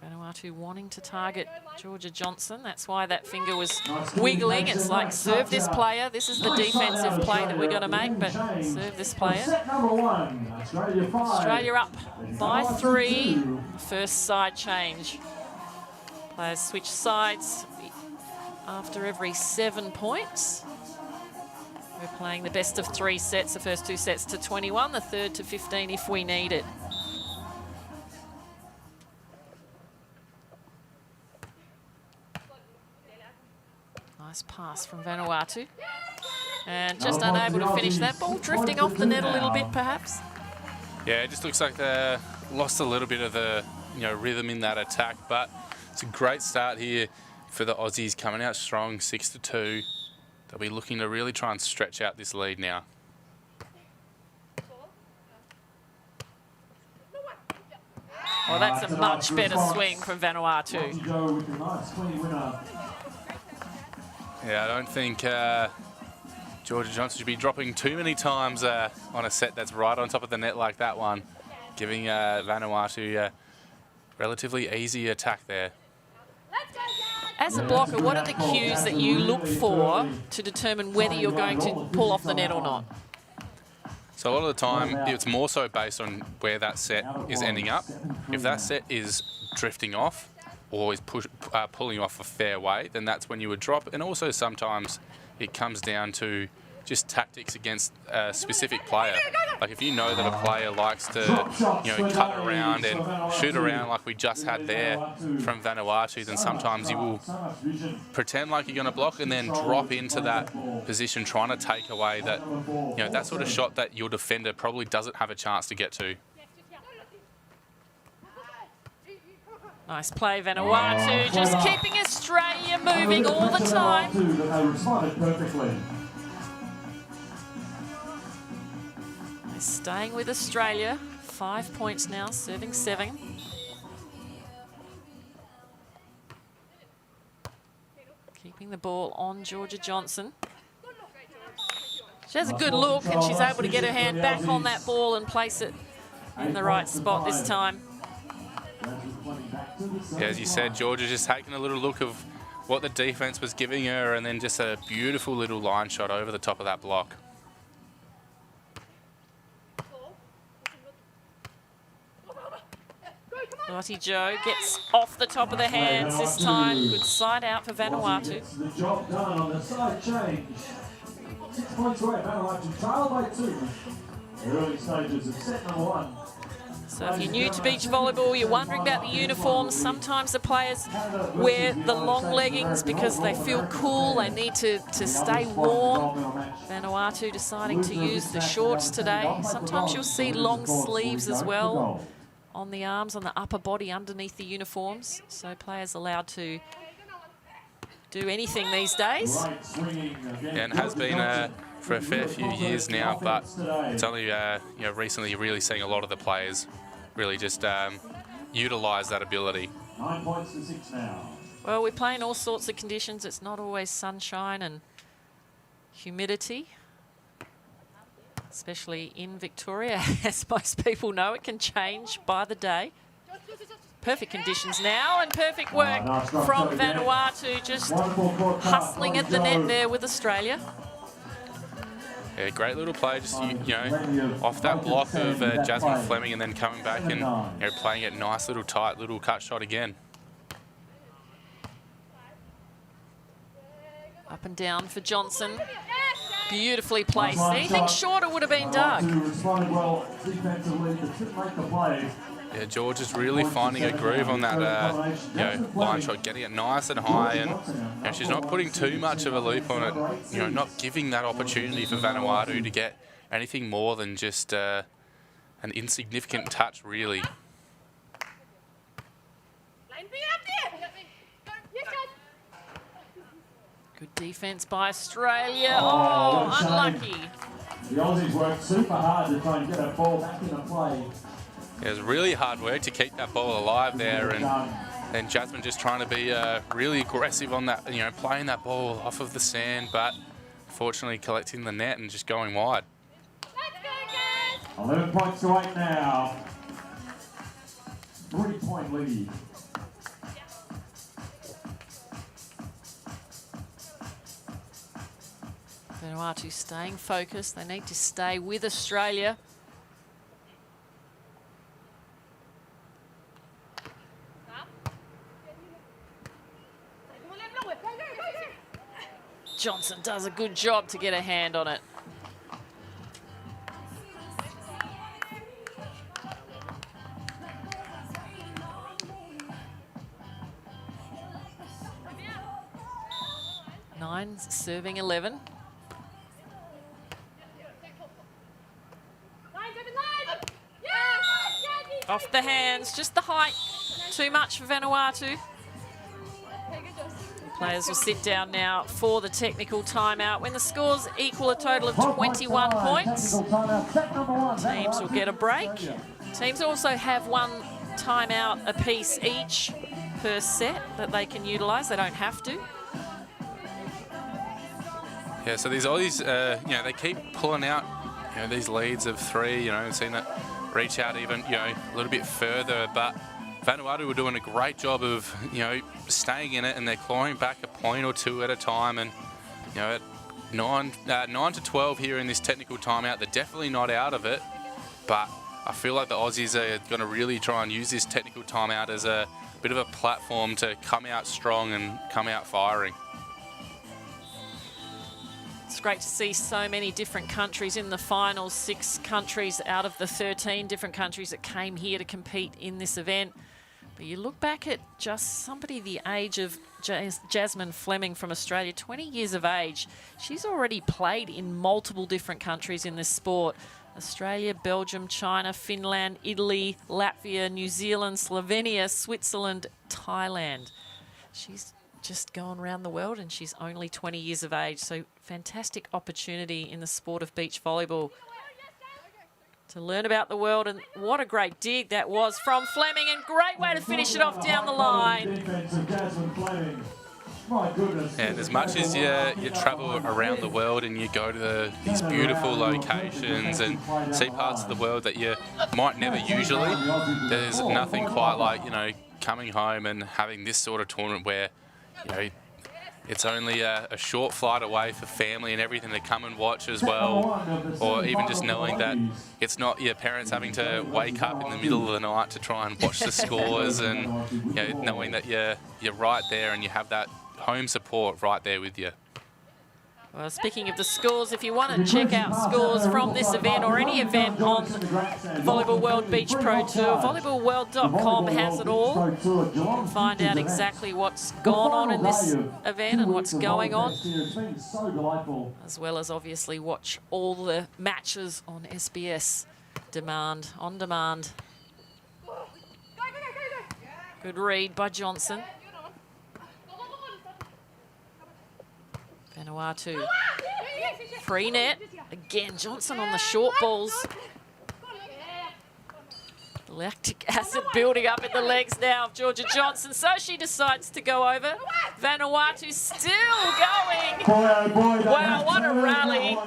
Vanuatu wanting to target Georgia Johnson. That's why that finger was wiggling. It's like, serve this player. This is the defensive play that we're going to make, but serve this player. Australia up by 3. First side change. Players switch sides after every 7 points. We're playing the best of 3 sets, the first 2 sets to 21, the third to 15 if we need it. Nice pass from Vanuatu. And just unable to finish that ball, drifting off the net a little bit perhaps. Yeah, it just looks like they lost a little bit of the rhythm in that attack, but it's a great start here for the Aussies, coming out strong, 6-2. They'll be looking to really try and stretch out this lead now. Well, that's a much better swing from Vanuatu. Yeah, I don't think Georgia Johnson should be dropping too many times on a set that's right on top of the net like that one, giving Vanuatu a relatively easy attack there. As a blocker, what are the cues that you look for to determine whether you're going to pull off the net or not? So a lot of the time, it's more so based on where that set is ending up. If that set is drifting off or is pulling off a fair way, then that's when you would drop. And also sometimes it comes down to just tactics against a specific player. Like if you know that a player likes to, cut around and shoot around like we just had there from Vanuatu, then sometimes you will pretend like you're going to block and then drop into that position trying to take away that, that sort of shot that your defender probably doesn't have a chance to get to. Nice play, Vanuatu, just keeping Australia moving all the time. Staying with Australia, 5 points now, serving 7. Keeping the ball on Georgia Johnson. She has a good look and she's able to get her hand back on that ball and place it in the right spot this time. Yeah, as you said, Georgia just taking a little look of what the defense was giving her, and then just a beautiful little line shot over the top of that block. Lottie Joe gets off the top of the hands this time. Good side out for Vanuatu. The job done on the side change. 6 points away, Vanuatu trail by 2. Early stages of set number 1. So if you're new to beach volleyball, you're wondering about the uniforms. Sometimes the players wear the long leggings because they feel cool. They need to stay warm. Vanuatu deciding to use the shorts today. Sometimes you'll see long sleeves as well on the arms, on the upper body underneath the uniforms. So players allowed to do anything these days. Yeah, and has been for a fair few years now, but it's only recently you're really seeing a lot of the players really just utilise that ability. 9 points to 6 now. Well, we play in all sorts of conditions. It's not always sunshine and humidity, especially in Victoria. As most people know, it can change by the day. Perfect conditions now, and perfect work from Vanuatu, just hustling at the net there with Australia. Yeah, great little play, just off that block of Jasmine Fleming, and then coming back and playing it nice little tight little cut shot again. Up and down for Johnson. Beautifully placed. Anything shorter would have been dug. Responded well defensively, but couldn't make the play. Yeah, George is really finding a groove on that line shot, getting it nice and high, and she's not putting too much of a loop on it. Not giving that opportunity for Vanuatu to get anything more than just an insignificant touch, really. Good defence by Australia. Oh, unlucky. The Aussies worked super hard to try and get a ball back into play. It was really hard work to keep that ball alive there, and then Jasmine just trying to be really aggressive on that, playing that ball off of the sand, but fortunately collecting the net and just going wide. 11 points to 8 now. 3-point lead. Vanuatu staying focused. They need to stay with Australia. Johnson does a good job to get a hand on it. Nine's serving 11. Off the hands, just the height. Too much for Vanuatu. Players will sit down now for the technical timeout. When the scores equal a total of 21 points, teams will get a break. Teams also have one timeout apiece each per set that they can utilise. They don't have to. Yeah, so these Aussies, they keep pulling out, these leads of 3, and seeing it reach out even, a little bit further, but Vanuatu were doing a great job of, staying in it, and they're clawing back a point or two at a time. And, at 9 to 12 here in this technical timeout, they're definitely not out of it. But I feel like the Aussies are going to really try and use this technical timeout as a bit of a platform to come out strong and come out firing. It's great to see so many different countries in the finals, 6 countries out of the 13 different countries that came here to compete in this event. But you look back at just somebody the age of Jasmine Fleming from Australia, 20 years of age. She's already played in multiple different countries in this sport. Australia, Belgium, China, Finland, Italy, Latvia, New Zealand, Slovenia, Switzerland, Thailand. She's just gone around the world, and she's only 20 years of age. So fantastic opportunity in the sport of beach volleyball to learn about the world. And what a great dig that was from Fleming, and great way to finish it off down the line. My goodness. And as much as you travel around the world and you go to these beautiful locations and see parts of the world that you might never usually, there's nothing quite like, you know, coming home and having this sort of tournament where, you know, it's only a short flight away for family and everything to come and watch as well, or even just knowing that it's not your parents having to wake up in the middle of the night to try and watch the scores, and you know, knowing that you're right there and you have that home support right there with you. Well, speaking of the scores, if you want to check out scores from this event or any event on Volleyball World Beach Pro Tour, volleyballworld.com has it all. You can find out exactly what's gone on in this event and what's going on, as well as obviously watch all the matches on SBS on demand. Good read by Johnson. Vanuatu, free net. Again, Johnson on the short balls. Lactic acid building up in the legs now of Georgia Johnson, so she decides to go over. Vanuatu still going. Wow, what a rally.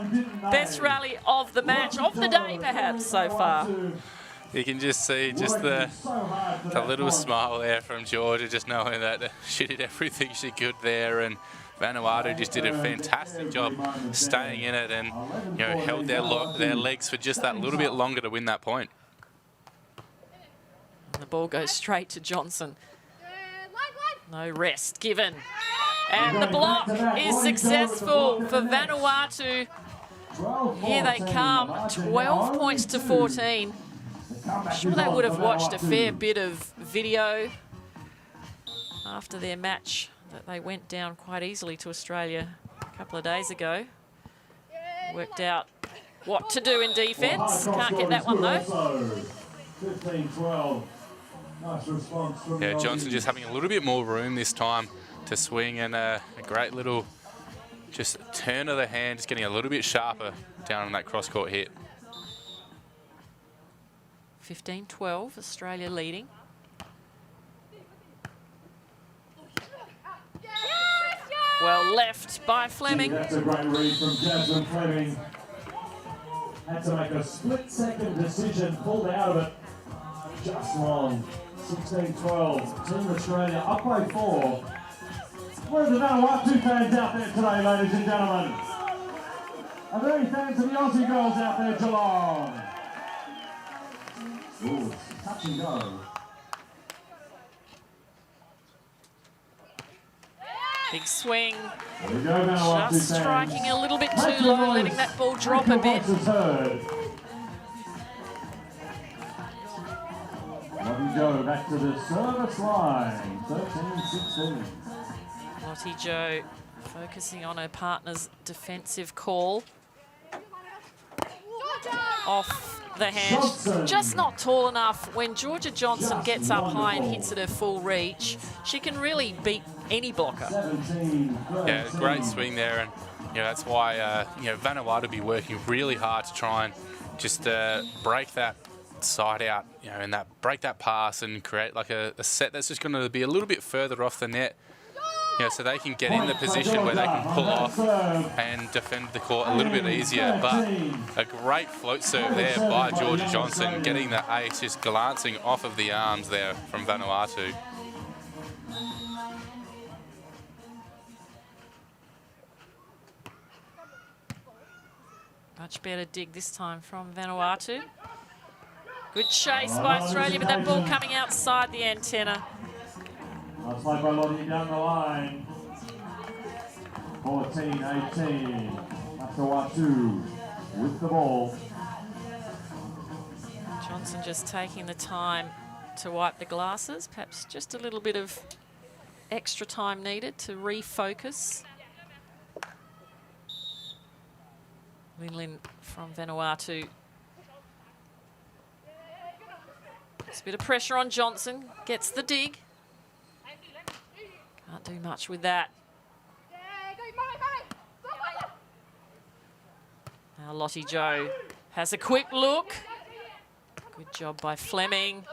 Best rally of the match, of the day perhaps so far. You can just see just the little smile there from Georgia, just knowing that she did everything she could there, and Vanuatu just did a fantastic job staying in it and, you know, held their legs for just that little bit longer to win that point. And the ball goes straight to Johnson. No rest given. And the block is successful for Vanuatu. Here they come, 12 points to 14. I'm sure they would have watched a fair bit of video after their match that they went down quite easily to Australia a couple of days ago. Worked out what to do in defence. Can't get that one though. 15-12. Nice response from Yeah, Johnson just having a little bit more room this time to swing, and a great little just turn of the hand, just getting a little bit sharper down on that cross-court hit. 15-12, Australia leading. Well left by Fleming. That's a great read from Jasmine Fleming. Had to make a split-second decision, pulled out of it just wrong. 16-12, Team Australia up by 4. Where are the Vanuatu fans out there today, ladies and gentlemen? Are there any fans of the Aussie girls out there, Geelong? Ooh, touch and go. Big swing. There we go, Vanuatu Just fans. striking a little bit too low, letting that ball drop a bit. Lottie Joe back to the service line, 13-16. Lottie Joe focusing on her partner's defensive call. Off the hand. Johnson. Just not tall enough. When Georgia Johnson gets up high and hits it at full reach, she can really beat any blocker. 17, Yeah, great swing there, and you know that's why you know Vanuatu will be working really hard to try and just break that side out, you know, and break that pass and create like a set that's just going to be a little bit further off the net. You know, so they can get in the position where they can pull off and defend the court a little bit easier. But a great float serve there by Georgia Johnson, getting the ace, just glancing off of the arms there from Vanuatu. Much better dig this time from Vanuatu. Good chase by Australia, but that ball coming outside the antenna. Last play by Lottie down the line. 14-18. Vanuatu with the ball. Johnson just taking the time to wipe the glasses. Perhaps just a little bit of extra time needed to refocus. Linlin from Vanuatu. Just a bit of pressure on Johnson. Gets the dig. Can't do much with that. Now Lottie Joe has a quick look. Good job by Fleming.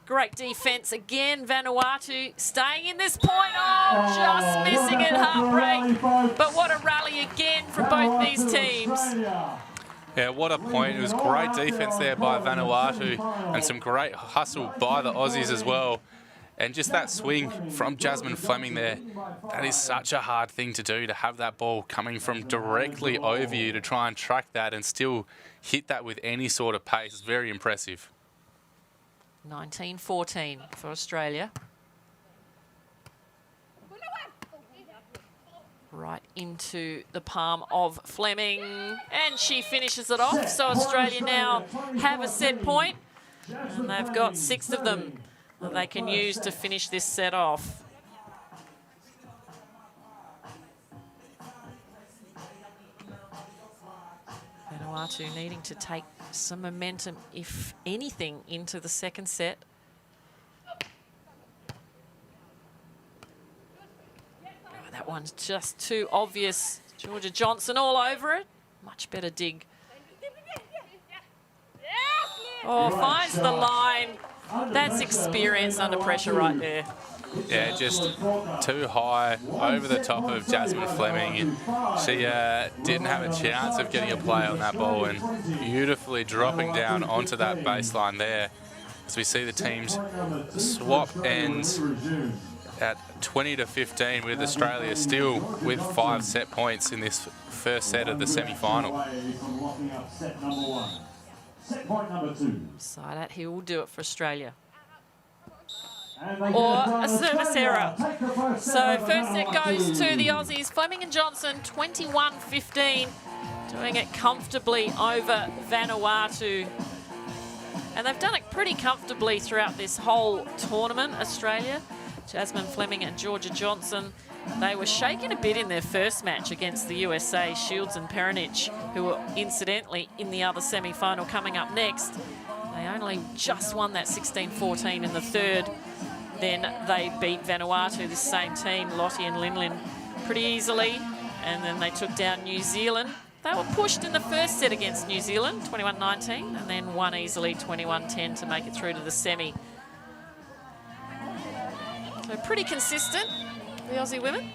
Great defence again. Vanuatu staying in this point. Oh, just missing it. Heartbreak. But what a rally again from both these teams. Yeah, what a point. It was great defence there by Vanuatu and some great hustle by the Aussies as well. And just that swing from Jasmine Fleming there, that is such a hard thing to do, to have that ball coming from directly over you, to try and track that and still hit that with any sort of pace. It's very impressive. 19-14 for Australia. Right into the palm of Fleming, and she finishes it off. So Australia now have a set point, and they've got 6 of them that they can use to finish this set off. Vanuatu needing to take some momentum, if anything, into the second set. That one's just too obvious. Georgia Johnson all over it. Much better dig. Oh, finds the line. That's experience under pressure right there. Yeah, just too high over the top of Jasmine Fleming. She didn't have a chance of getting a play on that ball, and beautifully dropping down onto that baseline there. As we see the teams swap ends at 20-15, with Australia still with 5 set points in this first set of the semi-final. Side he will do it for Australia. Or a service error. So first set goes to the Aussies. Fleming and Johnson, 21-15, doing it comfortably over Vanuatu. And they've done it pretty comfortably throughout this whole tournament, Australia. Jasmine Fleming and Georgia Johnson, they were shaken a bit in their first match against the USA, Shields and Peronich, who were incidentally in the other semi-final coming up next. They only just won that 16-14 in the third. Then they beat Vanuatu, this same team, Lottie and Linlin, pretty easily. And then they took down New Zealand. They were pushed in the first set against New Zealand, 21-19, and then won easily 21-10 to make it through to the semi. So pretty consistent, the Aussie women.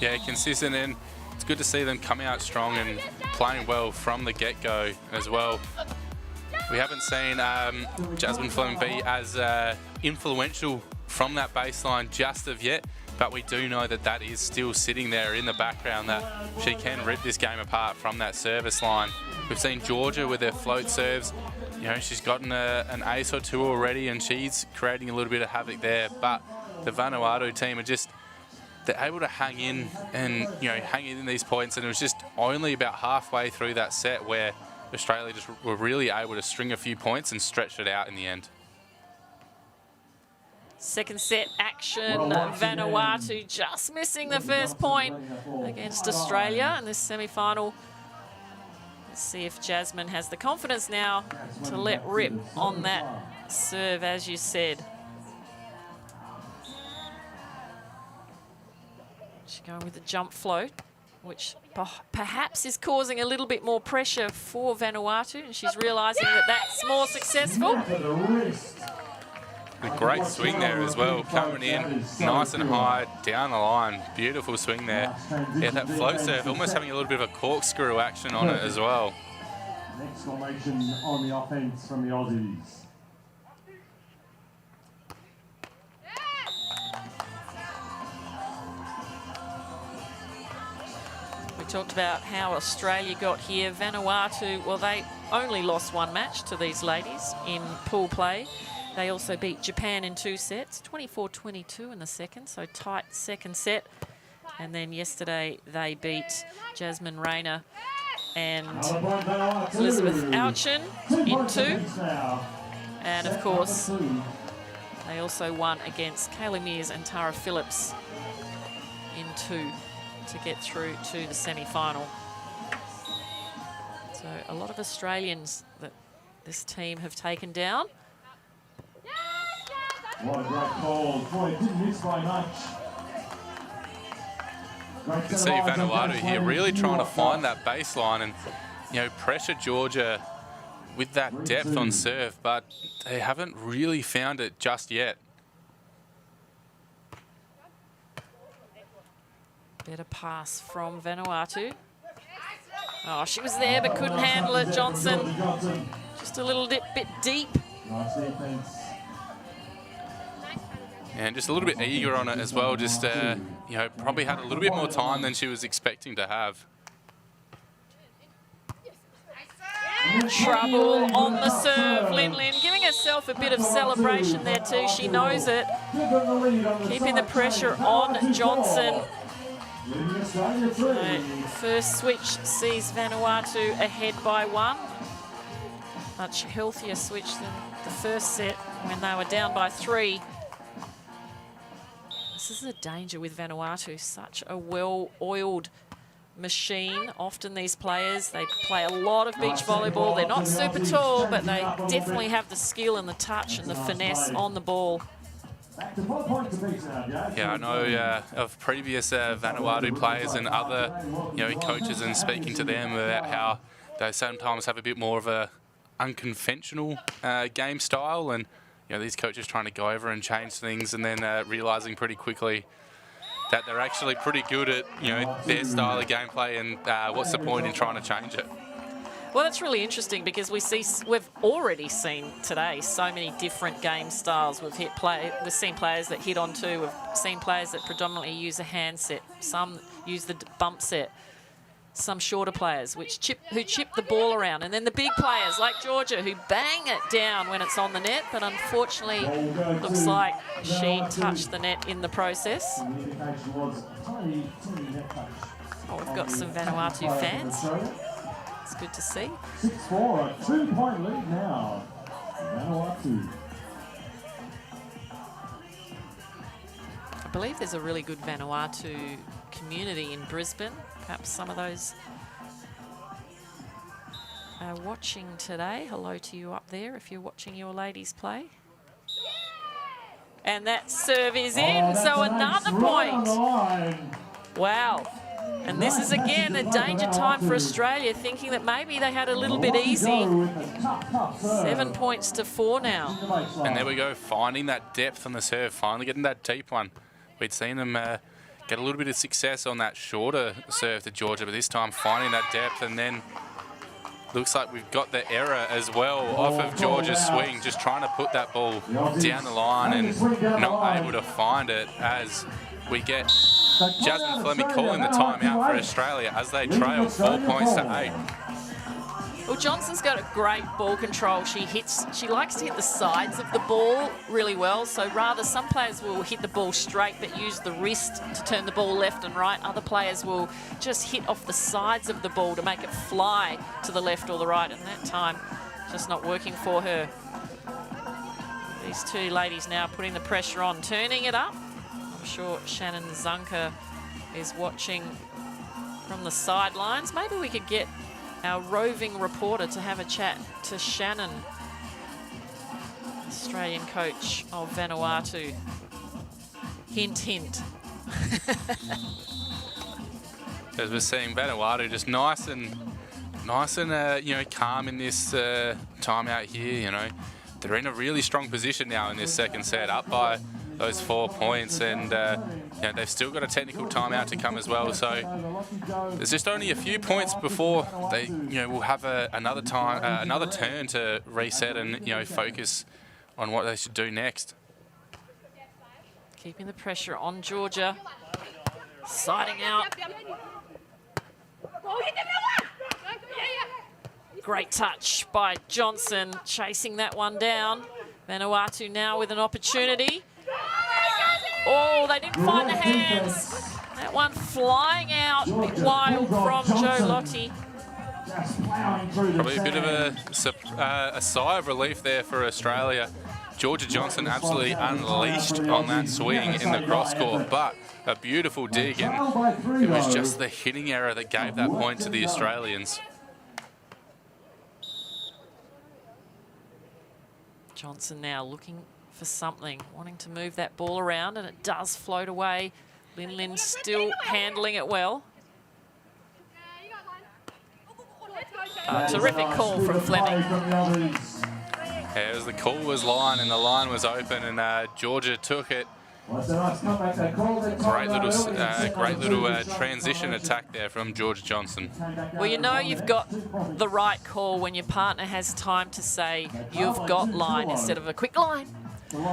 Yeah, consistent, and it's good to see them coming out strong and playing well from the get-go as well. We haven't seen Jasmine Fleming be as influential from that baseline just of yet, but we do know that that is still sitting there in the background, that she can rip this game apart from that service line. We've seen Georgia with her float serves. You know, she's gotten an ace or two already, and she's creating a little bit of havoc there, but the Vanuatu team are just, they're able to hang in and, you know, hang in these points, and it was just only about halfway through that set where Australia just were really able to string a few points and stretch it out in the end. Second set action, Vanuatu just missing the first point against Australia in this semi-final. Let's see if Jasmine has the confidence now to let rip on that serve, as you said. She's going with the jump float, which perhaps is causing a little bit more pressure for Vanuatu, and she's realising that that's more successful. A great swing there as well, coming in nice and high down the line. Beautiful swing there. Yeah, that float serve almost having a little bit of a corkscrew action on it as well. An exclamation on the offence from the Aussies. We talked about how Australia got here. Vanuatu, well, they only lost one match to these ladies in pool play. They also beat Japan in 2 sets, 24-22 in the second, so tight second set. And then yesterday they beat Jasmine Rayner and Elizabeth Ouchen in 2. And of course, they also won against Kayla Mears and Tara Phillips in 2 to get through to the semi-final. So a lot of Australians that this team have taken down. What a great call. Boy, it didn't miss by much. You can see Vanuatu here really trying to find that baseline and, you know, pressure Georgia with that depth on serve, but they haven't really found it just yet. Better pass from Vanuatu. Oh, she was there but couldn't handle it, Johnson. Just a little bit deep. Nice defense. And just a little bit eager on it as well. Just, you know, probably had a little bit more time than she was expecting to have. Trouble on the serve. Lin giving herself a bit of celebration there too. She knows it. Keeping the pressure on Johnson. First switch sees Vanuatu ahead by 1. Much healthier switch than the first set when they were down by 3. This is a danger with Vanuatu. Such a well-oiled machine. Often these players, they play a lot of beach volleyball. They're not super tall, but they definitely have the skill and the touch and the finesse on the ball. Yeah, I know of previous Vanuatu players and other, you know, coaches, and speaking to them about how they sometimes have a bit more of a unconventional game style, and you know, these coaches trying to go over and change things, and then realizing pretty quickly that they're actually pretty good at, you know, their style of gameplay, and what's the point in trying to change it? Well, that's really interesting because we've already seen today so many different game styles. We've seen players that hit on 2. We've seen players that predominantly use a hand set. Some use the bump set. Some shorter players who chip the ball around, and then the big players like Georgia who bang it down when it's on the net. But unfortunately, looks like she touched the net in the process. Oh, we've got some Vanuatu fans. It's good to see. 6-4, a 2-point lead now. Vanuatu. I believe there's a really good Vanuatu community in Brisbane. Perhaps some of those are watching today. Hello to you up there if you're watching your ladies play. And that serve is in, so another point. Wow. And this is again a danger time for Australia, thinking that maybe they had a little bit easy. 7 points to 4 now. And there we go, finding that depth on the serve, finally getting that deep one. We'd seen them get a little bit of success on that shorter serve to Georgia, but this time finding that depth, and then looks like we've got the error as well off of Georgia's swing, just trying to put that ball down the line and not able to find it, as we get Jasmine Fleming calling the timeout for Australia as they trail 4 points to 8. Well, Johnson's got a great ball control. She likes to hit the sides of the ball really well. So some players will hit the ball straight but use the wrist to turn the ball left and right. Other players will just hit off the sides of the ball to make it fly to the left or the right. And that time, just not working for her. These two ladies now putting the pressure on, turning it up. I'm sure Shannon Zunker is watching from the sidelines. Maybe we could get our roving reporter to have a chat to Shannon, Australian coach of Vanuatu. Hint, hint. As we're seeing Vanuatu just nice and you know, calm in this time out here. You know, they're in a really strong position now in this second set, up by those 4 points, and you know, they've still got a technical timeout to come as well. So there's just only a few points before they, you know, will have another turn to reset and, you know, focus on what they should do next. Keeping the pressure on Georgia, siding out. Great touch by Johnson, chasing that one down. Vanuatu now with an opportunity. Oh, they didn't find the hands. That one flying out a bit wild from Jo Lottie. Probably a bit of a sigh of relief there for Australia. Georgia Johnson absolutely unleashed on that swing in the cross court, but a beautiful dig, and it was just the hitting error that gave that point to the Australians. Johnson now looking for something, wanting to move that ball around, and it does float away. Lin still handling it well. Terrific call from Fleming. Yeah, it was the call was line, and the line was open, and Georgia took it. Great little transition attack there from George Johnson. Well, you know you've got the right call when your partner has time to say you've got line instead of a quick line.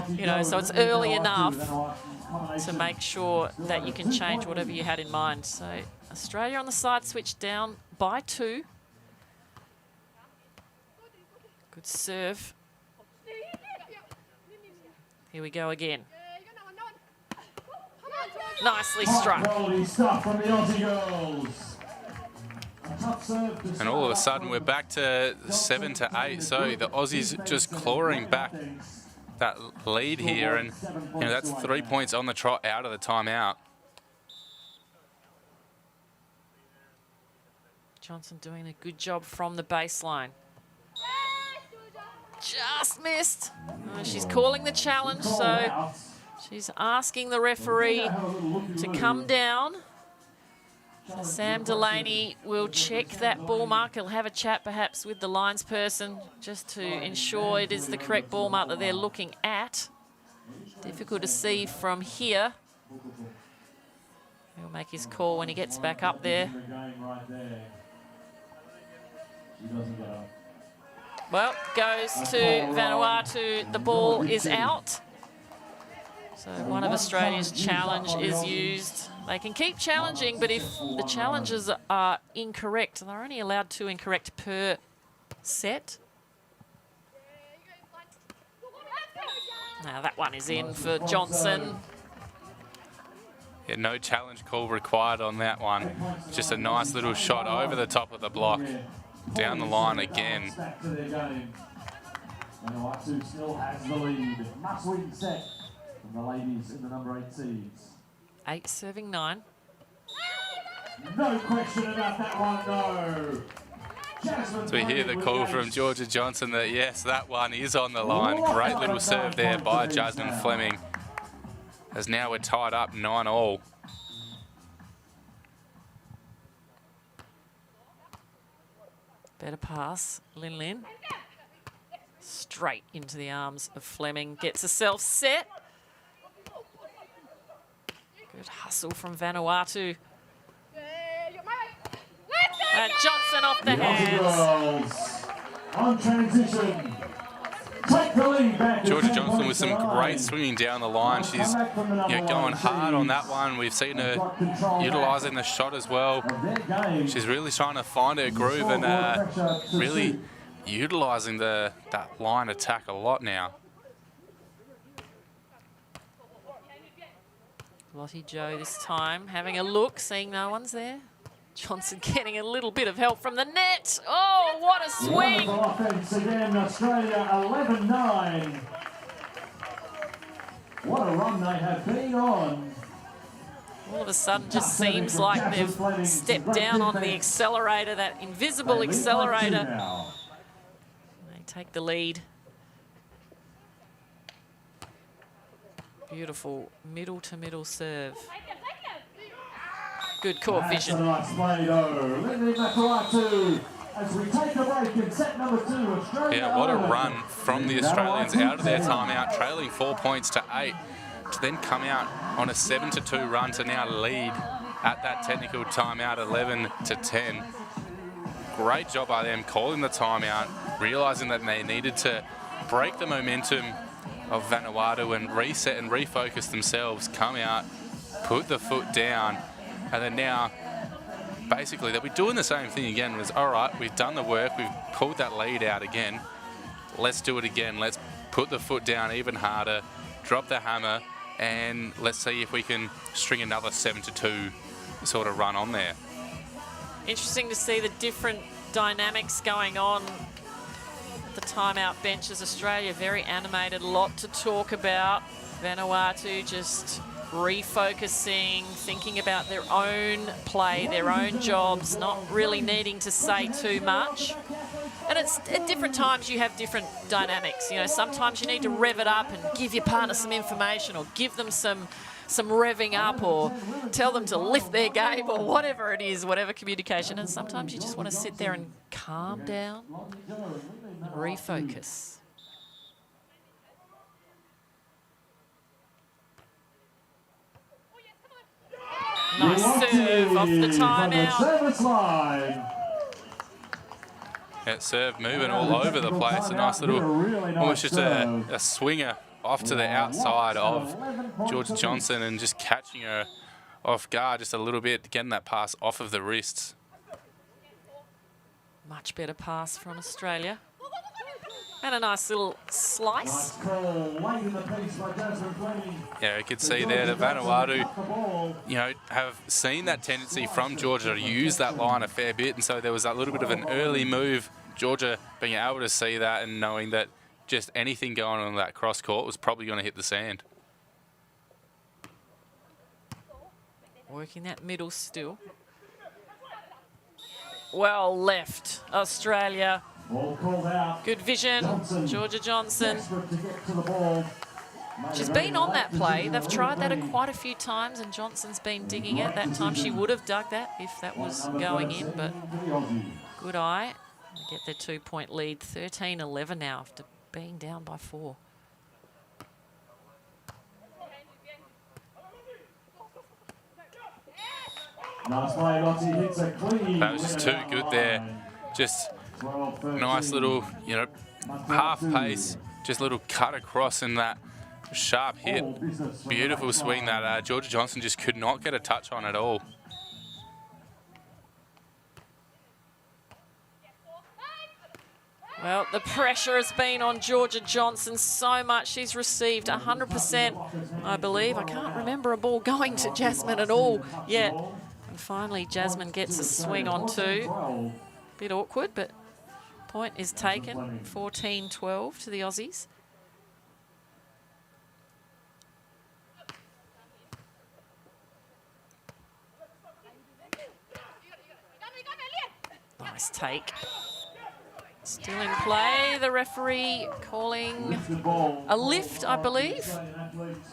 You know, so it's early enough to make sure that you can change whatever you had in mind. So Australia on the side switch down by 2. Good serve. Here we go again. Nicely struck. And all of a sudden we're back to 7-8. So the Aussies just clawing back that lead here, and you know, that's 3 points on the trot out of the timeout. Johnson doing a good job from the baseline. Just missed. Oh, she's calling the challenge, so she's asking the referee to come down. So Sam Delaney will check that ball mark. He'll have a chat perhaps with the lines person just to ensure it is the correct ball mark that they're looking at. Difficult to see from here. He'll make his call when he gets back up there. Well, goes to Vanuatu. The ball is out. So one of Australia's challenge is used. They can keep challenging, but if the challenges are incorrect, they're only allowed 2 incorrect per set. Now that one is in for Johnson. Yeah, no challenge call required on that one. Just a nice little shot over the top of the block. Down the line again. Vanuatu still has the lead. Must-win set from the ladies in the number 8 seeds. 8 serving 9. No question about that one, no. So we hear the call from Georgia Johnson that yes, that one is on the line. Great little serve there by Jasmine Fleming. As now we're tied up 9-all. Better pass, Lin Lin. Straight into the arms of Fleming. Gets herself set. Good hustle from Vanuatu. And Johnson off the hands. On transition. Take the lead back. Georgia Johnson with some great swinging down the line. She's going hard on that one. We've seen her utilising the shot as well. She's really trying to find her groove and really utilising that line attack a lot now. Lottie Joe this time having a look, seeing no one's there. Johnson getting a little bit of help from the net. Oh, what a swing! Offense again, Australia 11-9. What a run they have been on. All of a sudden just seems like they've stepped down on the accelerator, that invisible accelerator. They take the lead. Beautiful middle-to-middle serve. Good court vision. Nice play though. As we take a break in set number 2, Australia. Yeah, what a run from the Australians out of their timeout, trailing 4 points to 8, to then come out on a 7-2 run to now lead at that technical timeout 11-10. Great job by them calling the timeout, realising that they needed to break the momentum of Vanuatu and reset and refocus themselves, come out, put the foot down, and then now basically they'll be doing the same thing again. Was all right, we've done the work, we've pulled that lead out again, let's do it again, let's put the foot down even harder, drop the hammer, and let's see if we can string another 7-2 sort of run on there. Interesting to see the different dynamics going on at the timeout benches. Australia very animated, a lot to talk about. Vanuatu just refocusing, thinking about their own play, their own jobs, not really needing to say too much. And it's at different times you have different dynamics. You know, sometimes you need to rev it up and give your partner some information or give them some some revving up or tell them to lift their game or whatever it is, whatever communication. And sometimes you just want to sit there and calm down and refocus. Nice serve off the timeout. That serve moving all over the place. A nice little, almost just a swinger off to the outside of Georgia Johnson and just catching her off guard just a little bit, getting that pass off of the wrists. Much better pass from Australia. And a nice little slice. Yeah, you could see there that Vanuatu, you know, have seen that tendency from Georgia to use that line a fair bit, and so there was that little bit of an early move. Georgia being able to see that and knowing that just anything going on that cross court was probably going to hit the sand. Working that middle still. Well left, Australia. Good vision, Georgia Johnson. She's been on that play. They've tried that quite a few times and Johnson's been digging it. That time she would have dug that if that was going in, but good eye. They get their 2-point lead, 13-11 now after being down by 4. That was just too good there. Just nice little, you know, half pace, just a little cut across in that sharp hit. Beautiful swing that Georgia Johnson just could not get a touch on at all. Well, the pressure has been on Georgia Johnson so much. She's received 100%, I believe. I can't remember a ball going to Jasmine at all yet. And finally, Jasmine gets a swing on 2. Bit awkward, but point is taken. 14-12 to the Aussies. Nice take. Still in play, the referee calling a lift, I believe,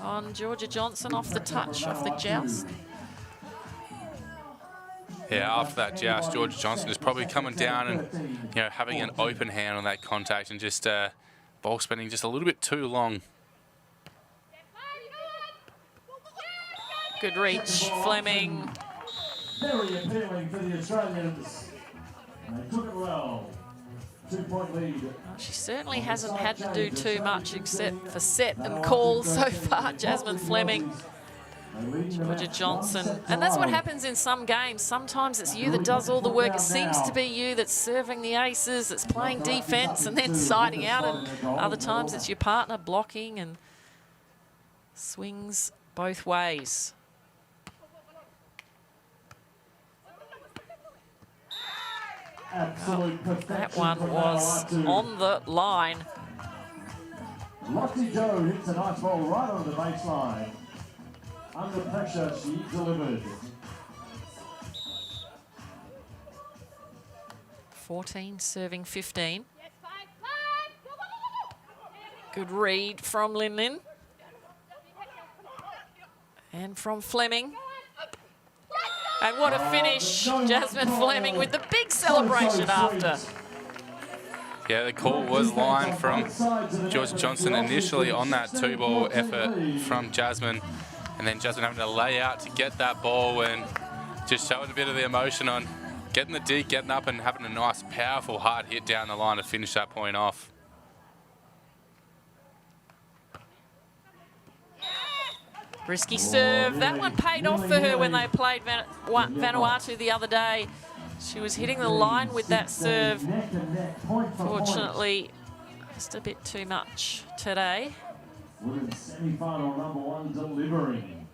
on Georgia Johnson off the touch, off the joust. Yeah, after that joust, Georgia Johnson is probably coming down and, you know, having an open hand on that contact and just ball spinning just a little bit too long. Good reach, Fleming. Very appealing for the Australians. And they took it well. 2-point lead. Well, she certainly hasn't had to do too much except for set and call so far, Jasmine Fleming. Georgia Johnson. And that's what happens in some games. Sometimes it's you that does all the work. It seems to be you that's serving the aces, that's playing defense and then siding out. And other times it's your partner blocking and swings both ways. That one was on the line. Lottie Joe hits a nice ball right on the baseline. Under pressure, she delivered. 14 serving 15. Good read from Lin Lin. And from Fleming. And what a finish, Jasmine Fleming with the big celebration after. Yeah, the call was line from Georgia Johnson initially on that 2-ball effort from Jasmine. And then Jasmine having to lay out to get that ball and just showing a bit of the emotion on getting the dig, getting up and having a nice, powerful, hard hit down the line to finish that point off. Risky serve. That one paid off for her when they played Vanuatu the other day. She was hitting the line with that serve. Fortunately, just a bit too much today. Women's semi-final #1 delivering.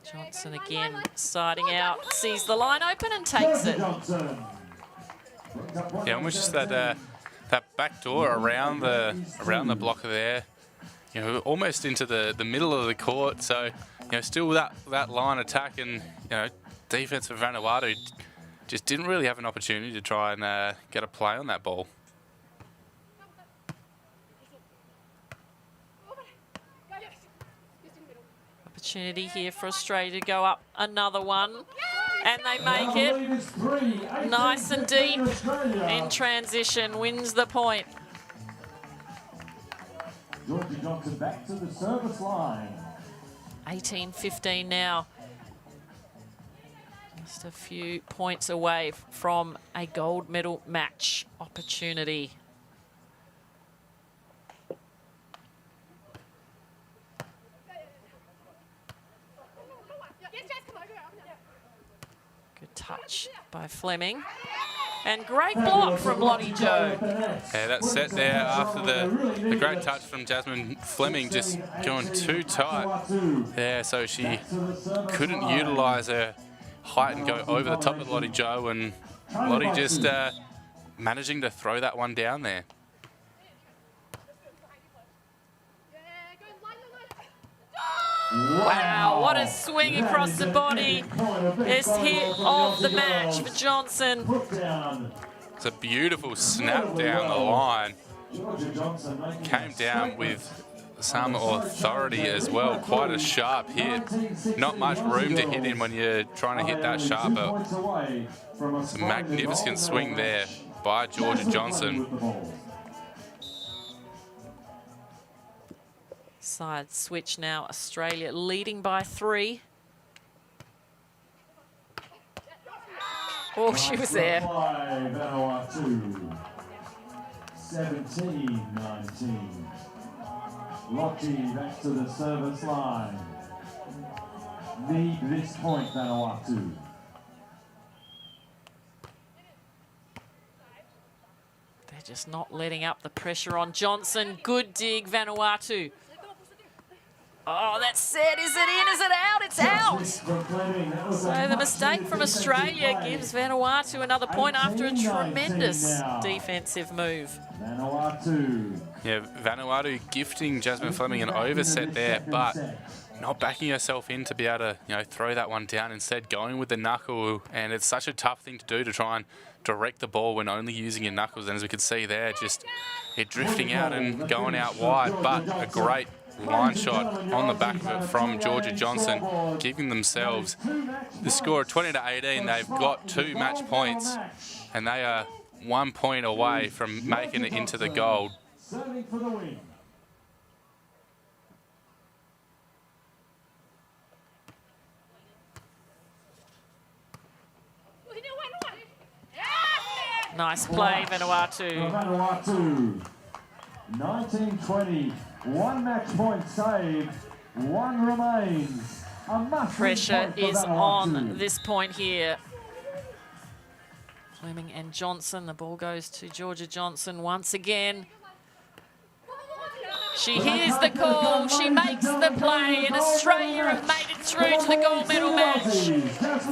Johnson again siding out, sees the line open and takes it. Yeah, almost just that back door around the blocker there. You know, almost into the middle of the court. So, you know, still that line attack and, you know, defense for Vanuatu just didn't really have an opportunity to try and get a play on that ball. Opportunity here for Australia to go up another one. And they make it nice and deep in transition, wins the point. Georgia Johnson back to the service line. 18-15 now. Just a few points away from a gold medal match opportunity. Good touch by Fleming. And great block from Lottie Joe. Yeah, that set there after the great touch from Jasmine Fleming, just going too tight there, so she couldn't utilise her height and go over the top of Lottie Joe, and Lottie just managing to throw that one down there. Wow, what a swing across the body. Best hit of the match for Johnson. It's a beautiful snap down the line. Came down with some authority as well. Quite a sharp hit. Not much room to hit him when you're trying to hit that sharp. It's a magnificent swing there by Georgia Johnson. Side switch now, Australia leading by 3. Oh, she was there. 17-19. Lottie back to the service line. Need this point, Vanuatu. They're just not letting up the pressure on Johnson. Good dig, Vanuatu. Oh, that's set. Is it in? Is it out? It's out. So the mistake from Australia gives Vanuatu another point after a tremendous defensive move. Yeah, Vanuatu gifting Jasmine Fleming an overset there, but not backing herself in to be able to, throw that one down. Instead, going with the knuckle, and it's such a tough thing to do to try and direct the ball when only using your knuckles. And as we can see there, just it drifting out and going out wide, but a great line shot on the back of it from Georgia Johnson, giving themselves the score of 20-18. They've got 2 match points, and they are 1 point away from making it into the gold. Nice play, Vanuatu. Vanuatu, 19-20. 1 match point saved, 1 remains. A must Pressure is on this point here. Fleming and Johnson. The ball goes to Georgia Johnson once again. She hears the call, she makes the play, and Australia have made it through to the gold medal match.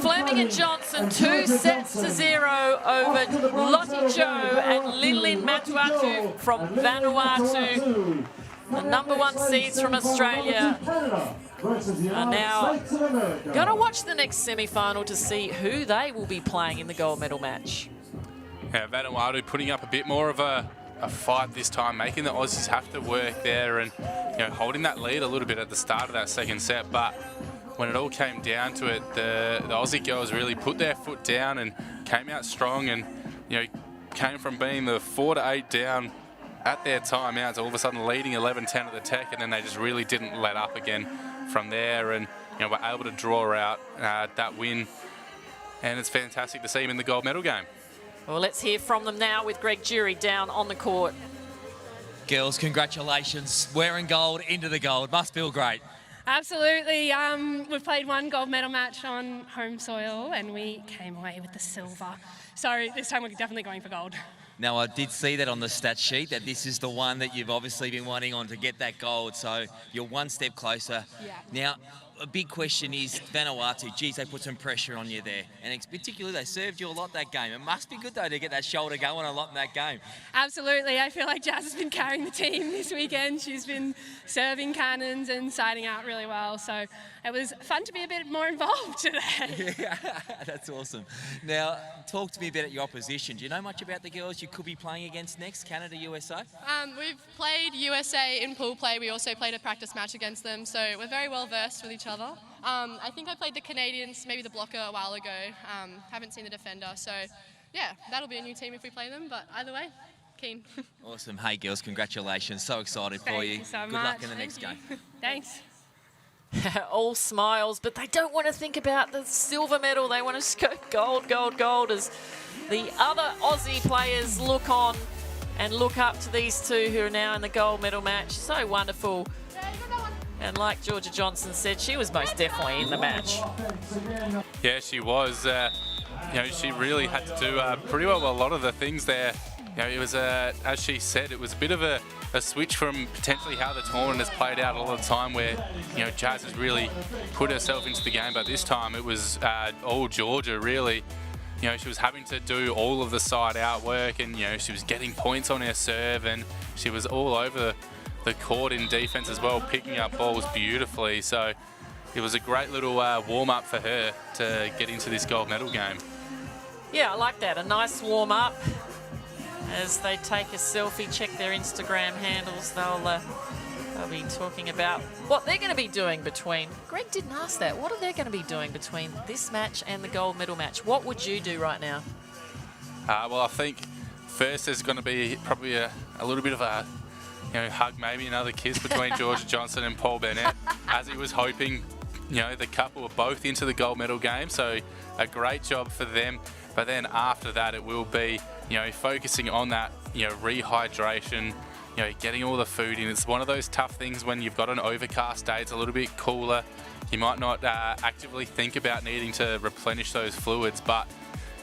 Fleming and Johnson, 2-0 over Lottie Joe and Lilin Matuatu from Vanuatu. The number 1 seeds from Australia are now going to watch the next semi-final to see who they will be playing in the gold medal match. Yeah, Vanuatu putting up a bit more of a fight this time, making the Aussies have to work there and holding that lead a little bit at the start of that second set. But when it all came down to it, the Aussie girls really put their foot down and came out strong, and came from being the 4-8 down at their timeouts, all of a sudden leading 11-10 at the tech, and then they just really didn't let up again from there, and were able to draw out that win. And it's fantastic to see them in the gold medal game. Well, let's hear from them now with Greg Jury down on the court. Girls, congratulations. Wearing gold into the gold. Must feel great. Absolutely. We've played 1 gold medal match on home soil and we came away with the silver. So this time we're definitely going for gold. Now, I did see that on the stat sheet, that this is the one that you've obviously been wanting on to get that gold, so you're 1 step closer. Yeah. Now, a big question is, Vanuatu, geez, they put some pressure on you there, and particularly they served you a lot that game. It must be good, though, to get that shoulder going a lot in that game. Absolutely. I feel like Jazz has been carrying the team this weekend. She's been serving cannons and siding out really well, so it was fun to be a bit more involved today. Yeah, that's awesome. Now, talk to me about your opposition. Do you know much about the girls you could be playing against next, Canada, USA? We've played USA in pool play. We also played a practice match against them, so we're very well versed with each each other. I think I played the Canadians, maybe the blocker a while ago. Haven't seen the defender, so yeah, that'll be a new team if we play them, but either way, keen. Awesome. Hey, girls, congratulations. So excited for you. Thank you so much. Good luck in the next game. Thanks. All smiles, but they don't want to think about the silver medal. They want to go gold, gold, gold as the other Aussie players look on and look up to these two who are now in the gold medal match. So wonderful. And like Georgia Johnson said, she was most definitely in the match. Yeah, she was. She really had to do pretty well a lot of the things there. It was, as she said, it was a bit of a switch from potentially how the tournament has played out a lot of the time where, Jazz has really put herself into the game, but this time it was all Georgia, really. She was having to do all of the side-out work, and, she was getting points on her serve, and she was all over the court in defense as well, picking up balls beautifully. So it was a great little warm-up for her to get into this gold medal game. Yeah, I like that. A nice warm-up. As they take a selfie, check their Instagram handles, they'll be talking about what they're going to be doing between... Greg didn't ask that. What are they going to be doing between this match and the gold medal match? What would you do right now? Well, I think first there's going to be probably a little bit of a hug, maybe another kiss between Georgia Johnson and Paul Bennett, as he was hoping, the couple were both into the gold medal game. So a great job for them. But then after that, it will be, focusing on that, rehydration, getting all the food in. It's one of those tough things when you've got an overcast day, it's a little bit cooler. You might not actively think about needing to replenish those fluids, but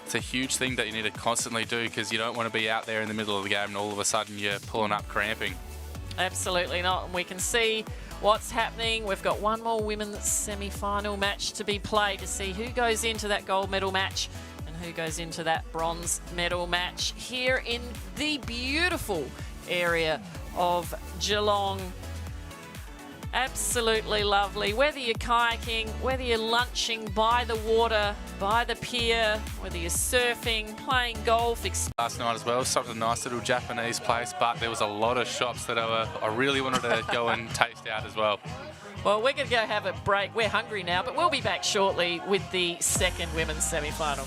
it's a huge thing that you need to constantly do because you don't want to be out there in the middle of the game and all of a sudden you're pulling up cramping. Absolutely not. And we can see what's happening. We've got one more women's semi-final match to be played to see who goes into that gold medal match and who goes into that bronze medal match here in the beautiful area of Geelong. Absolutely lovely. Whether you're kayaking, whether you're lunching by the water, by the pier, whether you're surfing, playing golf. Last night as well, such a nice little Japanese place, but there was a lot of shops that I really wanted to go and taste out as well. Well, we're going to go have a break. We're hungry now, but we'll be back shortly with the second women's semi-final.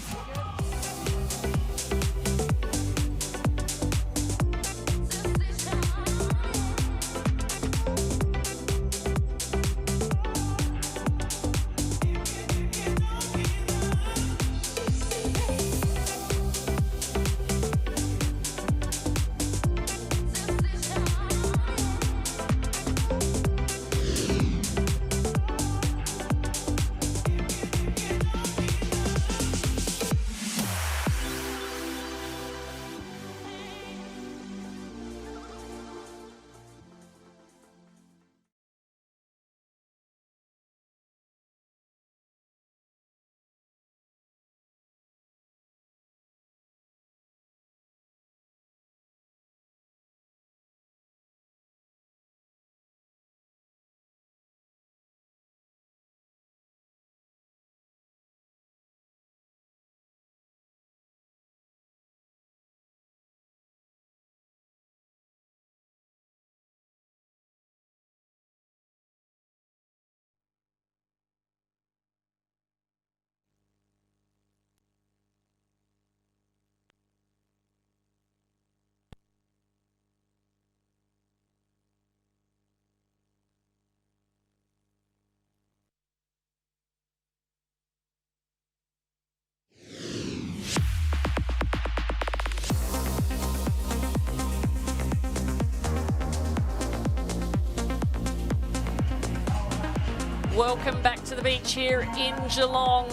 Welcome back to the beach here in Geelong.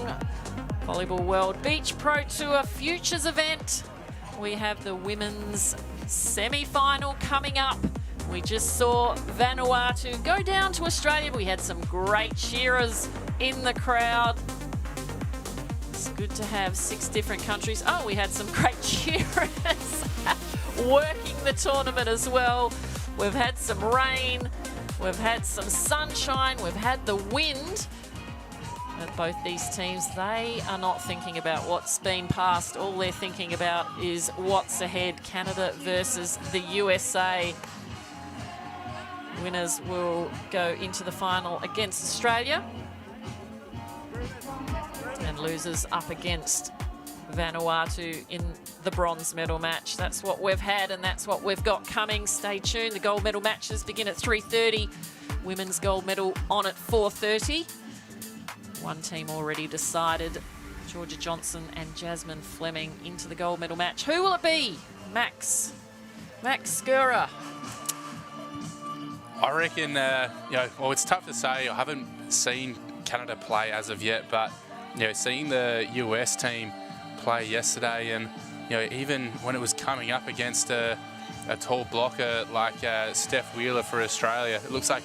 Volleyball World Beach Pro Tour Futures event. We have the women's semi-final coming up. We just saw Vanuatu go down to Australia. We had some great cheerers in the crowd. It's good to have 6 different countries. Oh, we had some great cheerers working the tournament as well. We've had some rain. We've had some sunshine, we've had the wind. But both these teams, they are not thinking about what's been passed. All they're thinking about is what's ahead. Canada versus the USA. Winners will go into the final against Australia. losers up against Vanuatu in the bronze medal match. That's what we've had and that's what we've got coming. Stay tuned. The gold medal matches begin at 3:30. Women's gold medal on at 4:30. One team already decided. Georgia Johnson and Jasmine Fleming into the gold medal match. Who will it be? Max Skura. I reckon, well, it's tough to say. I haven't seen Canada play as of yet, but, seeing the US team play yesterday and, even when it was coming up against a tall blocker like Steph Wheeler for Australia, it looks like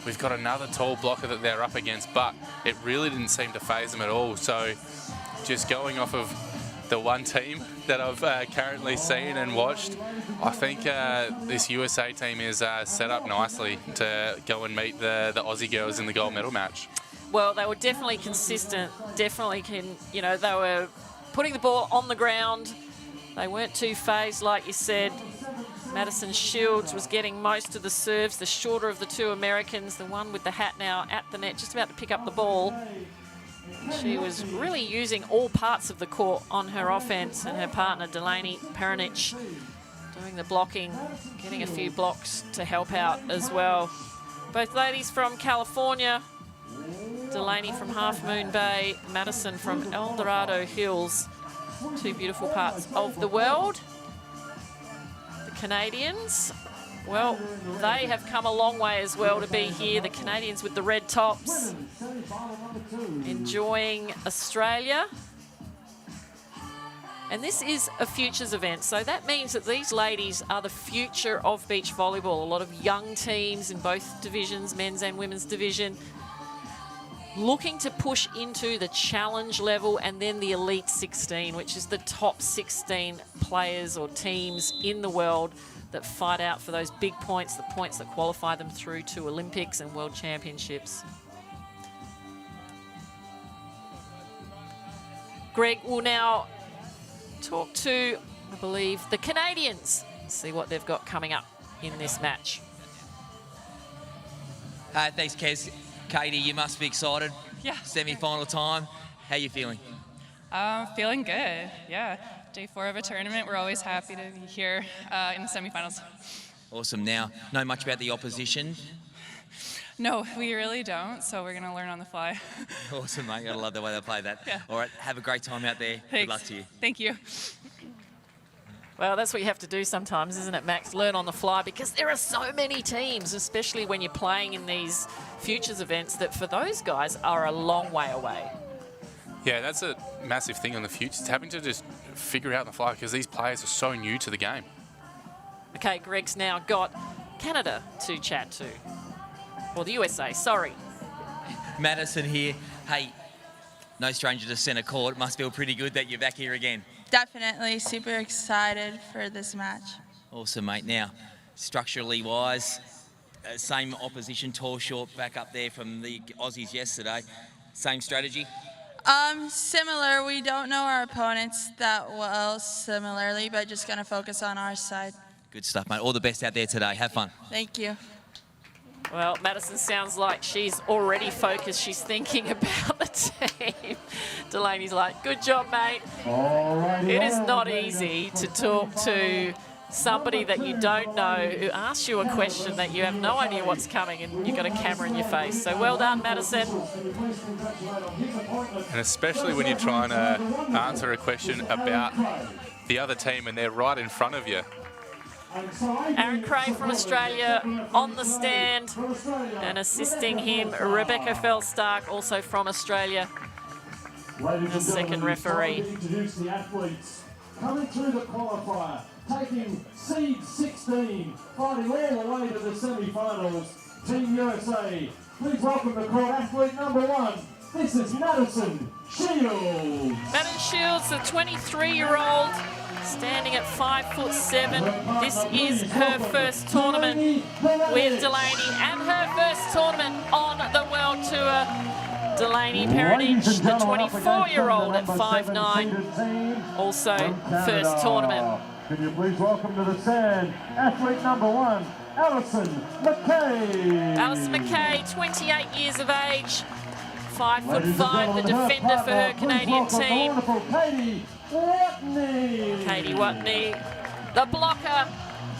we've got another tall blocker that they're up against, but it really didn't seem to faze them at all. So just going off of the one team that I've currently seen and watched, I think this USA team is set up nicely to go and meet the Aussie girls in the gold medal match. Well, they were definitely consistent, they were putting the ball on the ground. They weren't too phased, like you said. Madison Shields was getting most of the serves, the shorter of the two Americans, the one with the hat now at the net, just about to pick up the ball. She was really using all parts of the court on her offense, and her partner, Delaney Peronich, doing the blocking, getting a few blocks to help out as well. Both ladies from California, Delaney from Half Moon Bay, Madison from El Dorado Hills, two beautiful parts of the world. The Canadians, well, they have come a long way as well to be here. The Canadians with the red tops, enjoying Australia. And this is a futures event, so that means that these ladies are the future of beach volleyball. A lot of young teams in both divisions, men's and women's division, looking to push into the challenge level and then the elite 16, which is the top 16 players or teams in the world that fight out for those big points, the points that qualify them through to Olympics and World Championships. Greg will now talk to, I believe, the Canadians, see what they've got coming up in this match. Thanks, Kez. Katie, you must be excited. Yeah. Semi-final time. How are you feeling? Feeling good, yeah. Day 4 of a tournament. We're always happy to be here in the semifinals. Awesome. Now, know much about the opposition? No, we really don't, so we're going to learn on the fly. Awesome, mate. I love the way they play that. Yeah. All right, have a great time out there. Thanks. Good luck to you. Thank you. Well, that's what you have to do sometimes, isn't it, Max? Learn on the fly, because there are so many teams, especially when you're playing in these futures events, that for those guys are a long way away. Yeah, that's a massive thing on the futures, having to just figure it out on the fly, because these players are so new to the game. Okay, Greg's now got Canada to chat to. Or the USA, sorry. Madison here. Hey, no stranger to centre court. It must feel pretty good that you're back here again. Definitely super excited for this match. Awesome, mate. Now, structurally wise, same opposition, tall, short, back up there from the Aussies yesterday. Same strategy? Similar. We don't know our opponents that well similarly, but just going to focus on our side. Good stuff, mate. All the best out there today. Have fun. Thank you. Well, Madison sounds like she's already focused. She's thinking about the team. Delaney's like, good job, mate. It is not easy to talk to somebody that you don't know who asks you a question that you have no idea what's coming and you've got a camera in your face. So well done, Madison. And especially when you're trying to answer a question about the other team and they're right in front of you. Aaron Cray from Australia on the stand, and assisting him, Rebecca Felstark, also from Australia, the second referee. Introduce the athletes coming through the qualifier, taking seed 16, fighting all the way to the semi-finals. Team USA, please welcome the court athlete number 1. This is Madison Shields. Madison Shields, the 23-year-old, standing at 5'7". This is her first tournament with Delaney and her first tournament on the World Tour. Delaney Peronich, the 24-year-old at 5'9", also first tournament. Can you please welcome to the stand athlete number 1, Alison McKay. Alison McKay, 28 years of age, 5'5", the defender for her Canadian team. Katie Watney, the blocker.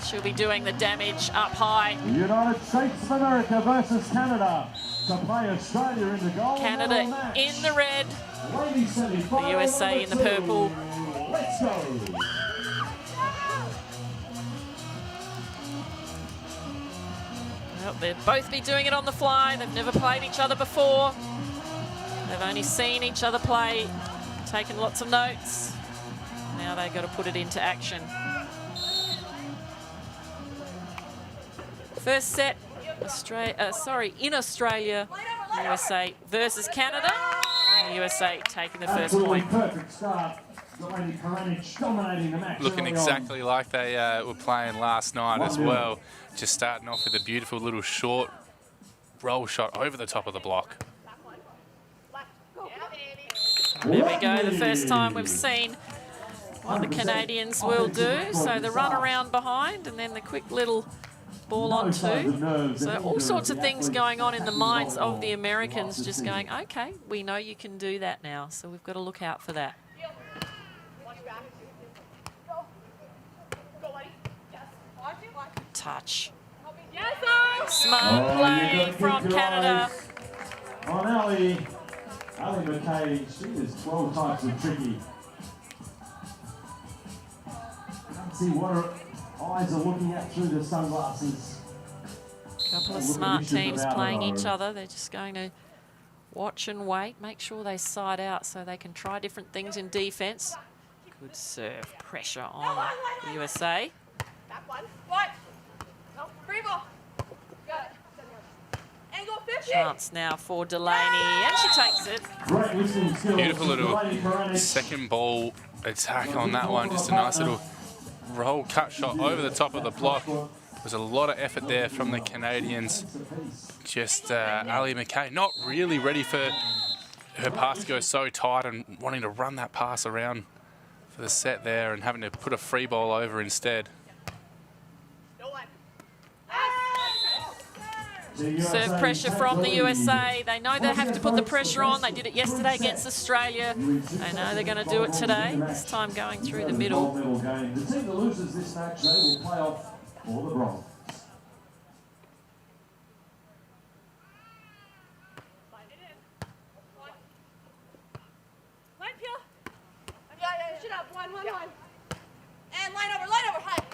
She'll be doing the damage up high. The United States of America versus Canada to play Australia in the gold. Canada in the red, the USA in the purple. Let's go. Well, they'll both be doing it on the fly. They've never played each other before. They've only seen each other play, taken lots of notes. Now they've got to put it into action. First set, in Australia, USA versus Canada. And the USA taking the first point. Perfect start. Looking exactly like they were playing last night as well. Just starting off with a beautiful little short roll shot over the top of the block. There we go, the first time we've seen what the Canadians will do. So the run around behind and then the quick little ball on two. So all sorts of things going on in the minds of the Americans, just going, okay, we know you can do that now, so we've got to look out for that. Touch. Smart play from Canada. On Ali McKay, she is 12 types of tricky. Can't see what her eyes are looking at through the sunglasses. Couple of smart teams playing each other. They're just going to watch and wait, make sure they side out so they can try different things in defence. Good serve, pressure on the USA. Back one. What? No, free ball. Got it. Angle 50. Chance now for Delaney, and she takes it. Beautiful little second ball attack on that one. Just a nice little roll cut shot over the top of the block. There's a lot of effort there from the Canadians. Just Ali McKay not really ready for her pass to go so tight and wanting to run that pass around for the set there and having to put a free ball over instead. Serve pressure from the USA. They know they have to put the pressure on. They did it yesterday against Australia. They know they're going to do it today, this time going through the middle. The team that loses this match, they will play off for the bronze. And line over, high.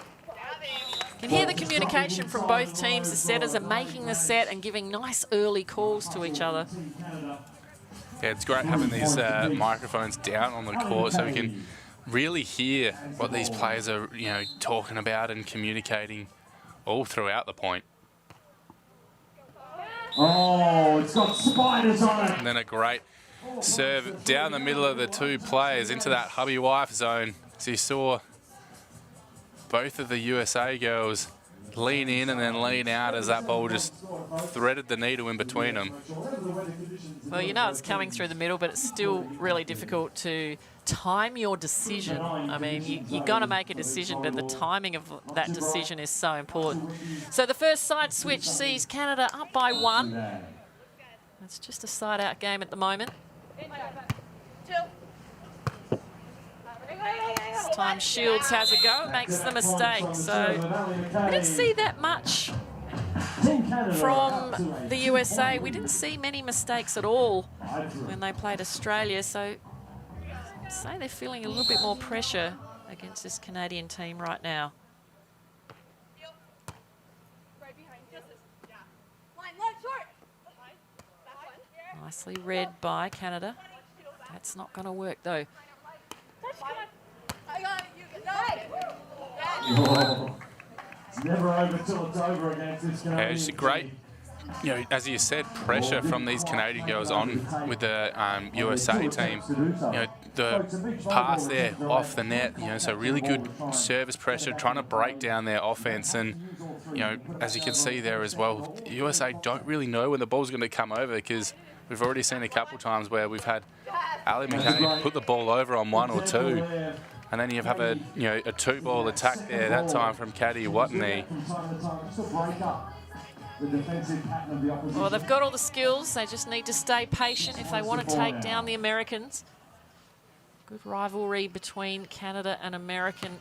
You can hear the communication from both teams. The setters are making the set and giving nice early calls to each other. Yeah, it's great having these microphones down on the court so we can really hear what these players are, talking about and communicating all throughout the point. Oh, it's got spiders on it. And then a great serve down the middle of the two players into that hubby-wife zone. So you saw both of the USA girls lean in and then lean out as that ball just threaded the needle in between them. Well, you know it's coming through the middle, but it's still really difficult to time your decision. I mean, you're going to make a decision, but the timing of that decision is so important. So the first side switch sees Canada up by 1. It's just a side-out game at the moment. This time Shields has a go, makes the mistake. So we didn't see that much from the USA. We didn't see many mistakes at all when they played Australia. So I'd say they're feeling a little bit more pressure against this Canadian team right now. Nicely read by Canada. That's not going to work though. Oh, it's never over till it's over against this Canadian. Yeah, it's a great, as you said, pressure from these Canadian girls on with the USA team. The pass there off the net, so really good service pressure, trying to break down their offense. And, as you can see there as well, the USA don't really know when the ball's going to come over because we've already seen a couple times where we've had Ali McKay put the ball over on 1 or 2. And then you have a 2-ball attack there, that time from Katie Watney. the defensive pattern of the opposition. Well, they've got all the skills. They just need to stay patient if they want to take down the Americans. Good rivalry between Canada and American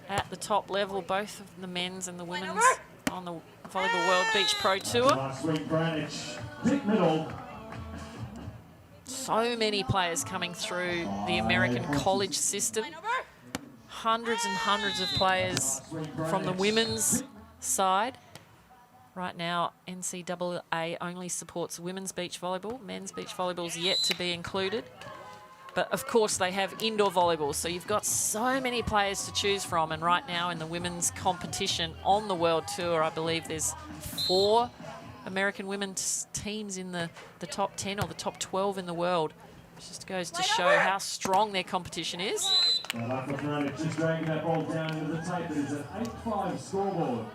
at the top level, both of the men's and the women's on the Volleyball World Beach Pro Tour. Last week, Branich, deep middle. So many players coming through the American college system. Hundreds and hundreds of players from the women's side. Right now, NCAA only supports women's beach volleyball. Men's beach volleyball is yet to be included. But of course, they have indoor volleyball. So you've got so many players to choose from. And right now in the women's competition on the World Tour, I believe there's 4 American women's teams in the top 10 or the top 12 in the world. It just goes to show how strong their competition is. Just dragging that ball down into the tape. It is an 8-5 scoreboard.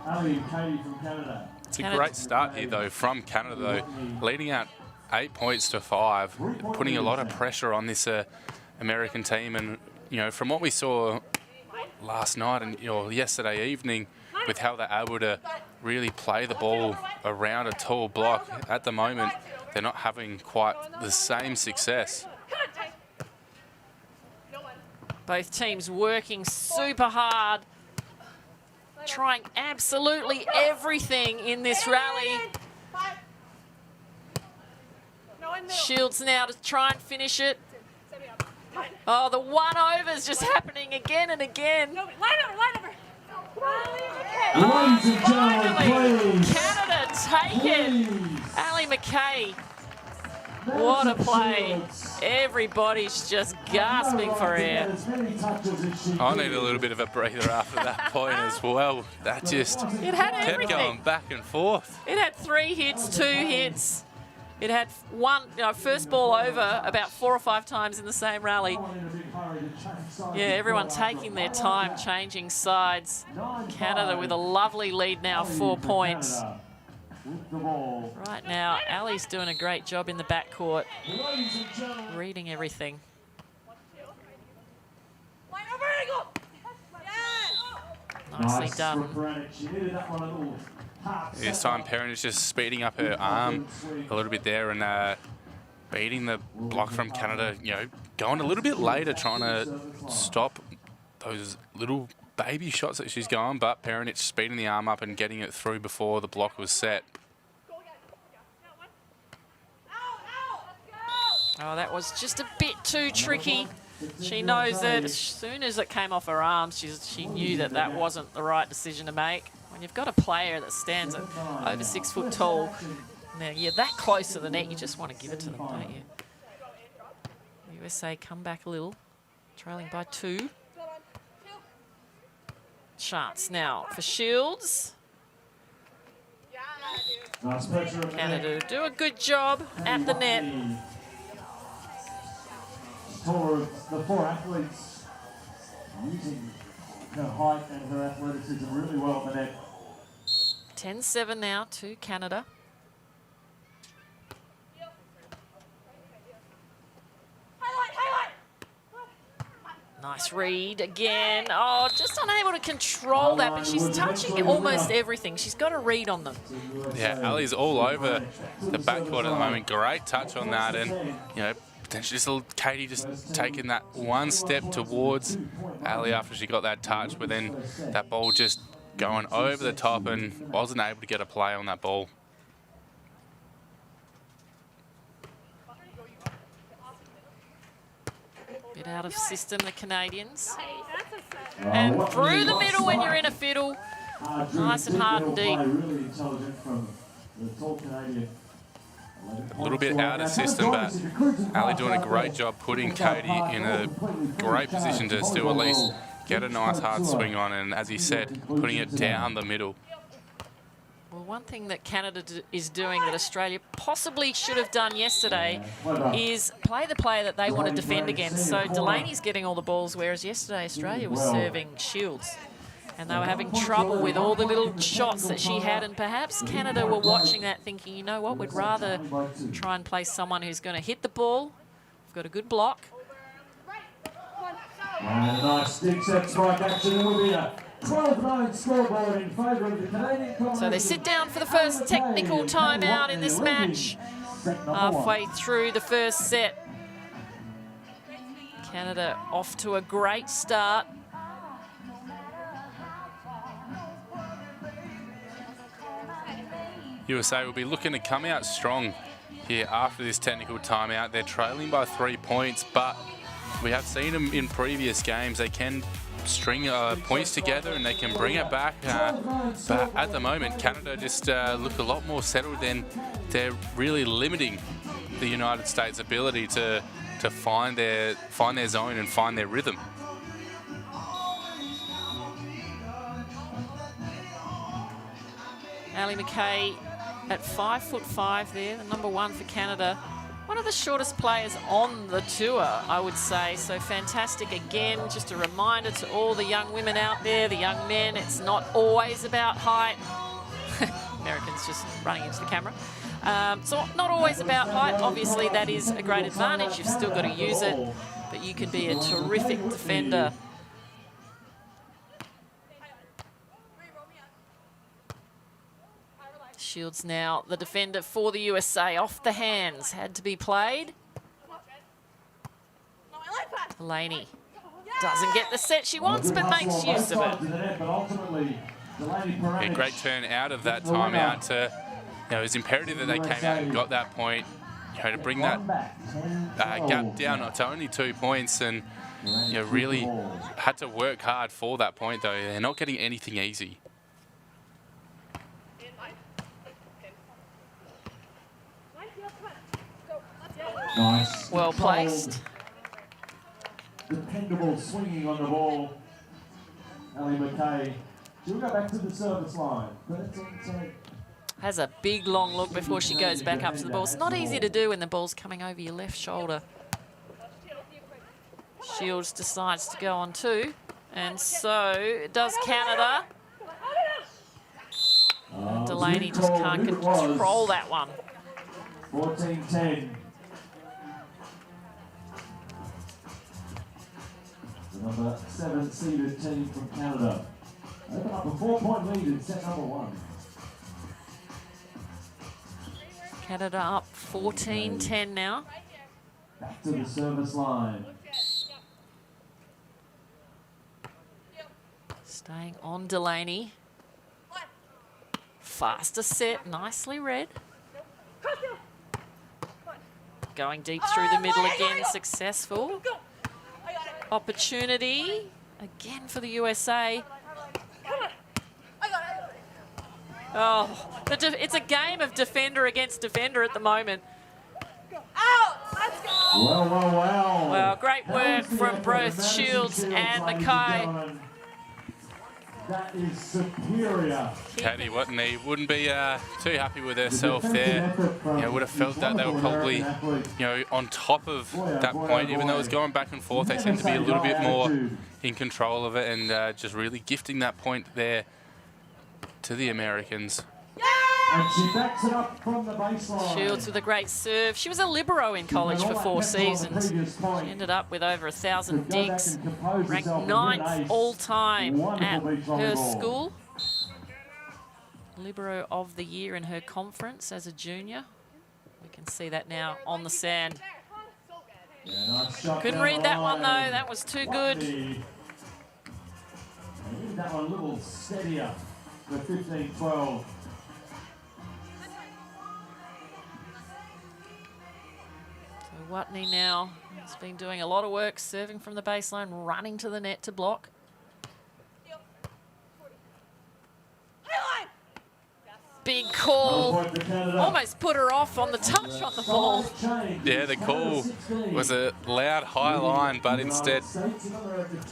Ali and Katie from Canada. It's a great start here, though, from Canada, though. Leading out 8 points to 5, putting a lot of pressure on this American team. And, you know, from what we saw last night and yesterday evening, with how they're able to really play the ball around a tall block, at the moment, they're not having quite the same success. Both teams working super hard, trying absolutely everything in this rally. Shields now to try and finish it. Oh, the one-over is just happening again and again. Ladies and gentlemen, please. Canada take it. Ali McKay. What a play. Everybody's just gasping for air. I need a little bit of a breather after that point as well. That just kept going back and forth. It had 3 hits, 2 hits. It had one, first ball over about 4 or 5 times in the same rally. Yeah, everyone taking their time, changing sides. Canada with a lovely lead now, 4 points. Right now, Ali's doing a great job in the backcourt, reading everything. Nicely done. This time, Perrin is just speeding up her arm a little bit there and beating the block from Canada, going a little bit later, trying to stop those little baby shots that she's going, but Perrin is speeding the arm up and getting it through before the block was set. Oh, that was just a bit too tricky. She knows that as soon as it came off her arms, she knew that that wasn't the right decision to make. When you've got a player that stands at over 6 foot tall, now you're that close to the net, you just want to give it to them, don't you? USA come back a little, trailing by 2. Chance now for Shields. Canada do a good job at the net. The 4 athletes using her height and her athleticism really well at the net. 10-7 now to Canada. Nice read again. Oh, just unable to control that, but she's touching almost everything. She's got a read on them. Yeah, Ali's all over the backcourt at the moment. Great touch on that, and potentially just Katie just taking that one step towards Ali after she got that touch, but then that ball just going over the top and wasn't able to get a play on that ball. Bit out of system, the Canadians. And through the middle when you're in a fiddle. Nice and hard and deep. A little bit out of system, but Ali doing a great job putting Katie in a great position to still at least get a nice hard swing on, and as he said, putting it down the middle. Well, one thing that Canada is doing that Australia possibly should have done yesterday is play the player that they want to defend against. So Delaney's getting all the balls, whereas yesterday Australia was serving Shields. And they were having trouble with all the little shots that she had, and perhaps Canada were watching that thinking, you know what, we'd rather try and play someone who's going to hit the ball. We've got a good block. And a nice deep set strike action. It will be a 12-9 scoreboard in favour of the Canadian. So they sit down for the first technical timeout in this match. Halfway through the first set. Canada off to a great start. USA will be looking to come out strong here after this technical timeout. They're trailing by 3 points, but we have seen them in previous games. They can string points together and they can bring it back. But at the moment, Canada just look a lot more settled. Then they're really limiting the United States' ability to find their zone and find their rhythm. Ali McKay at 5'5" there, the number 1 for Canada. One of the shortest players on the tour, I would say. So fantastic again. Just a reminder to all the young women out there, the young men, it's not always about height. Americans just running into the camera. So not always about height. Obviously, that is a great advantage. You've still got to use it, but you can be a terrific defender. Shields now the defender for the USA. Off the hands, had to be played. Delaney doesn't get the set she wants, but makes use of it. Yeah, great turn out of that timeout. It was imperative that they came out and got that point, to bring that gap down to only 2 points, and really had to work hard for that point. Though they're not getting anything easy. Nice. Well placed. Dependable swinging on the ball. Ali McKay. She'll go back to the service line. Has a big long look before she goes back up to the ball. It's not easy to do when the ball's coming over your left shoulder. Shields decides to go on too, and so does Canada. Delaney just can't control that one. 14-10. The number 7 seeded team from Canada. Open up a 4-point lead in set number 1. Canada up 14-10 now. Back to the service line. Staying on Delaney. Faster set, nicely read. Going deep through the middle again, successful. Opportunity again for the USA. Oh, it's a game of defender against defender at the moment. Well. Well, great work from both Shields and McKay. That is superior. Katie Watney wouldn't be too happy with herself there. Would have felt that they were probably, on top of that point. Even though it was going back and forth, they seemed to be a little bit more in control of it, and just really gifting that point there to the Americans. And she backs it up from the baseline. Shields with a great serve. She was a libero in college for 4 seasons. She ended up with over 1,000 digs, ranked 9th all-time at her school. Libero of the year in her conference as a junior. We can see that now on the sand. Couldn't read that one though, that was too good. That one a little steadier for 15-12. Watney now has been doing a lot of work, serving from the baseline, running to the net to block. Big call, almost put her off on the touch on the ball. Yeah, the call was a loud high line, but instead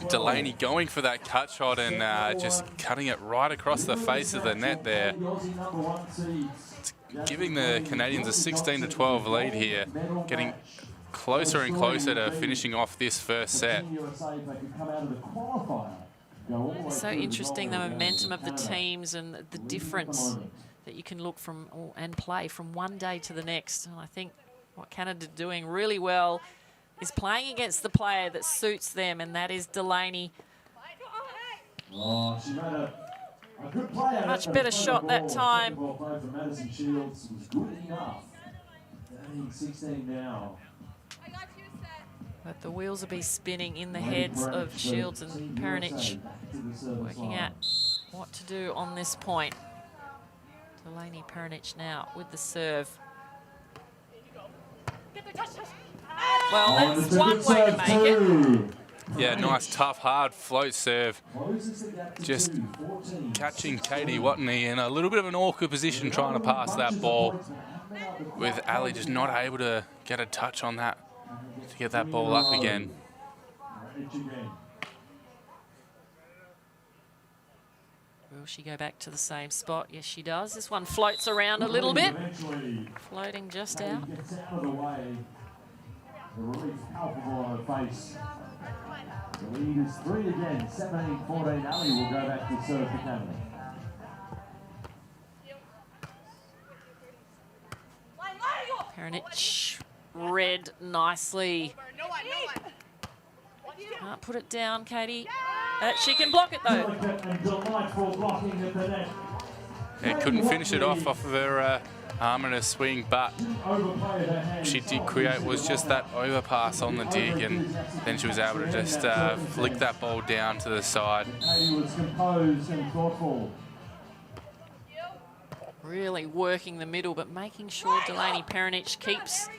Delaney going for that cut shot and just cutting it right across the face of the net there. Giving the Canadians a 16-12 lead here, getting closer and closer to finishing off this first set. So interesting, the momentum of the teams and the difference that you can look from and play from one day to the next. And I think what Canada are doing really well is playing against the player that suits them, and that is Delaney. Oh, she made a good play at Much it, better but shot that time. Ball play from Madison Shields was good enough. 13-16 now. But the wheels will be spinning in the heads of Shields and Peranich, working out what to do on this point. Delaney Peranich now with the serve. Well, that's one way to make it. Yeah, nice, tough, hard float serve. Just catching Katie Watney in a little bit of an awkward position trying to pass that ball, with Ali just not able to get a touch on that to get that ball up again. Will she go back to the same spot? Yes, she does. This one floats around a little bit. Floating just out. The relief palpable on her face. The lead is 3 again. 17-14. Ali will go back to serve for Canada. Peranich read nicely. Can't put it down, Katie. She can block it though. Yeah, couldn't finish it off of her arm and her swing, but she did create was just that overpass on the dig, and then she was able to just flick that ball down to the side. Katie was composed and thoughtful. Really working the middle, but making sure Delaney Peranich keeps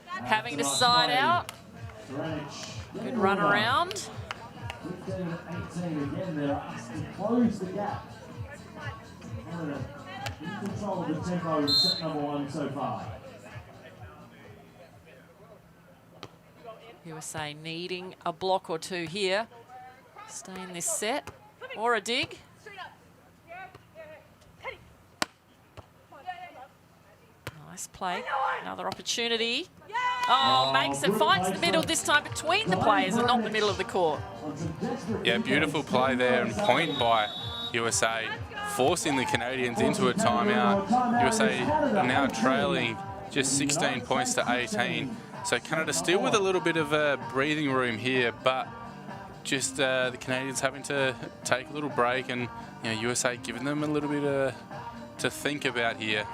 having to side out. Good run around. 15-18 again. They're asked to close the gap. Canada in control of the tempo in set number 1 so far. USA needing a block or two here. Stay in this set. Or a dig. Nice play. Another opportunity. Oh, makes it, finds the middle this time between the players and not the middle of the court. Yeah, beautiful play there and point by USA, forcing the Canadians into a timeout. USA are now trailing just 16 points to 18. So Canada still with a little bit of breathing room here, but just the Canadians having to take a little break, and USA giving them a little bit to think about here.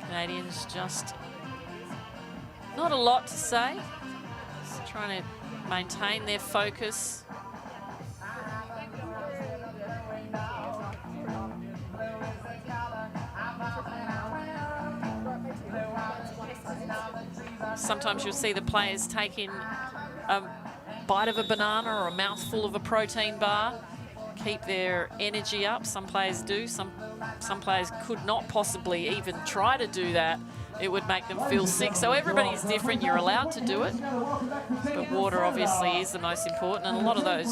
Canadians just not a lot to say. Just trying to maintain their focus. Sometimes you'll see the players taking a bite of a banana or a mouthful of a protein bar, keep their energy up. Some players do, some players could not possibly even try to do that. It would make them feel sick. So everybody's different. You're allowed to do it, but water obviously is the most important, and a lot of that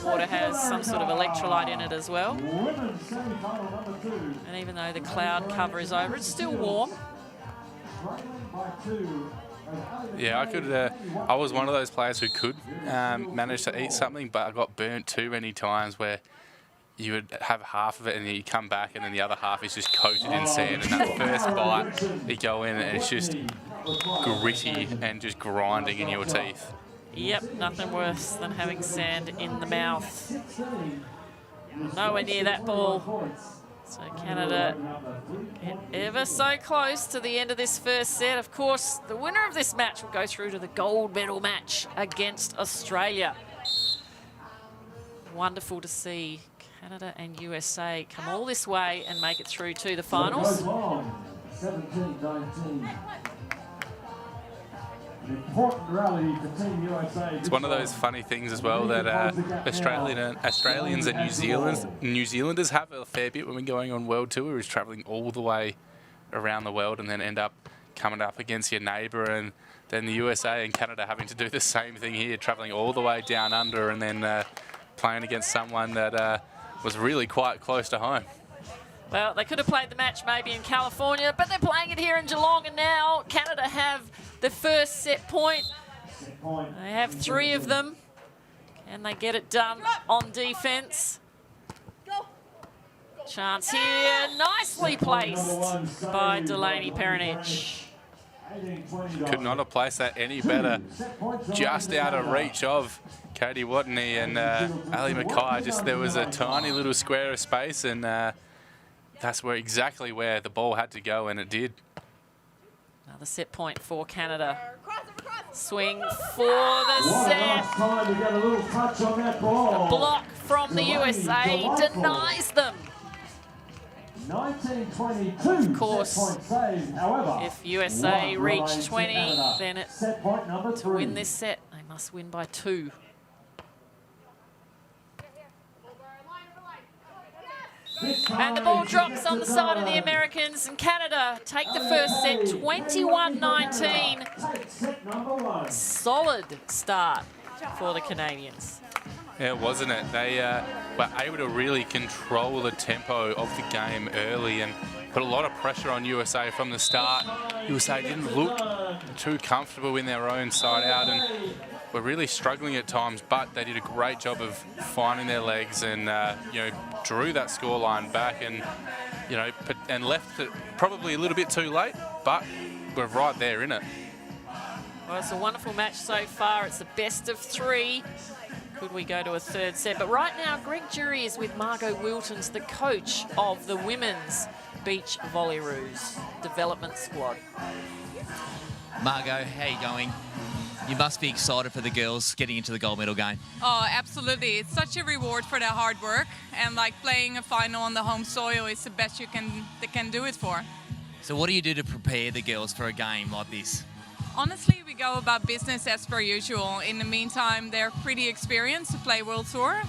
water has some sort of electrolyte in it as well. And even though the cloud cover is over, it's still warm. Yeah, I was one of those players who could manage to eat something, but I got burnt too many times where you would have half of it and then you come back and then the other half is just coated in sand, and that first bite you go in and it's just gritty and just grinding in your teeth. Yep, nothing worse than having sand in the mouth. Nowhere near that ball. So Canada get ever so close to the end of this first set. Of course, the winner of this match will go through to the gold medal match against Australia. Wonderful to see Canada and USA come all this way and make it through to the finals. 17-19. An important rally for Team USA. It's one of those funny things as well that Australians and New Zealanders have a fair bit when we're going on world tour, is travelling all the way around the world and then end up coming up against your neighbour, and then the USA and Canada having to do the same thing here, travelling all the way down under and then playing against someone that was really quite close to home. Well, they could have played the match maybe in California, but they're playing it here in Geelong, and now Canada have the first set point. They have 3 of them. Can they get it done on defence? Chance here, nicely placed by Delaney Peronich. Could not have placed that any better. Just out of reach of Katie Watney and Ali Mackay. Just there was a tiny little square of space, and that's exactly where the ball had to go, and it did. Another set point for Canada. Swing for the set. A block from the USA denies them. 1922. Of course, if USA reach 20, then to win this set, they must win by 2. And the ball drops on the side of the Americans, and Canada take the first set 21-19. Solid start for the Canadians. Yeah, wasn't it? They were able to really control the tempo of the game early and put a lot of pressure on USA from the start. USA didn't look too comfortable in their own side out and were really struggling at times, but they did a great job of finding their legs and you know, drew that scoreline back and and left it probably a little bit too late, but we're right there in it. Well, it's a wonderful match so far. It's the best of 3. Could we go to a third set? But right now, Greg Jury is with Margot Wiltons, the coach of the women's beach volleyroos development squad. Margot, how are you going? You must be excited for the girls getting into the gold medal game. Oh, absolutely. It's such a reward for their hard work, and like playing a final on the home soil is the best they can do it for. So what do you do to prepare the girls for a game like this? Honestly, we go about business as per usual. In the meantime, they're pretty experienced to play World Tour.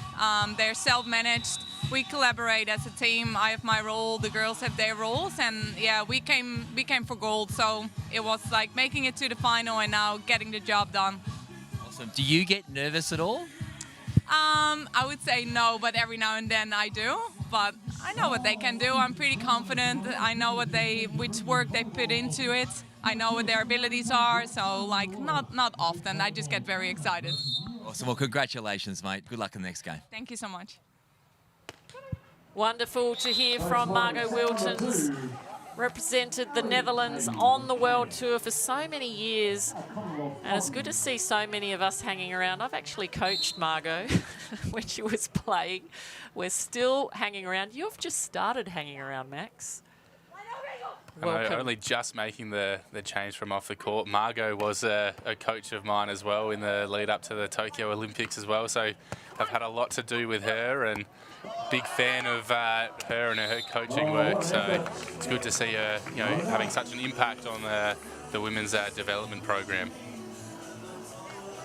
They're self-managed. We collaborate as a team. I have my role, the girls have their roles, and yeah, we came for gold. So it was like making it to the final and now getting the job done. Awesome. Do you get nervous at all? I would say no, but every now and then I do. But I know what they can do. I'm pretty confident. I know which work they put into it. I know what their abilities are, so like not often. I just get very excited. Awesome. Well, congratulations, mate. Good luck in the next game. Thank you so much. Wonderful to hear from Margot Wiltons. Represented the Netherlands on the World Tour for so many years. And it's good to see so many of us hanging around. I've actually coached Margot when she was playing. We're still hanging around. You've just started hanging around, Max. Only just making the change from off the court. Margot was a coach of mine as well in the lead up to the Tokyo Olympics as well, so I've had a lot to do with her and big fan of her and her coaching work. So it's good to see her, having such an impact on the women's development program.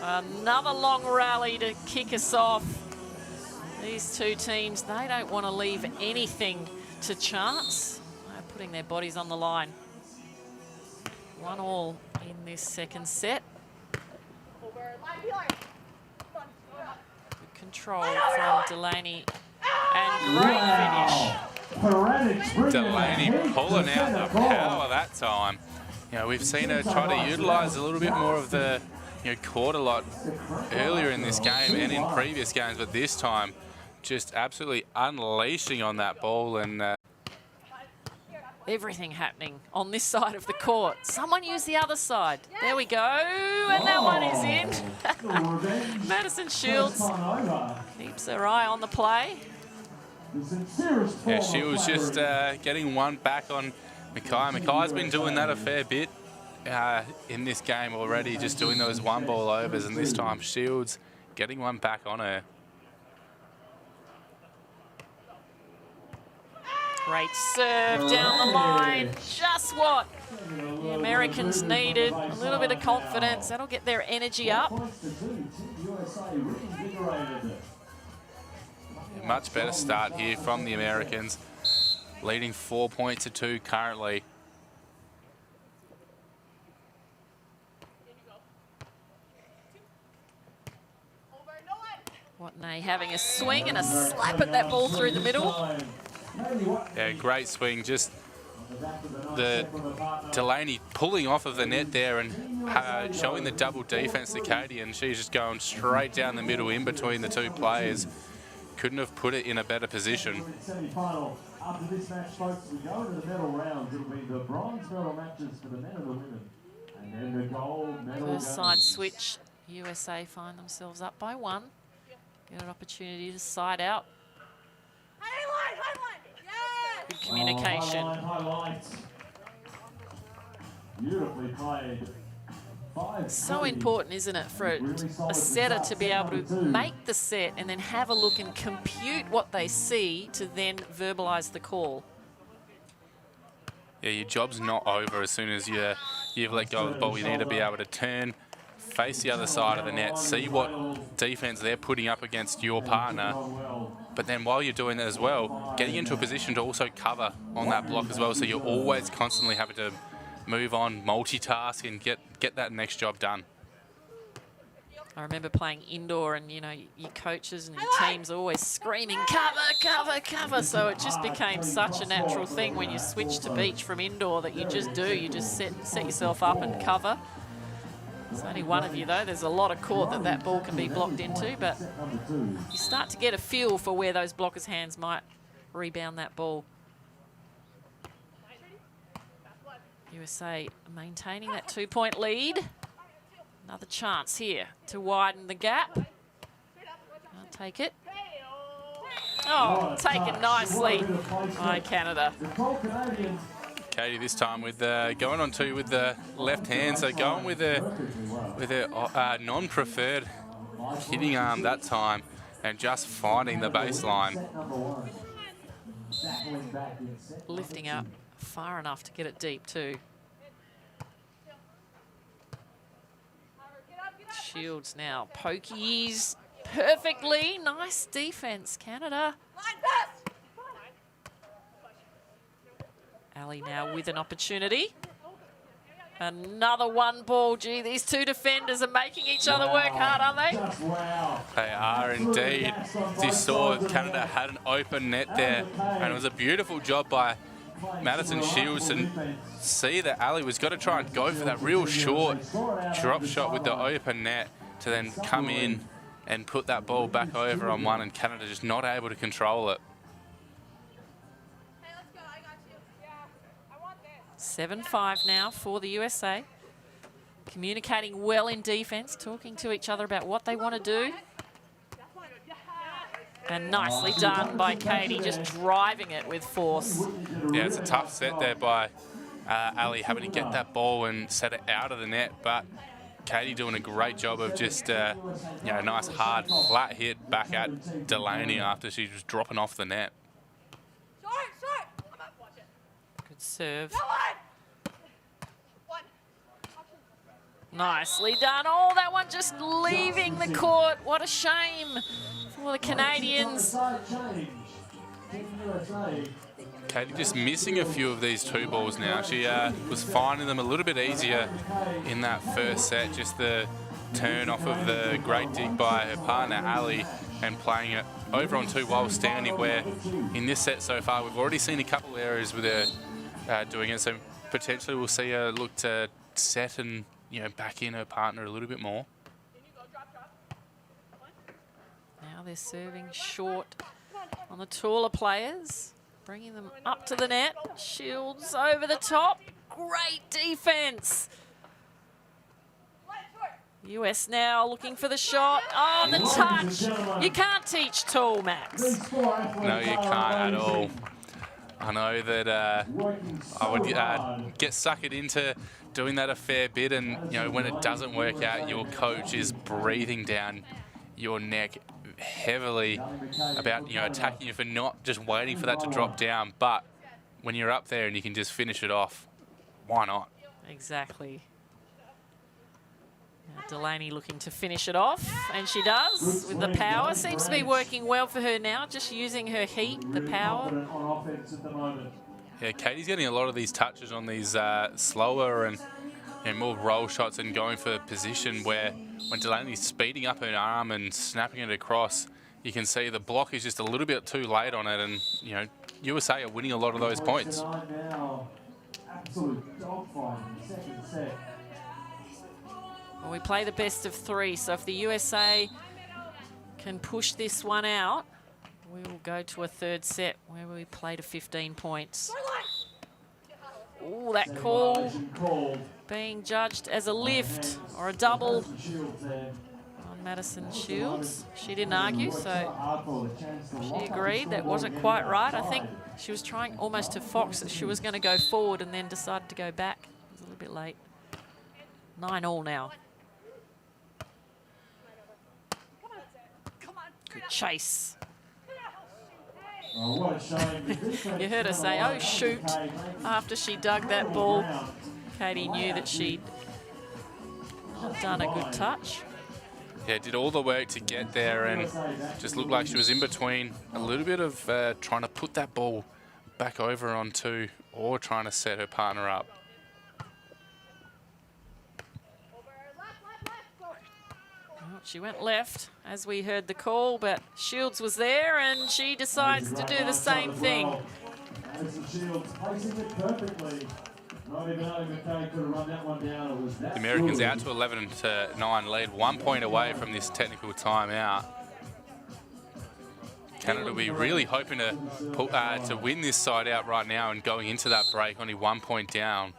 Another long rally to kick us off. These two teams, they don't want to leave anything to chance. Putting their bodies on the line. 1-1 in this second set. Good control from Delaney and great finish. Delaney pulling out the power that time. We've seen her try to utilise a little bit more of the court a lot earlier in this game and in previous games, but this time just absolutely unleashing on that ball and everything happening on this side of the court. Someone use the other side. There we go, and that one is in. Madison Shields keeps her eye on the play. Yeah, she was just getting one back on Mackay. Mackay's been doing that a fair bit in this game already, just doing those one ball overs, and this time Shields getting one back on her. Great serve down the line, just what the Americans needed. A little bit of confidence, that'll get their energy up. Much better start here from the Americans, leading 4-2 currently. Watney having a swing and a slap at that ball through the middle. Yeah, great swing. Just the Delaney pulling off of the net there and showing the double defense to Katie, and she's just going straight down the middle in between the two players. Couldn't have put it in a better position. After this match, folks, we go into the medal rounds. It'll be the bronze medal matches for the men and the women. And then the gold medal First side games. switch. USA find themselves up by 1. Get an opportunity to side out. Good communication. Highlight. Beautifully played. So important, isn't it, for a setter to be able to make the set and then have a look and compute what they see to then verbalise the call. Yeah, your job's not over as soon as you've let go of the ball. You need to be able to turn, face the other side of the net, see what defence they're putting up against your partner. But then while you're doing that as well, getting into a position to also cover on that block as well. So you're always constantly having to move on, multitask, and get that next job done. I remember playing indoor, and you know, your coaches and your teams are always screaming, cover, cover, cover. So it just became such a natural thing when you switch to beach from indoor that you just do. You just set yourself up and cover. There's only one of you though. There's a lot of court that ball can be blocked into, but you start to get a feel for where those blockers' hands might rebound that ball. USA maintaining that 2-point lead. Another chance here to widen the gap. I'll take it. Oh, taken nicely by Canada. Katie this time with going on 2 with the left hand, so going with a non-preferred hitting arm that time and just finding the baseline. Lifting up far enough to get it deep too. Shields now pokies perfectly. Nice defense, Canada. Ali now with an opportunity. Another 1 ball. Gee, these 2 defenders are making each other work hard, aren't they? They are indeed. As you saw, Canada had an open net there, and it was a beautiful job by Madison Shields, and see that Ali was got to try and go for that real short drop shot with the open net to then come in and put that ball back over on 1, and Canada just not able to control it. 7-5 now for the USA. Communicating well in defence, talking to each other about what they want to do. And nicely done by Katie, just driving it with force. Yeah, it's a tough set there by Ali, having to get that ball and set it out of the net, but Katie doing a great job of just, you know, a nice hard flat hit back at Delaney after she was dropping off the net. Good serve. Nicely done. Oh, that one just leaving the court. What a shame for the Canadians. Katie just missing a few of these 2 balls now. She was finding them a little bit easier in that first set. Just the turn off of the great dig by her partner, Ali, and playing it over on 2 while standing, where in this set so far, we've already seen a couple areas with her doing it. So potentially we'll see her look to set and, you know, back in her partner a little bit more. Now they're serving short on the taller players, bringing them up to the net. Shields over the top. Great defense. US now looking for the shot. Oh, the touch. You can't teach tall, Max. No, you can't at all. I know that I would get suckered into doing that a fair bit, and you know, when it doesn't work out, your coach is breathing down your neck heavily about, you know, attacking you for not just waiting for that to drop down. But when you're up there and you can just finish it off, why not? Exactly. Now Delaney looking to finish it off, and she does with the power. Seems to be working well for her now, just using her heat, the power. Yeah, Katie's getting a lot of these touches on these slower and more roll shots and going for position, where when Delaney's speeding up her arm and snapping it across, you can see the block is just a little bit too late on it, and you know, USA are winning a lot of those points. Absolute dogfight in the second set. Well, we play the best of 3, so if the USA can push this one out, We will go to a third set where we play to 15 points. Oh, that call being judged as a lift or a double on Madison Shields. She didn't argue, so she agreed that wasn't quite right. I think she was trying almost to fox that she was going to go forward and then decided to go back. It was a little bit late. 9-all now. Good chase. Oh, what a shame. You heard her say, "Oh, shoot," after she dug that ball. Katie knew that she'd not done a good touch. Yeah, did all the work to get there and just looked like she was in between a little bit of trying to put that ball back over on two or trying to set her partner up. Well, she went left as we heard the call, but Shields was there and she decides to do the same thing. Madison Shields placing it perfectly. Not even McKay could have run that one down. It was that The Americans good. out to 11-9 lead, 1 point away from this technical timeout. Canada will be really hoping to win this side out right now and going into that break only 1 point down.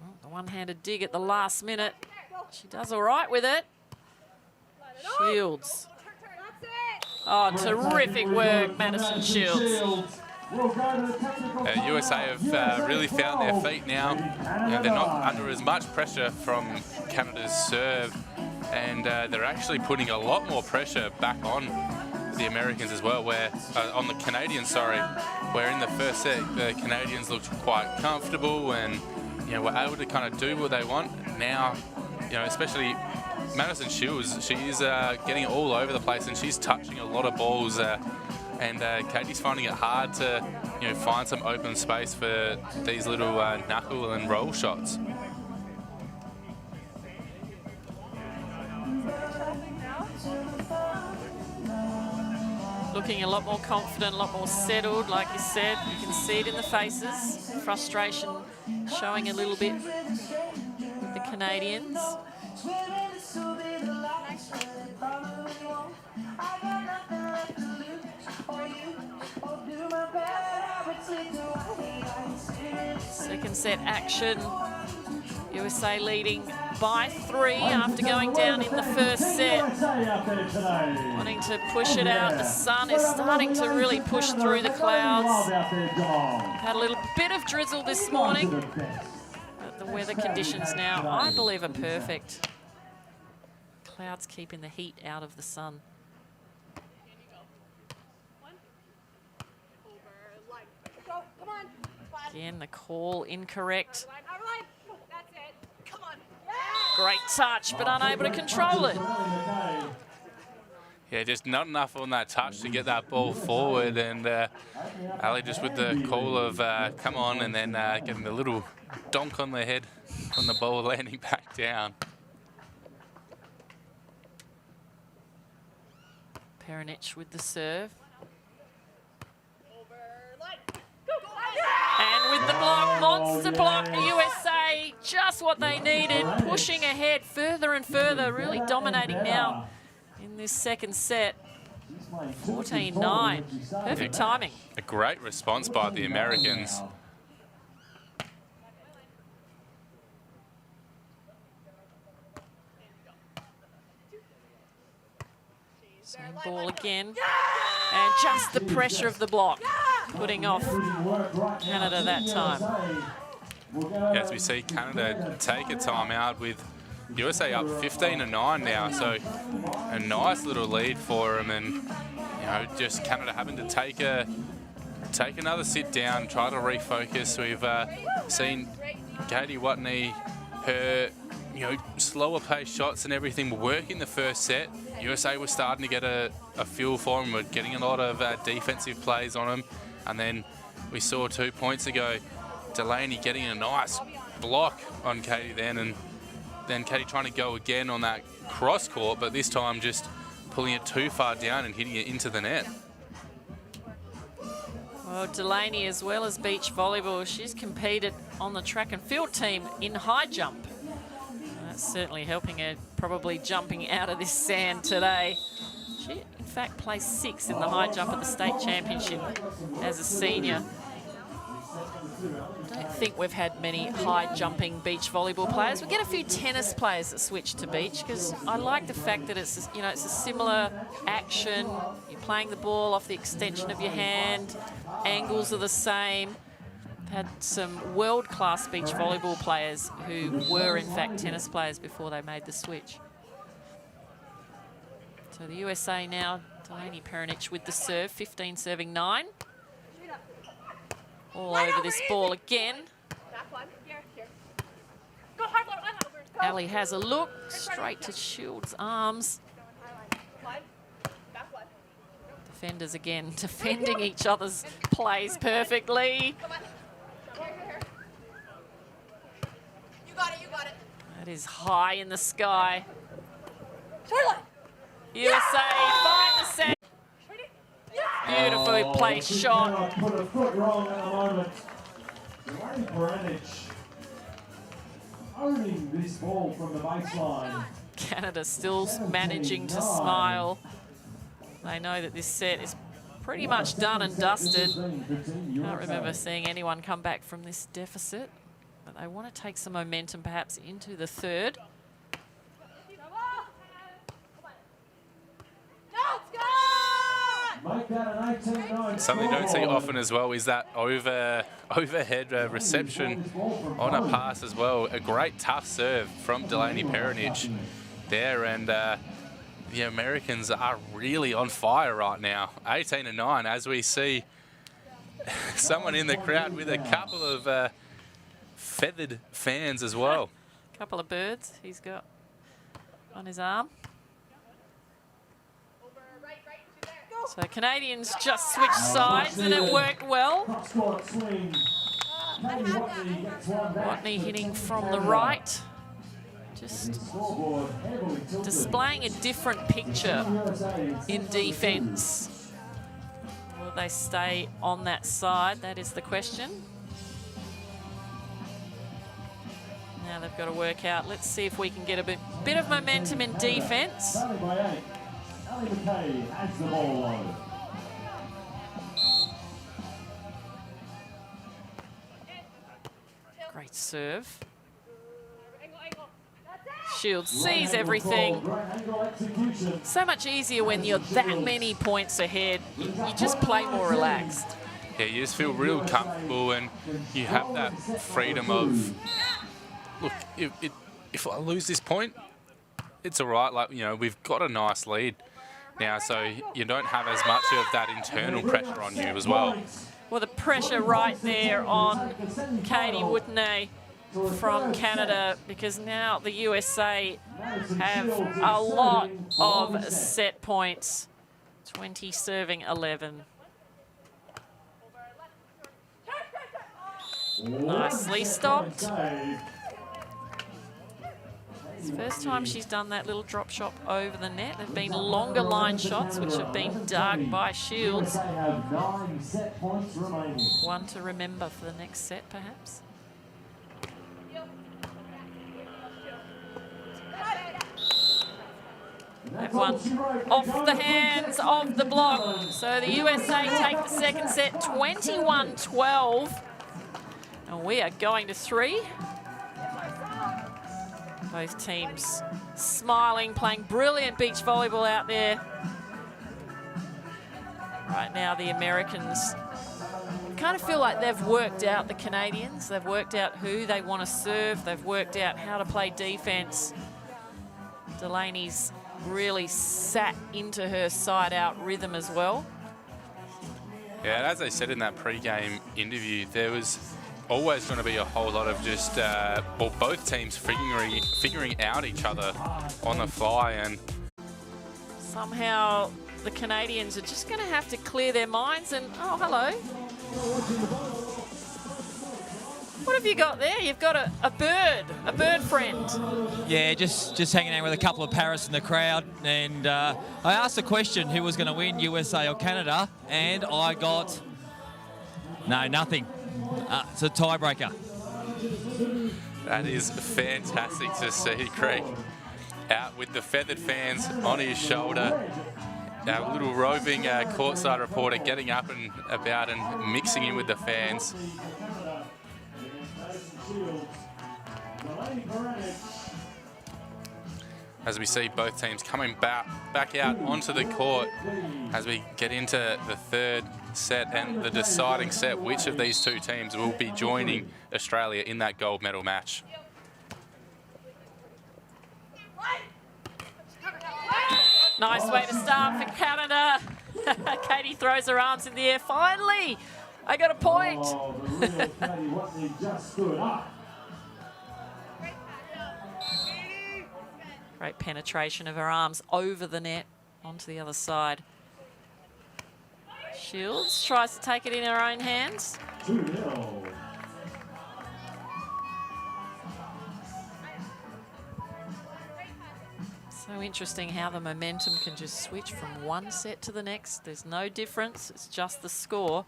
Well, the one-handed dig at the last minute. She does all right with it. Shields. Oh, terrific work, Madison Shields. USA have really found their feet now. You know, they're not under as much pressure from Canada's serve, and they're actually putting a lot more pressure back on the Americans as well, where on the Canadians, sorry, where in the first set the Canadians looked quite comfortable and were able to kind of do what they want. Now, especially Madison Shields, she is getting it all over the place and she's touching a lot of balls. And Katie's finding it hard to, find some open space for these little knuckle and roll shots. Looking a lot more confident, a lot more settled, like you said. You can see it in the faces. Frustration showing a little bit with the Canadians. Second set action. USA leading by 3 after going down in the first set. Wanting to push it out. The sun is starting to really push through the clouds. Had a little bit of drizzle this morning, but the weather conditions now, I believe, are perfect. Clouds keeping the heat out of the sun. Again, the call incorrect. Great touch, but unable to control it. Yeah, just not enough on that touch to get that ball forward, and Ali just with the call of come on, and then getting the little donk on the head on the ball landing back down. Peronich with the serve. And with the block, monster block, USA, just what they needed, pushing ahead further and further, really dominating now in this second set. 14-9, perfect timing. A great response by the Americans. Same ball again. And just the pressure of the block, putting off Canada that time. As we see Canada take a timeout with USA up 15-9 now, so a nice little lead for them, and just Canada having to take another sit down, try to refocus. We've seen Katie Watney, her slower pace shots and everything were working the first set. USA was starting to get a feel for them, we're getting a lot of defensive plays on them, and then we saw 2 points ago Delaney getting a nice block on Katie and then Katie trying to go again on that cross court, but this time just pulling it too far down and hitting it into the net. Well, Delaney, as well as beach volleyball, she's competed on the track and field team in high jump. That's certainly helping her, probably jumping out of this sand today. She, in fact, placed 6th in the high jump at the state championship as a senior. I don't think we've had many high jumping beach volleyball players. We get a few tennis players that switch to beach because I like the fact that it's, you know, it's a similar action. You're playing the ball off the extension of your hand. Angles are the same. We've had some world-class beach volleyball players who were in fact tennis players before they made the switch. So the USA now, Delaney Peronich with the serve, 15 serving 9. All over this ball again. Ali has a look, straight to Shields' arms. Defenders again, defending each other's plays perfectly. You got it, you got it. That is high in the sky. USA find the set. Beautifully placed shot. Put a foot wrong at the moment. Delaney Peronich owning this ball from the baseline. Canada still managing to smile. They know that this set is pretty much done and dusted. Can't remember seeing anyone come back from this deficit, but they want to take some momentum perhaps into the third. Something you don't see often as well is that overhead reception on a pass as well. A great tough serve from Delaney Peronich there, and the Americans are really on fire right now. 18-9 as we see someone in the crowd with a couple of feathered fans as well. A couple of birds he's got on his arm. So Canadians just switched sides and it worked well. Watney hitting from the right. Just displaying a different picture in defence. Will they stay on that side? That is the question. Now they've got to work out. Let's see if we can get a bit of momentum in defence. Has the ball low. Great serve. Shields sees everything. So much easier when you're that many points ahead. You just play more relaxed. Yeah, you just feel real comfortable and you have that freedom of, look, if I lose this point, it's all right. Like, you know, we've got a nice lead now, so you don't have as much of that internal pressure on you as well. Well, the pressure right there on Katie Watney from Canada, because now the USA have a lot of set points. 20 serving 11. Nicely stopped. It's the first time she's done that little drop shot over the net. There have been longer line shots which have been dug by Shields. One to remember for the next set, perhaps. That one off the hands of the block. So the USA take the second set 21-12. And we are going to 3. Both teams smiling, playing brilliant beach volleyball out there. Right now, the Americans kind of feel like they've worked out the Canadians. They've worked out who they want to serve. They've worked out how to play defense. Delaney's really sat into her side-out rhythm as well. Yeah, and as I said in that pre-game interview, there was always going to be a whole lot of just, well, both teams figuring out each other on the fly, and somehow the Canadians are just going to have to clear their minds and, oh, hello. What have you got there? You've got a bird friend. Yeah, just hanging out with a couple of parrots in the crowd, and I asked the question who was going to win, USA or Canada, and I got, no, nothing. It's a tiebreaker. That is fantastic to see, Craig. Out with the feathered fans on his shoulder. Our little roving courtside reporter getting up and about and mixing in with the fans. As we see both teams coming back out onto the court as we get into the third set and the deciding set, which of these two teams will be joining Australia in that gold medal match. Nice way to start for Canada. Katie throws her arms in the air. Finally, I got a point. Great penetration of her arms over the net onto the other side. Shields tries to take it in her own hands. 2-0. So interesting how the momentum can just switch from one set to the next. There's no difference, it's just the score.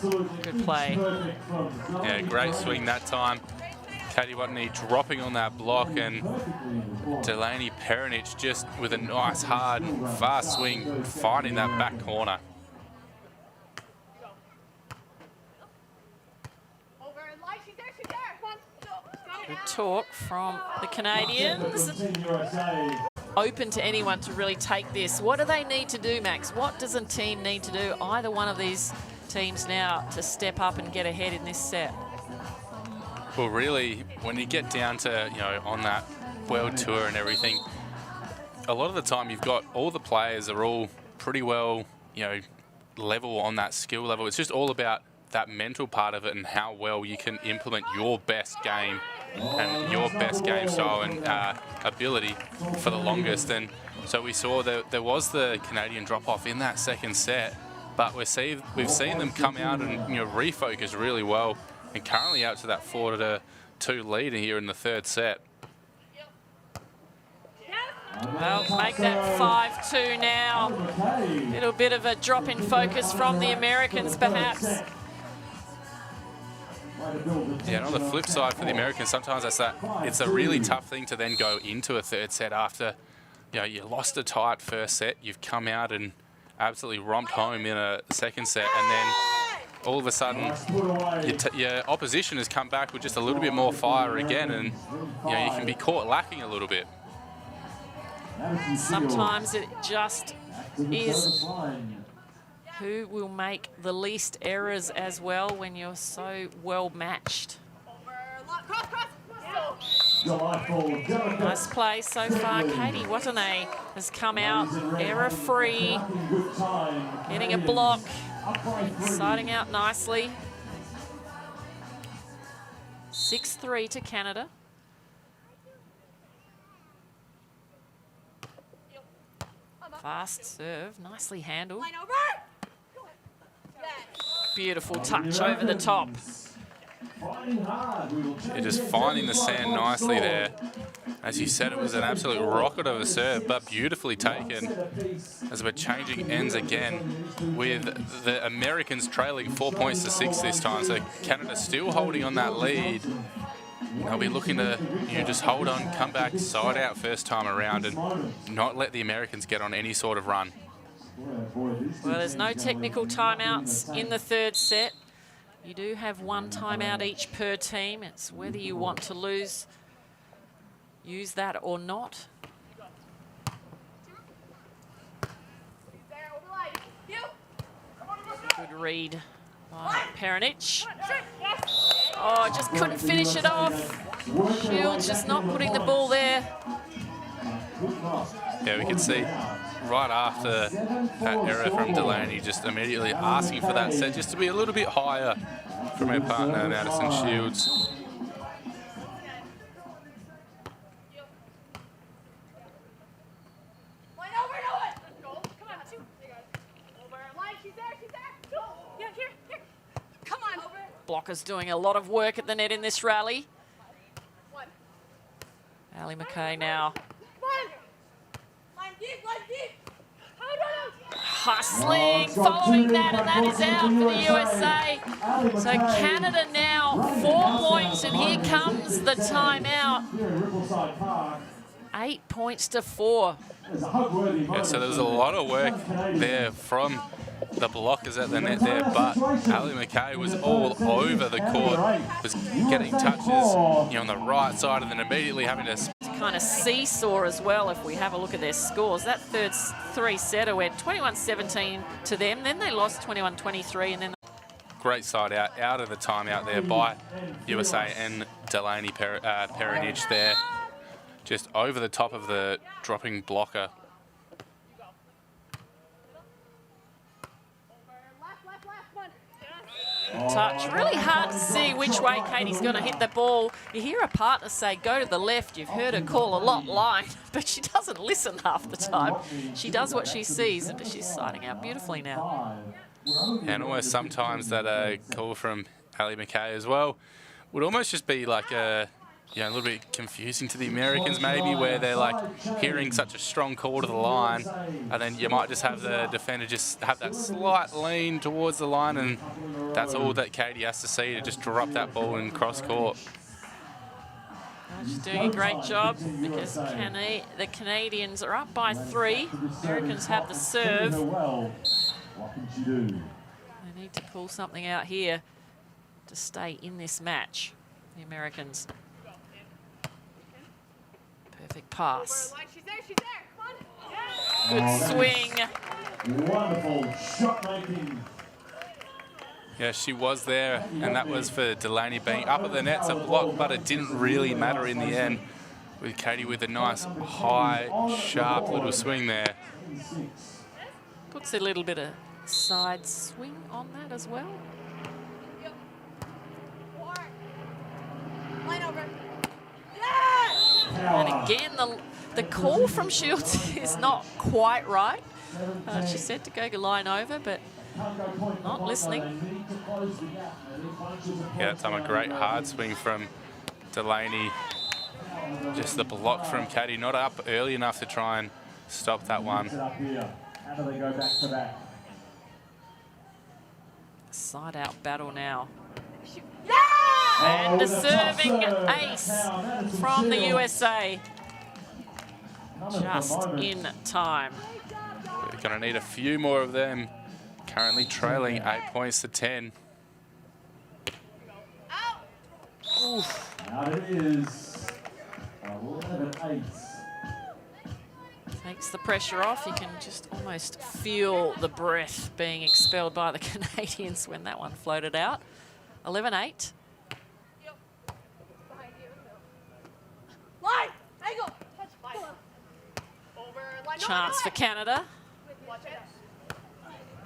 Good play. Yeah, great swing that time. Katie Watney dropping on that block, and Delaney Perinic just with a nice, hard, fast swing, finding that back corner. Good talk from the Canadians. Open to anyone to really take this. What do they need to do, Max? What does a team need to do, either one of these teams now, to step up and get ahead in this set? Well, really, when you get down to, you know, on that world tour and everything, a lot of the time you've got all the players are all pretty well, you know, level on that skill level. It's just all about that mental part of it and how well you can implement your best game and your best game style and ability for the longest. And so we saw that there was the Canadian drop-off in that second set, but we've seen them come out and, you know, refocus really well, and currently out to that 4-2 lead here in the third set. Well, make that 5-2 now. A little bit of a drop in focus from the Americans, perhaps. Yeah, and on the flip side for the Americans, sometimes it's a really tough thing to then go into a third set after, you know, you lost a tight first set, you've come out and absolutely romped home in a second set, and then all of a sudden your opposition has come back with just a little bit more fire again, and, you know, you can be caught lacking a little bit. Sometimes it just is who will make the least errors as well when you're so well matched. Nice play so far. Katie Watney has come out error-free, getting a block, siding out nicely. 6-3 to Canada. Fast serve, nicely handled. Beautiful touch over the top. You're just finding the sand nicely there. As you said, it was an absolute rocket of a serve, but beautifully taken. As we're changing ends again, with the Americans trailing 4 points to 6 this time. So Canada still holding on that lead. They'll be looking to, you know, just hold on, come back, side out first time around, and not let the Americans get on any sort of run. Well, there's no technical timeouts in the third set. You do have one timeout each per team. It's whether you want to use that or not. Good read by Perinic. Oh, just couldn't finish it off. Shields just not putting the ball there. Yeah, we can see right after that error from Delaney, just immediately asking for that set just to be a little bit higher from her partner, Madison Shields. Blockers doing a lot of work at the net in this rally. Ali McKay now. sling following that, and that is out for the USA. So Canada now 4 points, and here comes the timeout. 8 points to 4. Yeah, so there was a lot of work there from the blockers at the net there, but Ali McKay was all over the court, was getting touches on the right side, and then immediately having to kind of seesaw as well. If we have a look at their scores, that third three-setter went 21-17 to them, then they lost 21-23, and then great side out of the timeout there by USA, and Delaney Peronich there, just over the top of the dropping blocker. Touch. Really hard to see which way Katie's going to hit the ball. You hear a partner say, go to the left. You've heard her call a lot line, but she doesn't listen half the time. She does what she sees, but she's siding out beautifully now. And almost sometimes that call from Ali McKay as well would almost just be like a little bit confusing to the Americans maybe, where they're like hearing such a strong call to the line, and then you might just have the defender just have that slight lean towards the line, and that's all that Katie has to see to just drop that ball in cross court. She's doing a great job because the Canadians are up by 3. Americans have the serve. They need to pull something out here to stay in this match, the Americans. Perfect pass. Good swing. Wonderful shot making. Yeah, she was there, and that was for Delaney being up at the net's a block, but it didn't really matter in the end, with Katie with a nice, high, sharp little swing there. Puts a little bit of side swing on that as well. Line over. And again, the call from Shields is not quite right. She said to go line over, but not listening. Yeah, that time a great hard swing from Delaney. Just the block from Katie, not up early enough to try and stop that one. How do they go back to back? Side out battle now. Yeah! And a serving ace from the USA. Just in time. We're going to need a few more of them. Currently trailing 8 points to 10. Oof. Now it is 11-8. Takes the pressure off. You can just almost feel the breath being expelled by the Canadians when that one floated out. 11-8. Line! Angle! Touch. Over. Line. Chance for Canada. Watch it.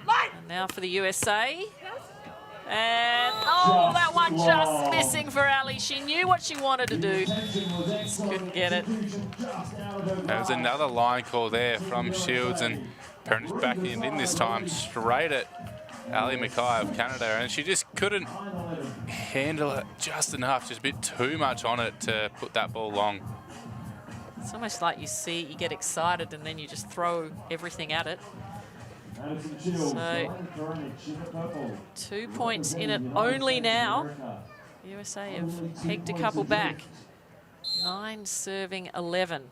Line! And now for the USA. And, oh, that one just missing for Ali. She knew what she wanted to do. Just couldn't get it. There was another line call there from Shields, and Peronich backing it in this time straight at Ali McKay of Canada, and she just couldn't handle it just enough, just a bit too much on it to put that ball long. It's almost like you get excited and then you just throw everything at it. So 2 points in it only now. USA have pegged a couple back. 9 serving 11.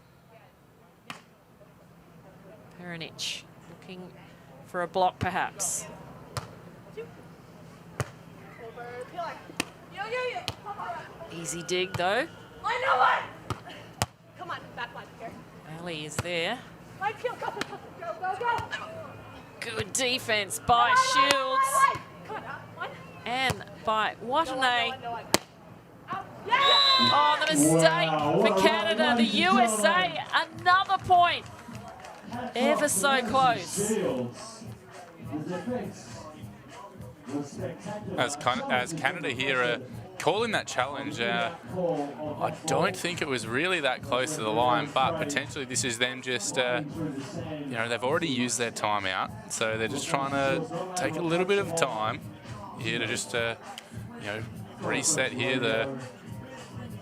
Peronich looking for a block perhaps. Easy dig though. Line, no line! Come on, back line here. Ali is there. Line, kill, go, go, go, go! Good defense by Shields and by Watanabe. Oh, the mistake for Canada. The USA, another point. Ever so close. As Canada here are calling that challenge, I don't think it was really that close to the line, but potentially this is them just, they've already used their timeout, so they're just trying to take a little bit of time here to just, reset here.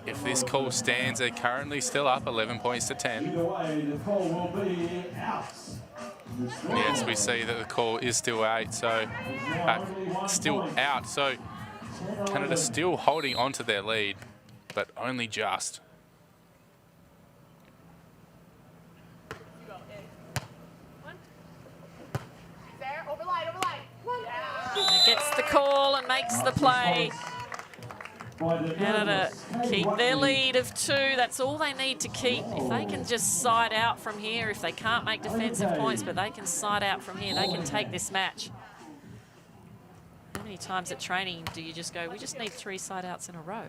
If this call stands, they're currently still up 11 points to 10. Yes, we see that the call is still 8, so still out. So Canada still holding on to their lead, but only just. Gets the call and makes the play. Canada keep their lead of 2. That's all they need to keep. If they can just side out from here, if they can't make defensive points, but they can side out from here, they can take this match. How many times at training do you just go, we just need 3 side outs in a row?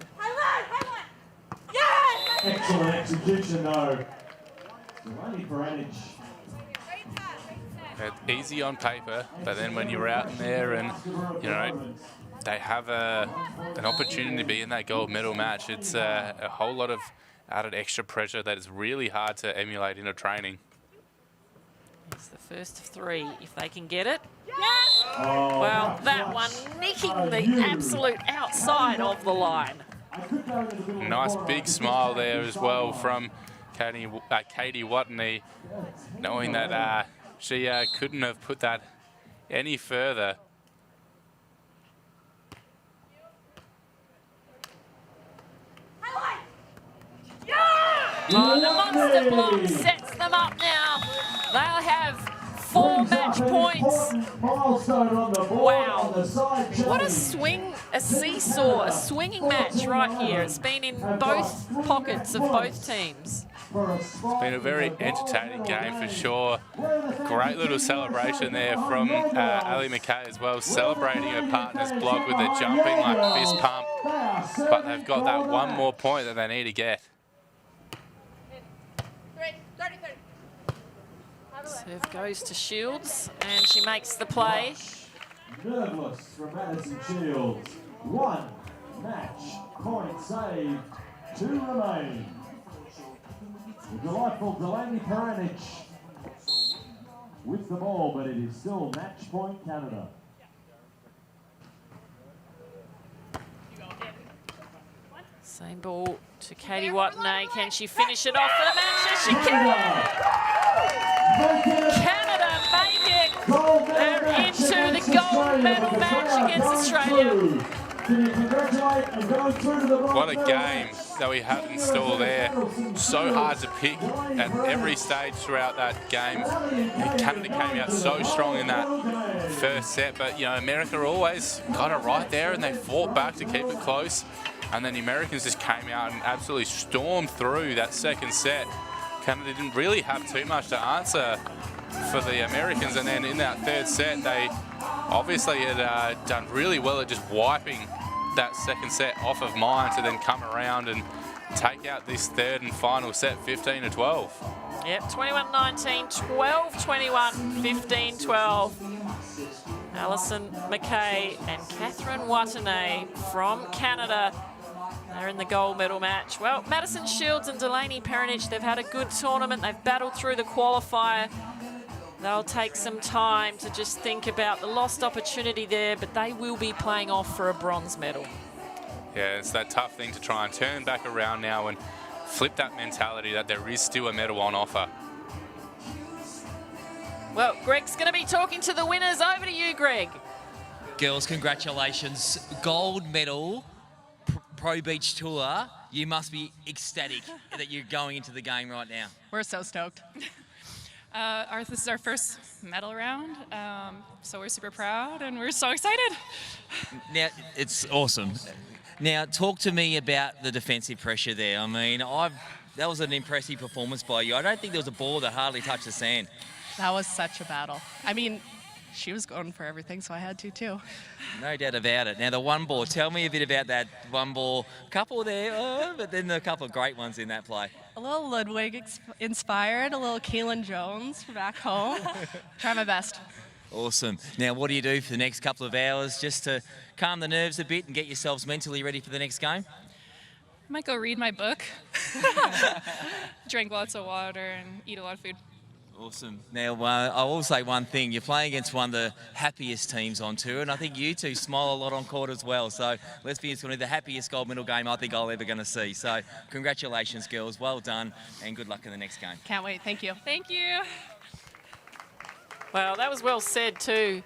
Excellent execution, though. Delaney Peranich. Easy on paper, but then when you're out in there and, you know, they have an opportunity to be in that gold medal match, it's a whole lot of added extra pressure that is really hard to emulate in a training. It's the first of 3, if they can get it. Oh, well, that one nicking the absolute outside of the line. Nice big smile there as well from Katie Watney, knowing that she couldn't have put that any further. Oh, the monster block sets them up now. They'll have 4 match points. Wow. What a swing, a seesaw, a swinging match right here. It's been in both pockets of both teams. It's been a very entertaining game for sure. Great little celebration there from Ali McKay as well, celebrating her partner's block with a jumping like fist pump. But they've got that one more point that they need to get. Serve goes to Shields, and she makes the play. Nerveless from Madison Shields. 1 match point saved, 2 remain. The delightful Delaney Peranich with the ball, but it is still match point Canada. Same ball to Katie Watney. Can she finish it off for the match? Yes, she can! Canada make it! They're into the gold medal match against Australia. What a game that we had in store there. So hard to pick at every stage throughout that game. And Canada came out so strong in that first set, but you know, America always got it right there and they fought back to keep it close. And then the Americans just came out and absolutely stormed through that second set. Canada didn't really have too much to answer for the Americans, and then in that third set they obviously had done really well at just wiping that second set off of mine to then come around and take out this third and final set 15-12. Yep, 21-19, 12-21, 15-12. Alison McKay and Catherine Watney from Canada. They're in the gold medal match. Well, Madison Shields and Delaney Peranich, they've had a good tournament. They've battled through the qualifier. They'll take some time to just think about the lost opportunity there, but they will be playing off for a bronze medal. Yeah, it's that tough thing to try and turn back around now and flip that mentality that there is still a medal on offer. Well, Greg's going to be talking to the winners. Over to you, Greg. Girls, congratulations. Gold medal, Pro Beach Tour. You must be ecstatic that you're going into the game right now. We're so stoked. This is our first medal round, so we're super proud and we're so excited. Now, it's awesome. Now, talk to me about the defensive pressure there. I mean, that was an impressive performance by you. I don't think there was a ball that hardly touched the sand. That was such a battle. I mean, she was going for everything, so I had to too. No doubt about it. Now, the one ball, tell me a bit about that one ball. Couple there, but then a couple of great ones in that play. A little Ludwig inspired, a little Keelan Jones from back home. Try my best. Awesome. Now, what do you do for the next couple of hours just to calm the nerves a bit and get yourselves mentally ready for the next game? I might go read my book, drink lots of water, and eat a lot of food. Awesome. Now, I will say one thing. You're playing against one of the happiest teams on tour, and I think you two smile a lot on court as well. So let's be honest, it's going to be the happiest gold medal game I think I'll ever going to see. So congratulations, girls. Well done, and good luck in the next game. Can't wait. Thank you. Thank you. Well, that was well said too.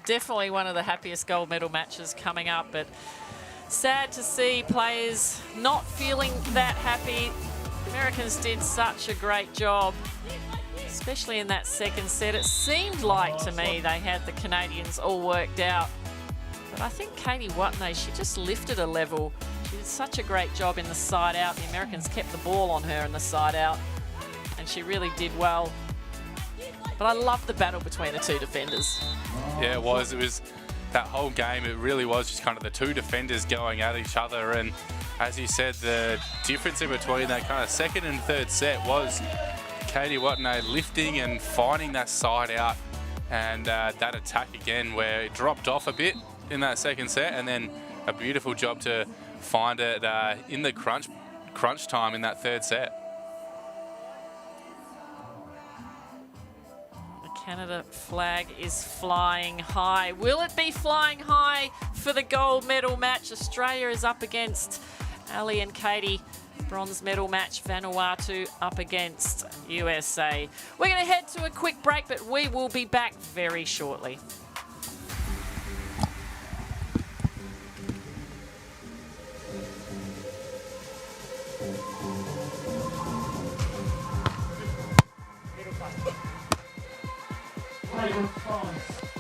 Definitely one of the happiest gold medal matches coming up, but sad to see players not feeling that happy. The Americans did such a great job, especially in that second set. It seemed like to me they had the Canadians all worked out. But I think Katie Watney, she just lifted a level. She did such a great job in the side out. The Americans kept the ball on her in the side out, and she really did well. But I love the battle between the two defenders. Yeah, it was. It was that whole game. It really was just kind of the two defenders going at each other. And as you said, the difference in between that kind of second and third set was Katie Watney lifting and finding that side out and that attack again where it dropped off a bit in that second set, and then a beautiful job to find it in the crunch time in that third set. The Canada flag is flying high. Will it be flying high for the gold medal match? Australia is up against Ali and Katie. Bronze medal match, Vanuatu up against USA. We're going to head to a quick break, but we will be back very shortly. Play response.